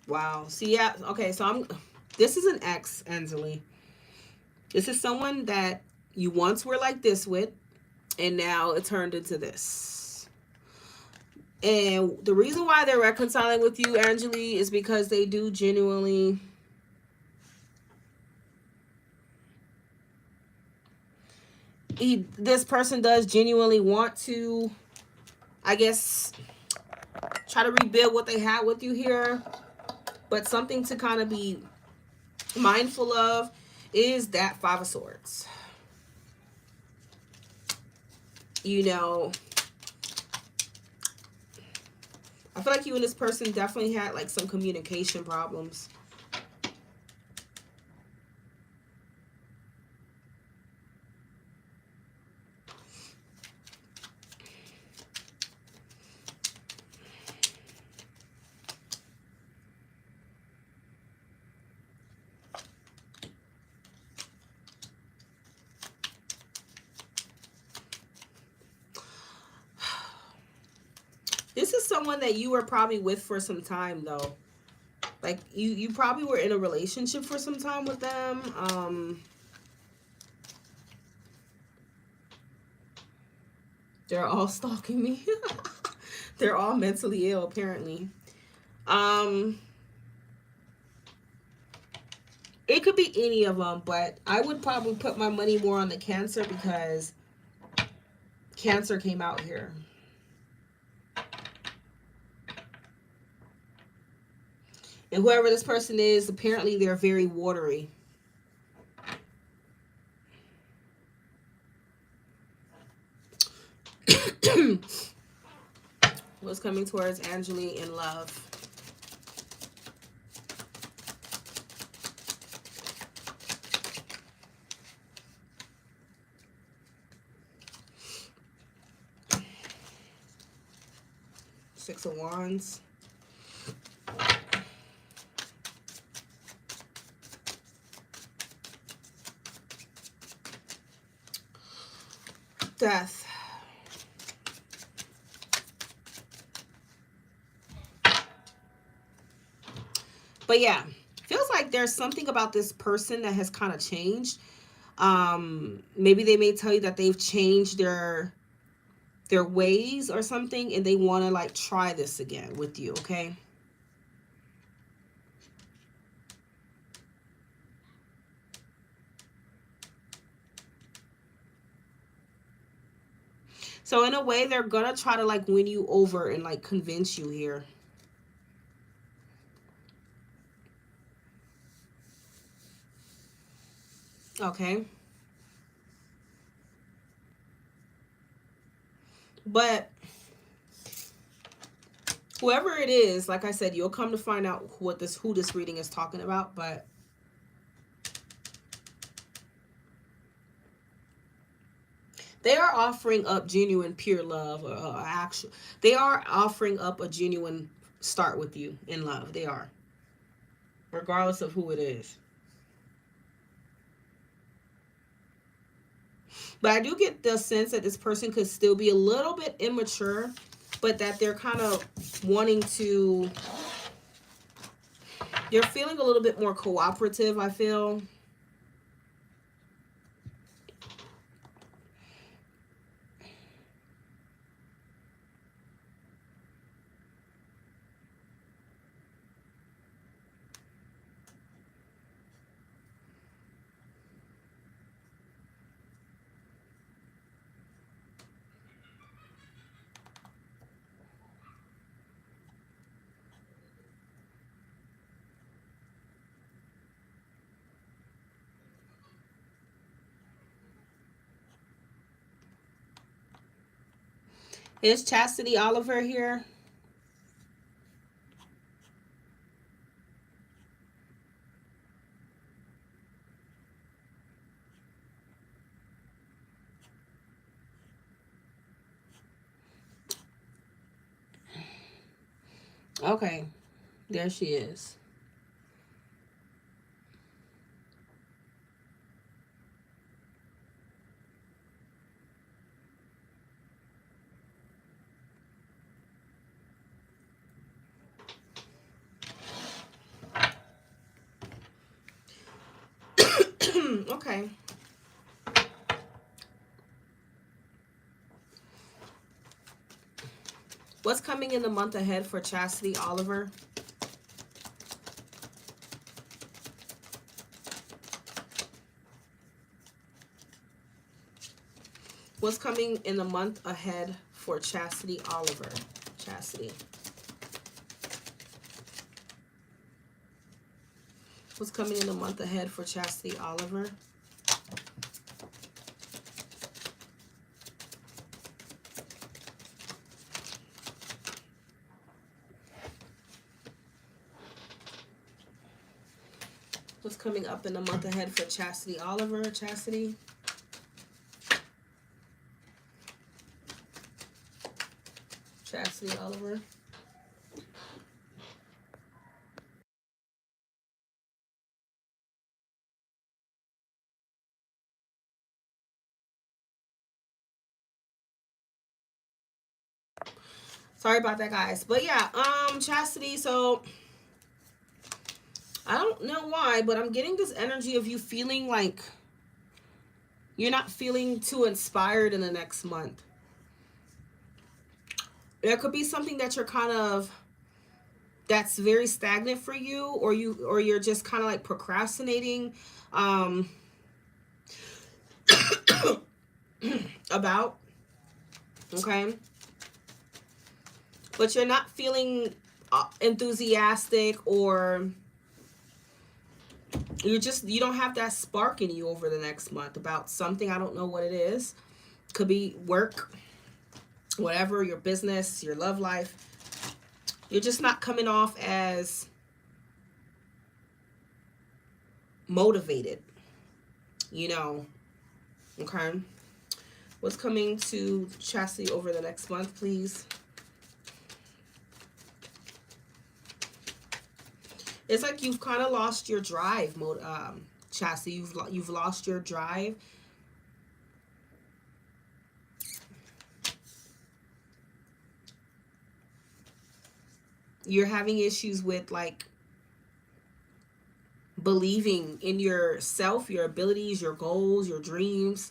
Wow. See, yeah. Okay, so this is an ex, Anjali. This is someone that you once were like this with, and now it turned into this. And the reason why they're reconciling with you, Anjali, is because they do genuinely... this person does genuinely want to, I guess, try to rebuild what they had with you here. But something to kind of be mindful of is that Five of Swords. You know, I feel like you and this person definitely had like some communication problems. This is someone that you were probably with for some time, though. Like, you probably were in a relationship for some time with them. They're all stalking me. They're all mentally ill, apparently. It could be any of them, but I would probably put my money more on the Cancer because Cancer came out here. And whoever this person is, apparently they're very watery. What's coming towards Anjali in love? Six of Wands. Death. But yeah, feels like there's something about this person that has kind of changed. Maybe they may tell you that they've changed their ways or something, and they want to like try this again with you, okay? So in a way, they're gonna try to like win you over and like convince you here. Okay. But whoever it is, like I said, you'll come to find out who this reading is talking about, but they are offering up genuine pure love, or actual. They are offering up a genuine start with you in love. They are, regardless of who it is. But I do get the sense that this person could still be a little bit immature, but that they're kind of wanting to... They're feeling a little bit more cooperative, I feel. Is Chastity Oliver here? Okay, there she is. Okay. What's coming in the month ahead for Chastity Oliver? What's coming in the month ahead for Chastity Oliver? Chastity. What's coming in the month ahead for Chastity Oliver? What's coming up in the month ahead for Chastity Oliver? Chastity. Chastity Oliver. Sorry about that, guys. But yeah, Chastity, so I don't know why, but I'm getting this energy of you feeling like you're not feeling too inspired in the next month. There could be something that you're kind of, that's very stagnant for you, or you're just kind of like procrastinating about, okay? But you're not feeling enthusiastic, or you don't have that spark in you over the next month about something. I don't know what it is. Could be work, whatever, your business, your love life. You're just not coming off as motivated, you know. Okay. What's coming to Chastity over the next month, please? It's like you've kind of lost your drive, Chastity. You've lost your drive. You're having issues with like believing in yourself, your abilities, your goals, your dreams.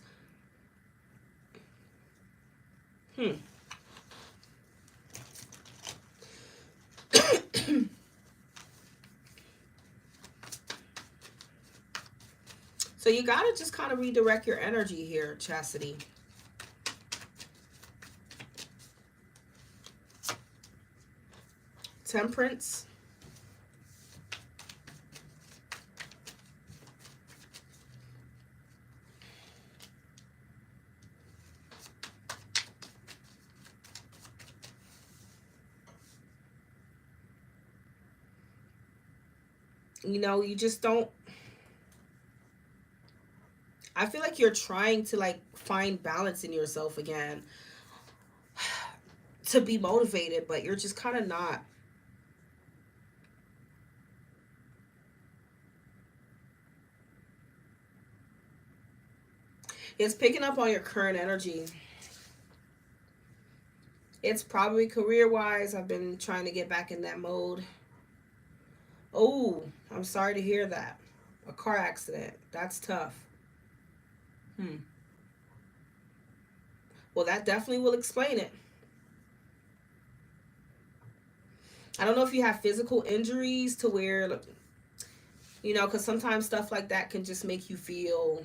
So you got to just kind of redirect your energy here, Chastity. Temperance. You know, you just don't, I feel like you're trying to like find balance in yourself again to be motivated, but you're just kind of not. It's picking up on your current energy. It's probably career-wise. I've been trying to get back in that mode. Oh, I'm sorry to hear that. A car accident. That's tough. Well, that definitely will explain it. I don't know if you have physical injuries to where, you know, because sometimes stuff like that can just make you feel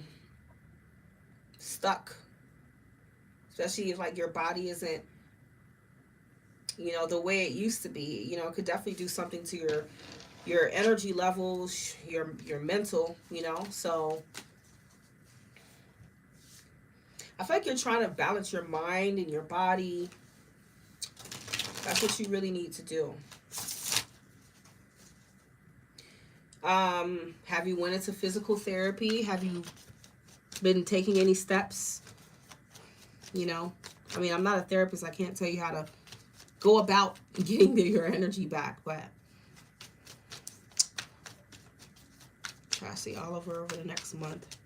stuck. Especially if like your body isn't, you know, the way it used to be. You know, it could definitely do something to your energy levels, your mental, you know. So I feel like you're trying to balance your mind and your body. That's what you really need to do. Have you went into physical therapy? Have you been taking any steps? You know, I mean, I'm not a therapist. I can't tell you how to go about getting your energy back, but try to see Oliver over the next month.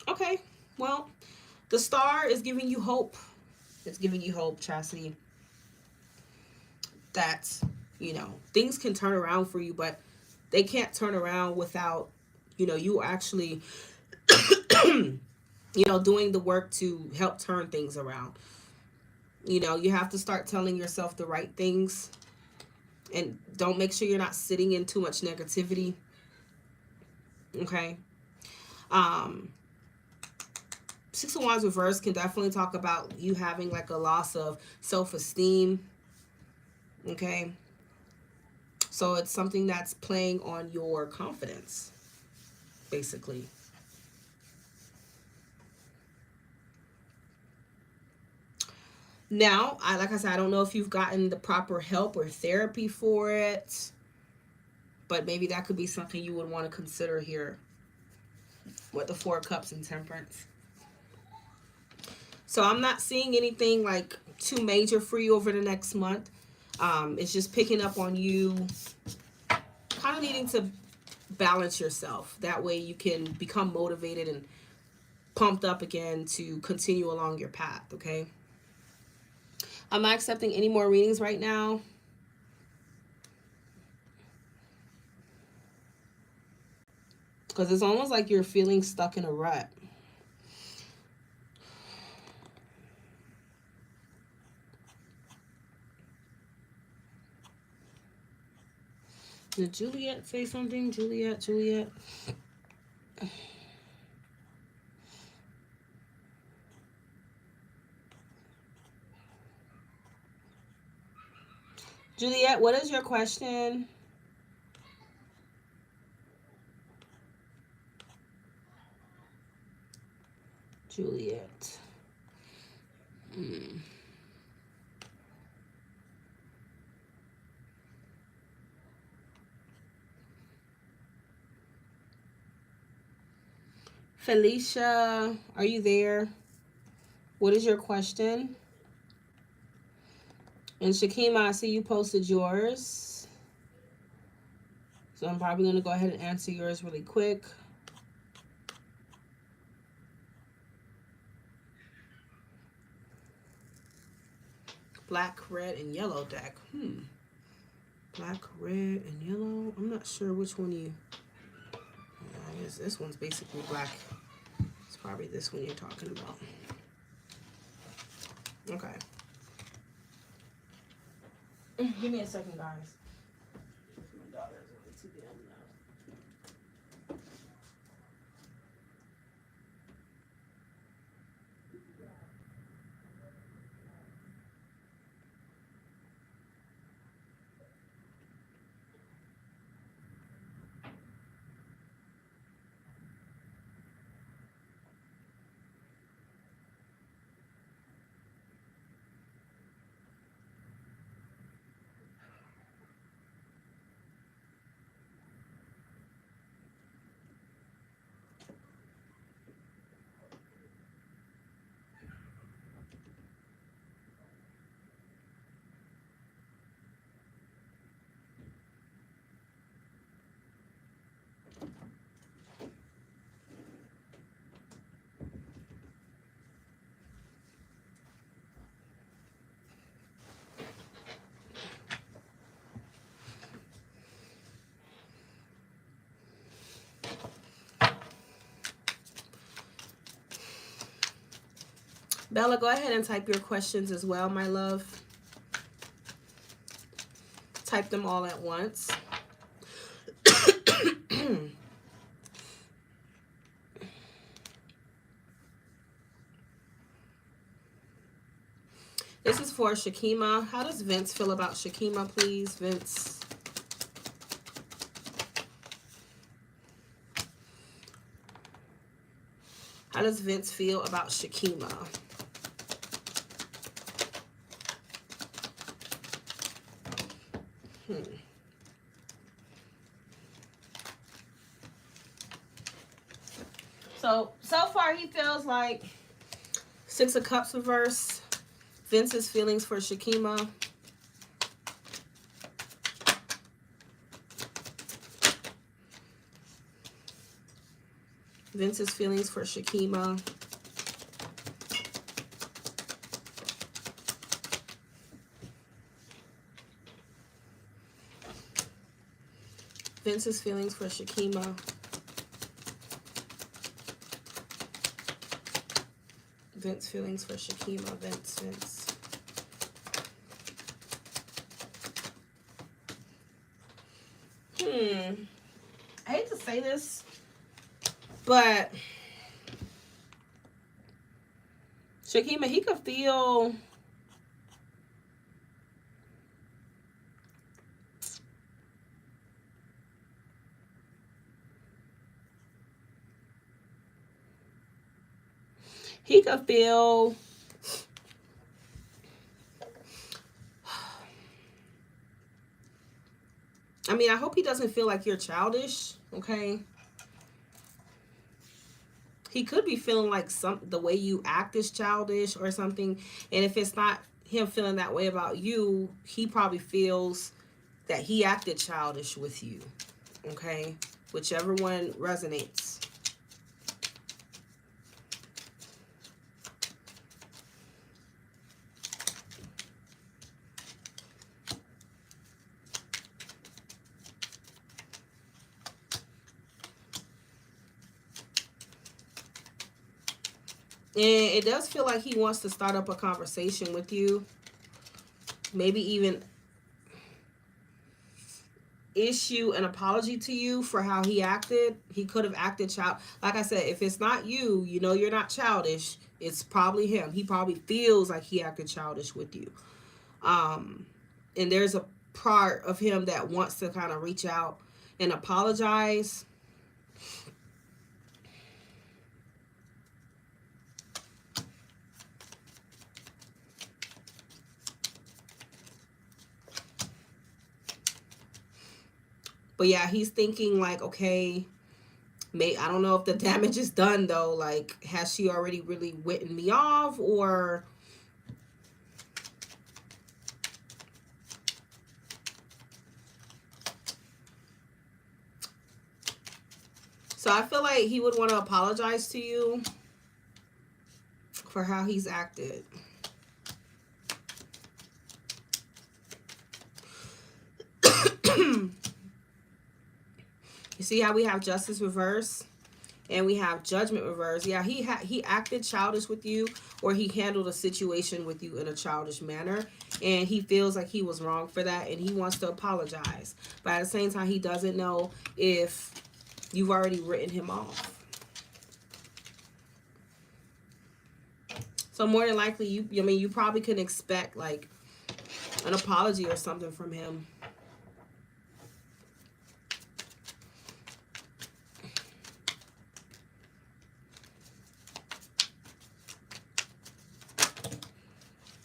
Okay, well, the star is giving you hope. It's giving you hope, Chastity, that, you know, things can turn around for you, but they can't turn around without, you know, you actually, you know, doing the work to help turn things around. You know, you have to start telling yourself the right things, and don't make sure you're not sitting in too much negativity. Okay. Six of Wands reverse can definitely talk about you having like a loss of self-esteem. Okay. So it's something that's playing on your confidence, basically. Now, like I said, I don't know if you've gotten the proper help or therapy for it, but maybe that could be something you would want to consider here with the Four of Cups and Temperance. So I'm not seeing anything like too major for you over the next month. It's just picking up on you kind of needing to balance yourself. That way you can become motivated and pumped up again to continue along your path, okay? I'm not accepting any more readings right now. Because it's almost like you're feeling stuck in a rut. Did Juliet say something? Juliet. Juliet, what is your question? Juliet. Felicia, are you there? What is your question? And Shakima, I see you posted yours. So I'm probably going to go ahead and answer yours really quick. Black, red, and yellow deck. Black, red, and yellow. I'm not sure which one you... I guess this one's basically black. It's probably this one you're talking about. Okay. Give me a second, guys. My daughter's way too damn loud. Bella, go ahead and type your questions as well, my love. Type them all at once. This is for Shakima. How does Vince feel about Shakima, please? Vince. How does Vince feel about Shakima? So far he feels like Six of Cups reverse. Vince's feelings for Shakima. Vince's feelings for Shakima. Vince's feelings for Shakima. Vince feelings for Shakima. Vince. I hate to say this, but Shakima, he could feel I mean, I hope he doesn't feel like you're childish, okay? He could be feeling like the way you act is childish or something. And if it's not him feeling that way about you, he probably feels that he acted childish with you, okay? Whichever one resonates. And it does feel like he wants to start up a conversation with you. Maybe even issue an apology to you for how he acted. He could have acted like I said, if it's not you, you know you're not childish. It's probably him. He probably feels like he acted childish with you. And there's a part of him that wants to kind of reach out and apologize. But yeah, he's thinking like, okay, I don't know if the damage is done though. Like, has she already really written me off, or so I feel like he would want to apologize to you for how he's acted. You see how we have Justice reverse and we have Judgment reverse. Yeah, he acted childish with you, or he handled a situation with you in a childish manner, and he feels like he was wrong for that, and he wants to apologize. But at the same time, he doesn't know if you've already written him off. So more than likely, you probably can expect like an apology or something from him.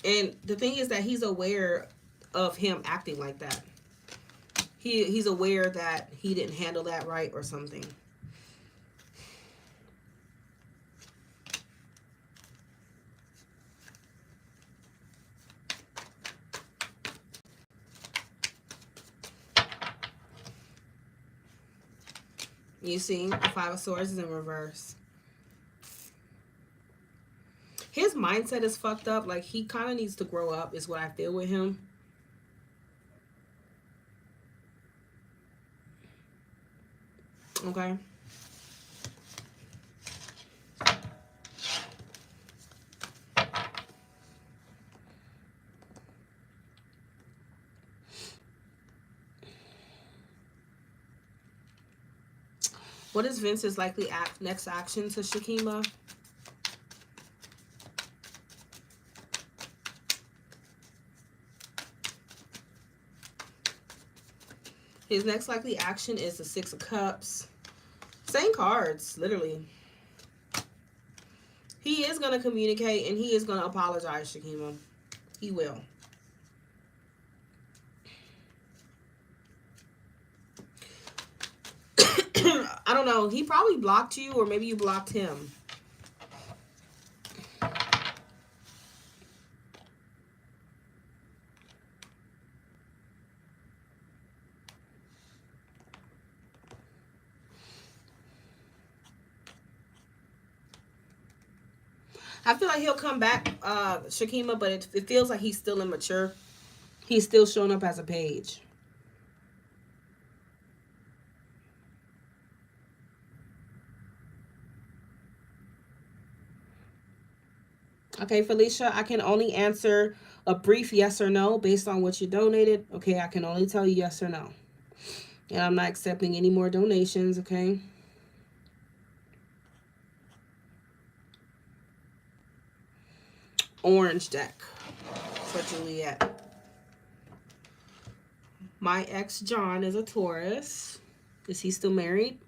And the thing is that he's aware of him acting like that. He's aware that he didn't handle that right or something. You see, the Five of Swords is in reverse. His mindset is fucked up. Like, he kind of needs to grow up is what I feel with him. Okay. What is Vince's likely next action to Shakima? His next likely action is the Six of Cups. Same cards, literally. He is going to communicate and he is going to apologize, Shakima. He will. I don't know. He probably blocked you, or maybe you blocked him. I feel like he'll come back, Shakima, but it feels like he's still immature. He's still showing up as a page. Okay, Felicia, I can only answer a brief yes or no based on what you donated. Okay, I can only tell you yes or no. And I'm not accepting any more donations, okay? Orange deck for Juliet. My ex John is a Taurus. Is he still married?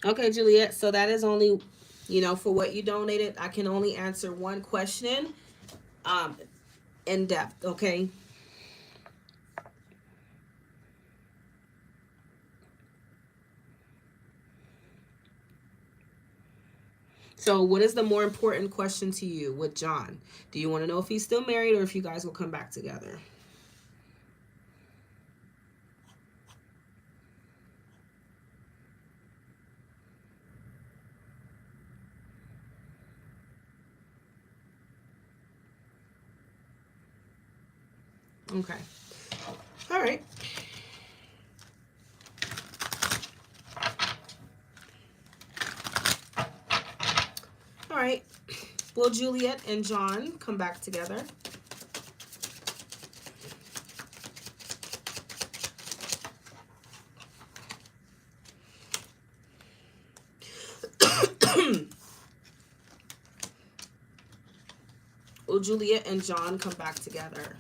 Okay, Juliet, so that is only, you know, for what you donated, I can only answer one question in depth, okay? So what is the more important question to you with John? Do you want to know if he's still married or if you guys will come back together? Okay. All right. All right. Will Juliet and John come back together? Will Juliet and John come back together?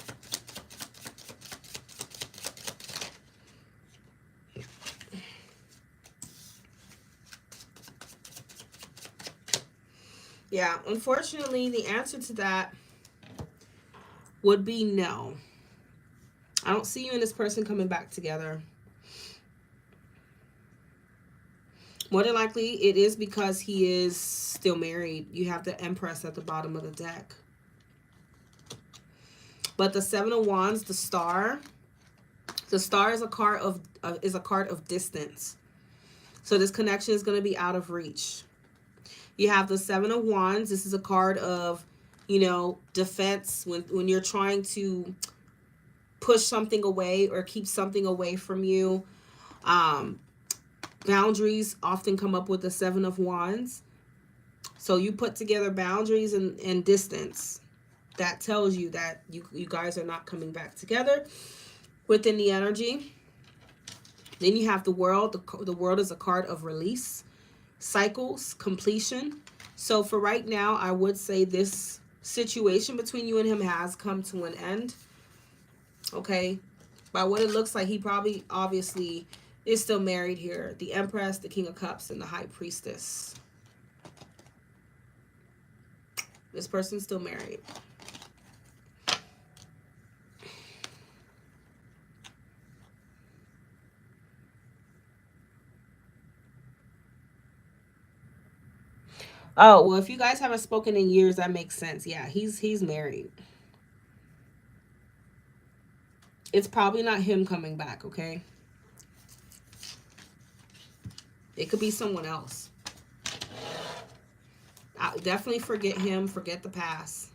Yeah, unfortunately, the answer to that would be no. I don't see you and this person coming back together. More than likely, it is because he is still married. You have the Empress at the bottom of the deck. But the Seven of Wands, the Star is a card of distance. So this connection is going to be out of reach. You have the Seven of Wands. This is a card of, you know, defense when you're trying to push something away or keep something away from you. Boundaries often come up with the Seven of Wands. So you put together boundaries and distance. That tells you that you guys are not coming back together within the energy. Then you have the World. The World is a card of release, cycles, completion. So for right now, I would say this situation between you and him has come to an end. Okay? By what it looks like, he probably, obviously, is still married here. The Empress, the King of Cups, and the High Priestess. This person's still married. Oh, well, if you guys haven't spoken in years, that makes sense. Yeah, he's married. It's probably not him coming back, okay? It could be someone else. Definitely forget him. Forget the past.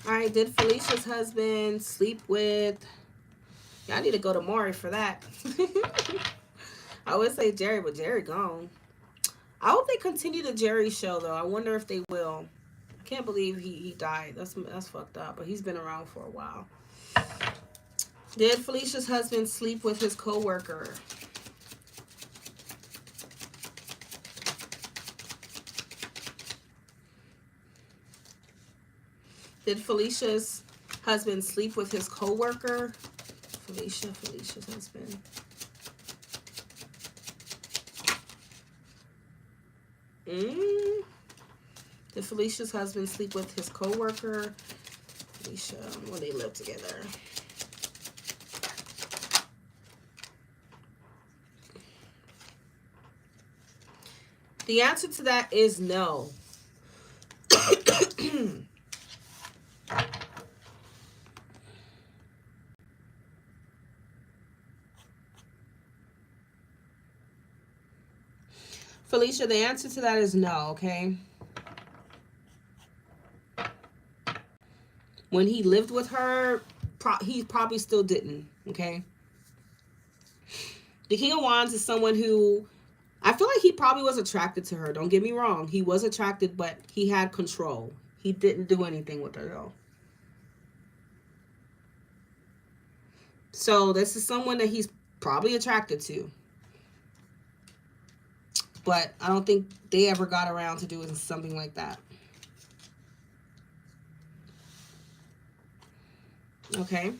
All right, did Felicia's husband sleep with... Yeah, I need to go to Maury for that. I would say Jerry, but Jerry gone. I hope they continue the Jerry show, though. I wonder if they will. I can't believe he died. That's fucked up, but he's been around for a while. Did Felicia's husband sleep with his co-worker? Did Felicia's husband sleep with his co-worker? Felicia's husband. Did Felicia's husband sleep with his co-worker? Felicia, when they lived together. The answer to that is no. Felicia, the answer to that is no, okay? When he lived with her, he probably still didn't, okay? The King of Wands is someone who, I feel like he probably was attracted to her. Don't get me wrong. He was attracted, but he had control. He didn't do anything with her, though. So this is someone that he's probably attracted to. But I don't think they ever got around to doing something like that. Okay.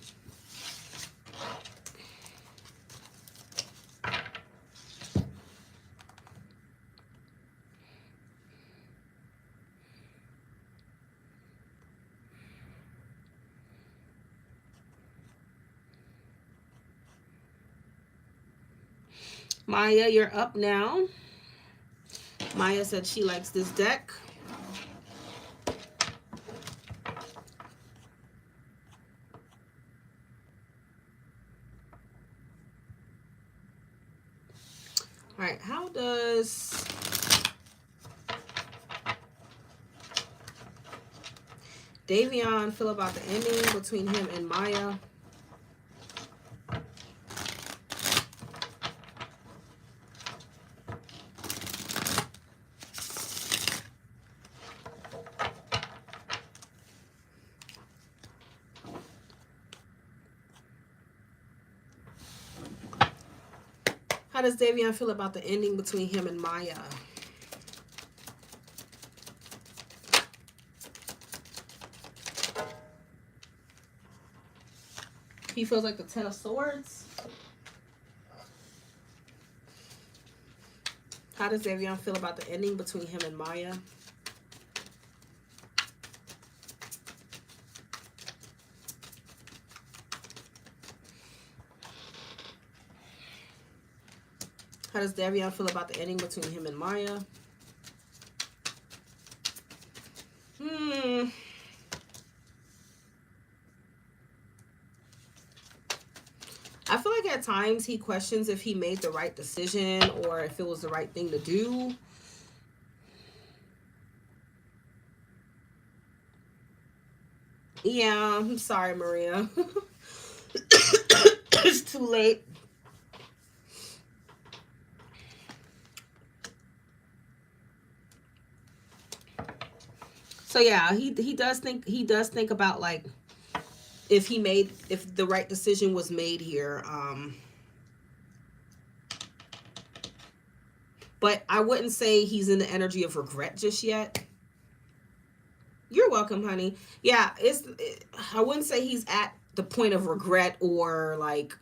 Maya, you're up now. Maya said she likes this deck. All right, how does Davion feel about the ending between him and Maya? How does Davion feel about the ending between him and Maya? He feels like the Ten of Swords. How does Davion feel about the ending between him and Maya? How does Davion feel about the ending between him and Maya? I feel like at times he questions if he made the right decision or if it was the right thing to do. Yeah, I'm sorry, Maria. It's too late. So yeah, he does think about like if the right decision was made here. But I wouldn't say he's in the energy of regret just yet. You're welcome, honey. Yeah, I wouldn't say he's at the point of regret or like,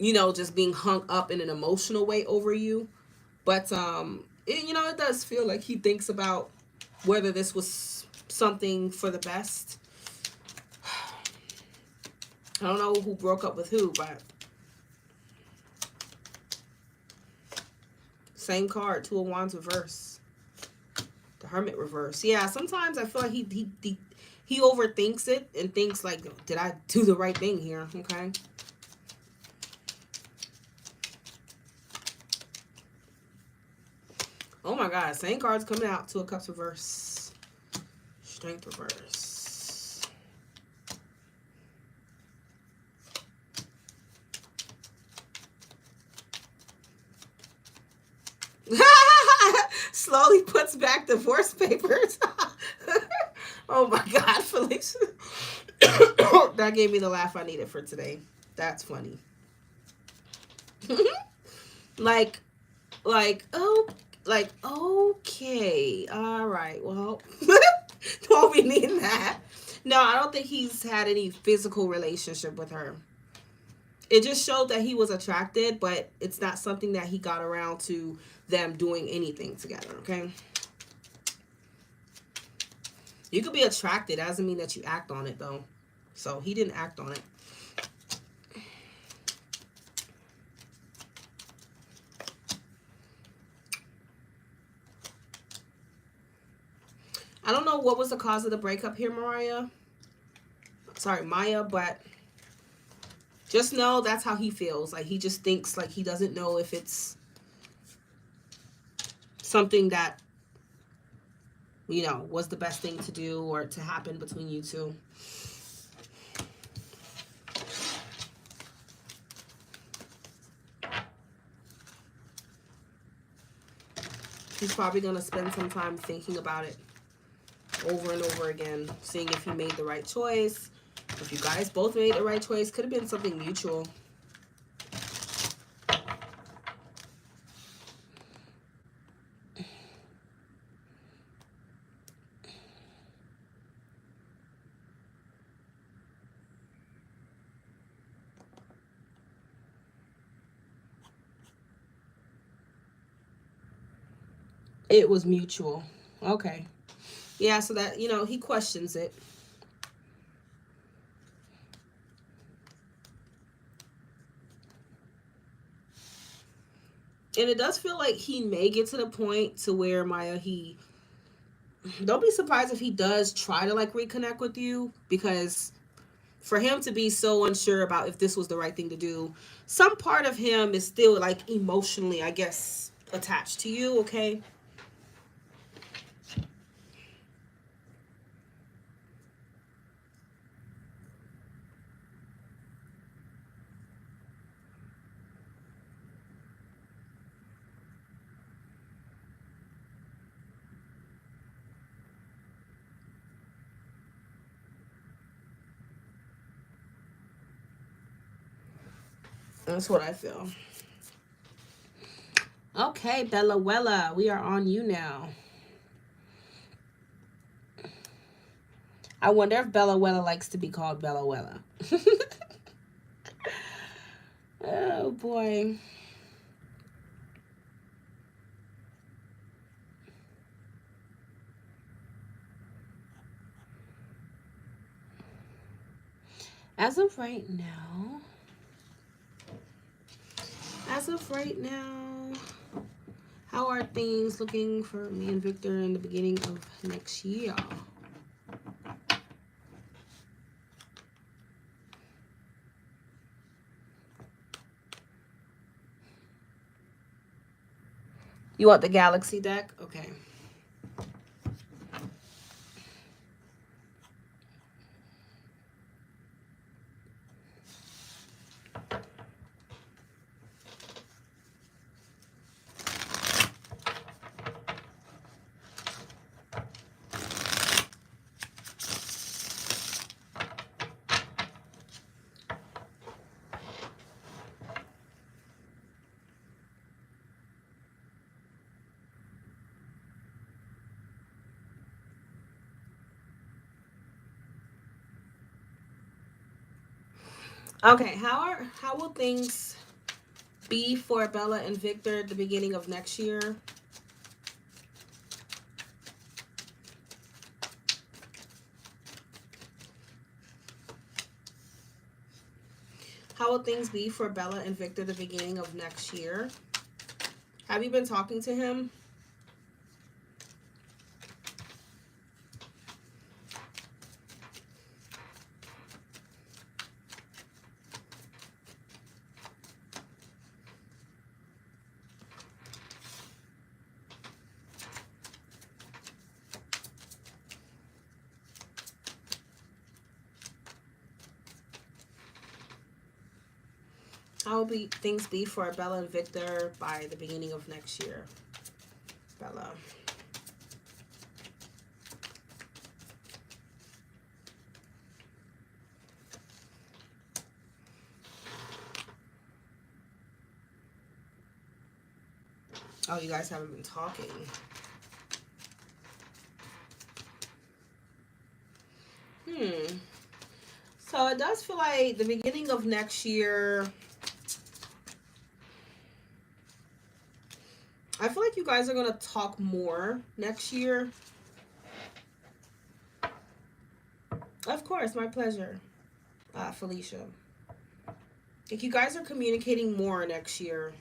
just being hung up in an emotional way over you. But it does feel like he thinks about whether this was something for the best. I don't know who broke up with who, but same card, Two of Wands reverse. The Hermit reverse. Yeah, sometimes I feel like he overthinks it and thinks like, did I do the right thing here? Okay. Oh my God, same cards coming out. Two of Cups reverse. Strength reverse. Slowly puts back divorce papers. Oh my God, Felicia. That gave me the laugh I needed for today. That's funny. like, okay, all right, well. Don't be needing that. No, I don't think he's had any physical relationship with her. It just showed that he was attracted, but it's not something that he got around to them doing anything together, okay? You could be attracted. That doesn't mean that you act on it, though. So he didn't act on it. I don't know what was the cause of the breakup here, Maya, but just know that's how he feels. Like, he just thinks, like, he doesn't know if it's something that, you know, was the best thing to do or to happen between you two. He's probably going to spend some time thinking about it over and over again, seeing if he made the right choice. If you guys both made the right choice, could have been something mutual. It was mutual. Okay. Yeah, so that, you know, he questions it. And it does feel like he may get to the point to where, Maya, don't be surprised if he does try to, like, reconnect with you, because for him to be so unsure about if this was the right thing to do, some part of him is still, like, emotionally, I guess, attached to you, okay? That's what I feel. Okay, Bella Wella, we are on you now. I wonder if Bella Wella likes to be called Bella Wella. Oh, boy. As of right now, how are things looking for me and Victor in the beginning of next year? You want the Galaxy deck? Okay. Okay, how will things be for Bella and Victor at the beginning of next year? How will things be for Bella and Victor at the beginning of next year? Have you been talking to him? How will things be for Bella and Victor by the beginning of next year? Bella. Oh, you guys haven't been talking. So it does feel like the beginning of next year, I feel like you guys are going to talk more next year. Of course, my pleasure, Felicia. Like you guys are communicating more next year.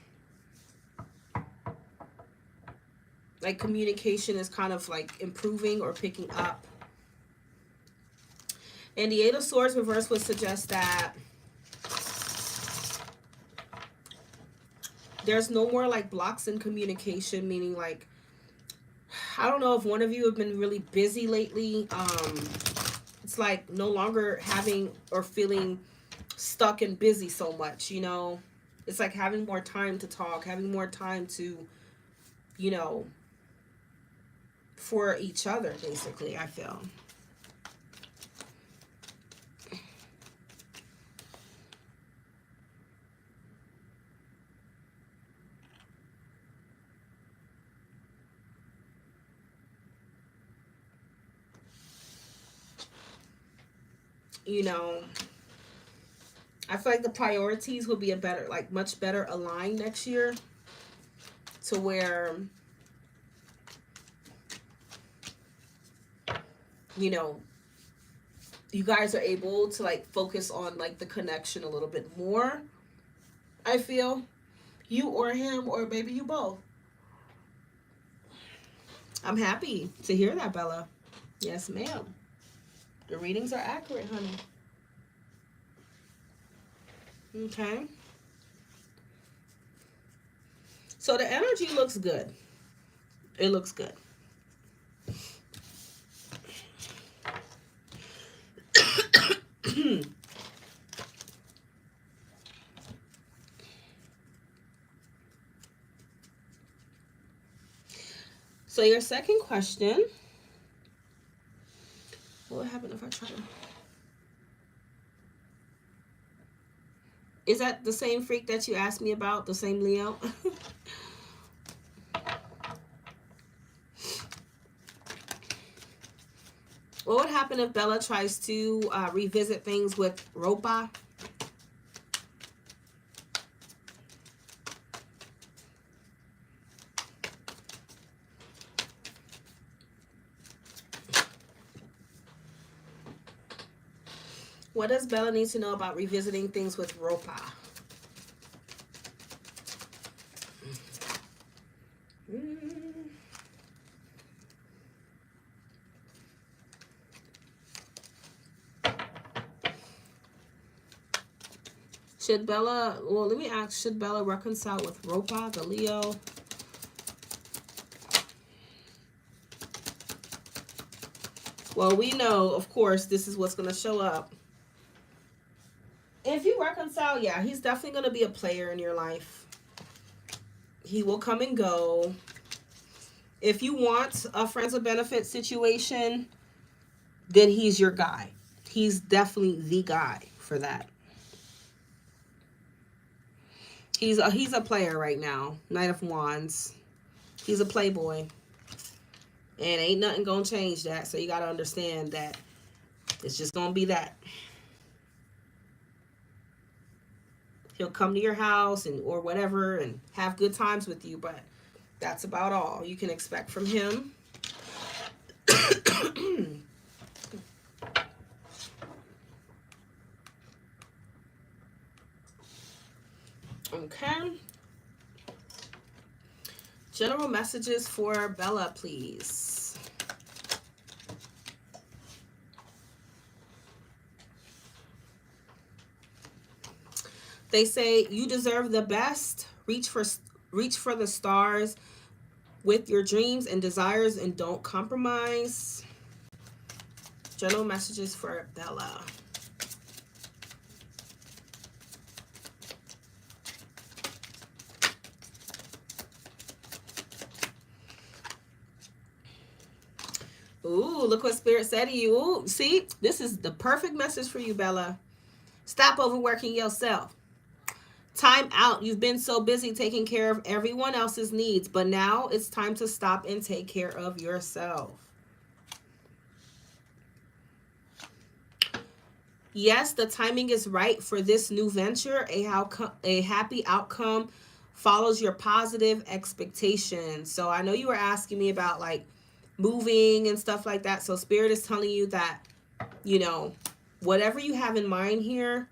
Like communication is kind of like improving or picking up. And the Eight of Swords reverse would suggest that there's no more like blocks in communication, meaning like, I don't know if one of you have been really busy lately. It's like no longer having or feeling stuck and busy so much, you know. It's like having more time to talk, having more time to, you know, for each other, basically, I feel. You know, I feel like the priorities will be a better, like much better aligned next year, to where, you know, you guys are able to like focus on like the connection a little bit more. I feel you or him, or maybe you both. I'm happy to hear that, Bella. Yes, ma'am. The readings are accurate, honey. Okay. So the energy looks good. It looks good. So your second question, what would happen if I try to... Is that the same freak that you asked me about? The same Leo? What would happen if Bella tries to revisit things with Ropa? What does Bella need to know about revisiting things with Ropa? Should Bella, well, let me ask, should Bella reconcile with Ropa, the Leo? Well, we know, of course, this is what's going to show up. If you reconcile, yeah, he's definitely going to be a player in your life. He will come and go. If you want a friends with benefit situation, then he's your guy. He's definitely the guy for that. He's a player right now. Knight of Wands. He's a playboy. And ain't nothing gonna change that. So you gotta understand that it's just gonna be that. He'll come to your house and or whatever and have good times with you, but that's about all you can expect from him. Okay. General messages for Bella, please. They say you deserve the best. Reach for the stars with your dreams and desires and don't compromise. General messages for Bella. Ooh, look what Spirit said to you. Ooh, see, this is the perfect message for you, Bella. Stop overworking yourself. Time out. You've been so busy taking care of everyone else's needs, but now it's time to stop and take care of yourself. Yes, the timing is right for this new venture. A happy outcome follows your positive expectations. So I know you were asking me about like moving and stuff like that. So Spirit is telling you that, you know, whatever you have in mind here,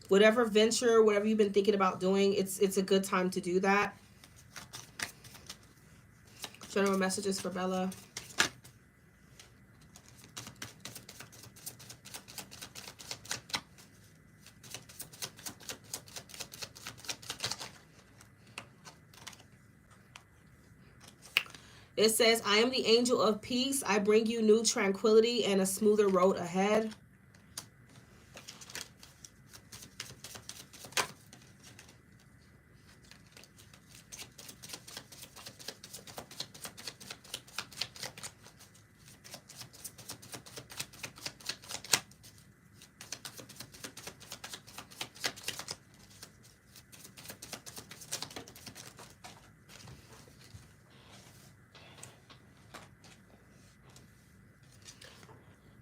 whatever venture, whatever you've been thinking about doing, it's a good time to do that. General messages for Bella. It says, I am the angel of peace. I bring you new tranquility and a smoother road ahead.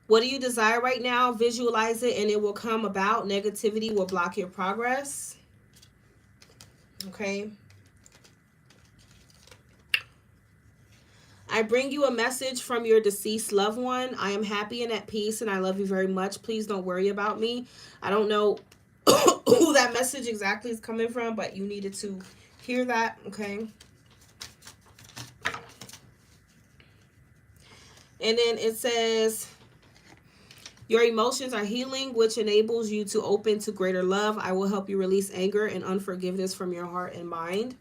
What do you desire right now? Visualize it and it will come about. Negativity will block your progress. Okay. I bring you a message from your deceased loved one. I am happy and at peace and I love you very much. Please don't worry about me. I don't know who that message exactly is coming from, but you needed to hear that. Okay. And then it says, your emotions are healing, which enables you to open to greater love. I will help you release anger and unforgiveness from your heart and mind.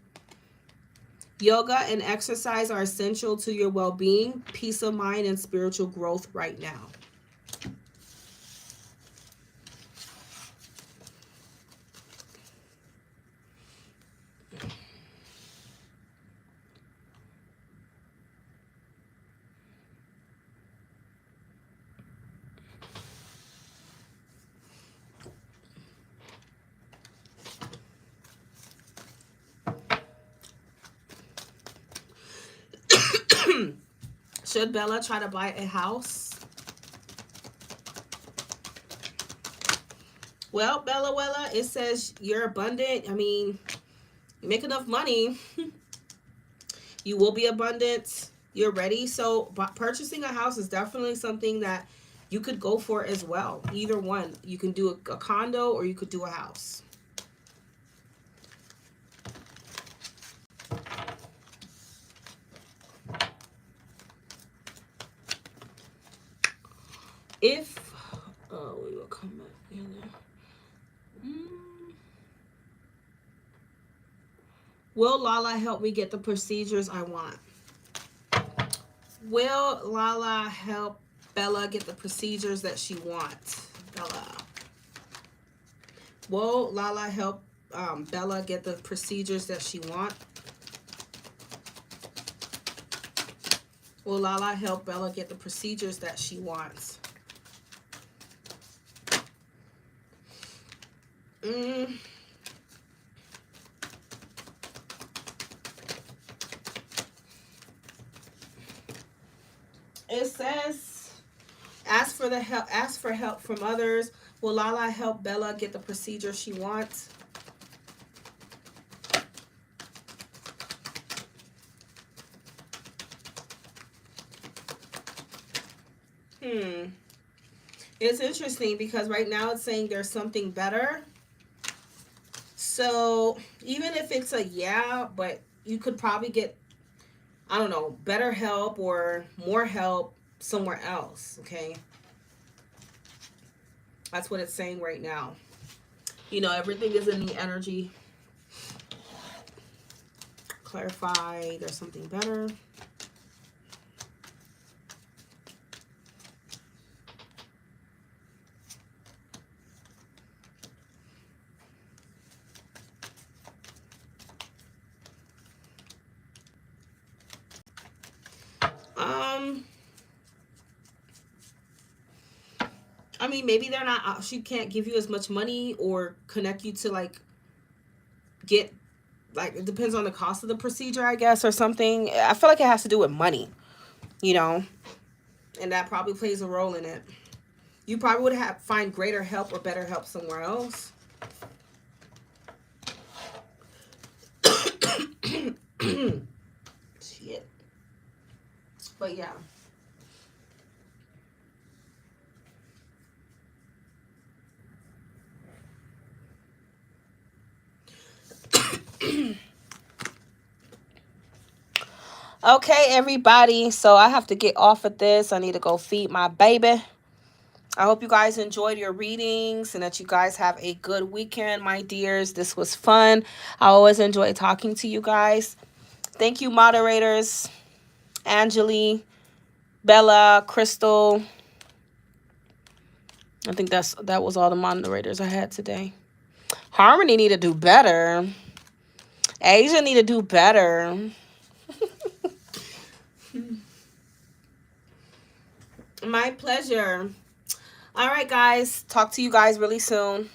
Yoga and exercise are essential to your well-being, peace of mind, and spiritual growth right now. Should Bella try to buy a house? Well, Bella, it says you're abundant. I mean, you make enough money. You will be abundant. You're ready. So purchasing a house is definitely something that you could go for as well. Either one. You can do a condo or you could do a house. If, oh, we will come back in there. Will Lala help me get the procedures I want? Will Lala help Bella get the procedures that she wants? Bella. Will Lala help Bella get the procedures that she wants? Will Lala help Bella get the procedures that she wants? It says, ask for help from others. Will Lala help Bella get the procedure she wants? It's interesting because right now it's saying there's something better. So even if it's a yeah, but you could probably get, I don't know, better help or more help somewhere else, okay? That's what it's saying right now. You know, everything is in the energy. Clarify, there's something better. I mean, maybe they're not, she can't give you as much money or connect you to like get, like, it depends on the cost of the procedure, I guess, or something. I feel like it has to do with money, you know, and that probably plays a role in it. You probably would have find greater help or better help somewhere else. Shit. But yeah. Okay, everybody. So I have to get off of this. I need to go feed my baby. I hope you guys enjoyed your readings and that you guys have a good weekend, my dears. This was fun. I always enjoy talking to you guys. Thank you, moderators. Angeli, Bella, Crystal. I think that was all the moderators I had today. Harmony need to do better. Asia need to do better. My pleasure. All right, guys. Talk to you guys really soon.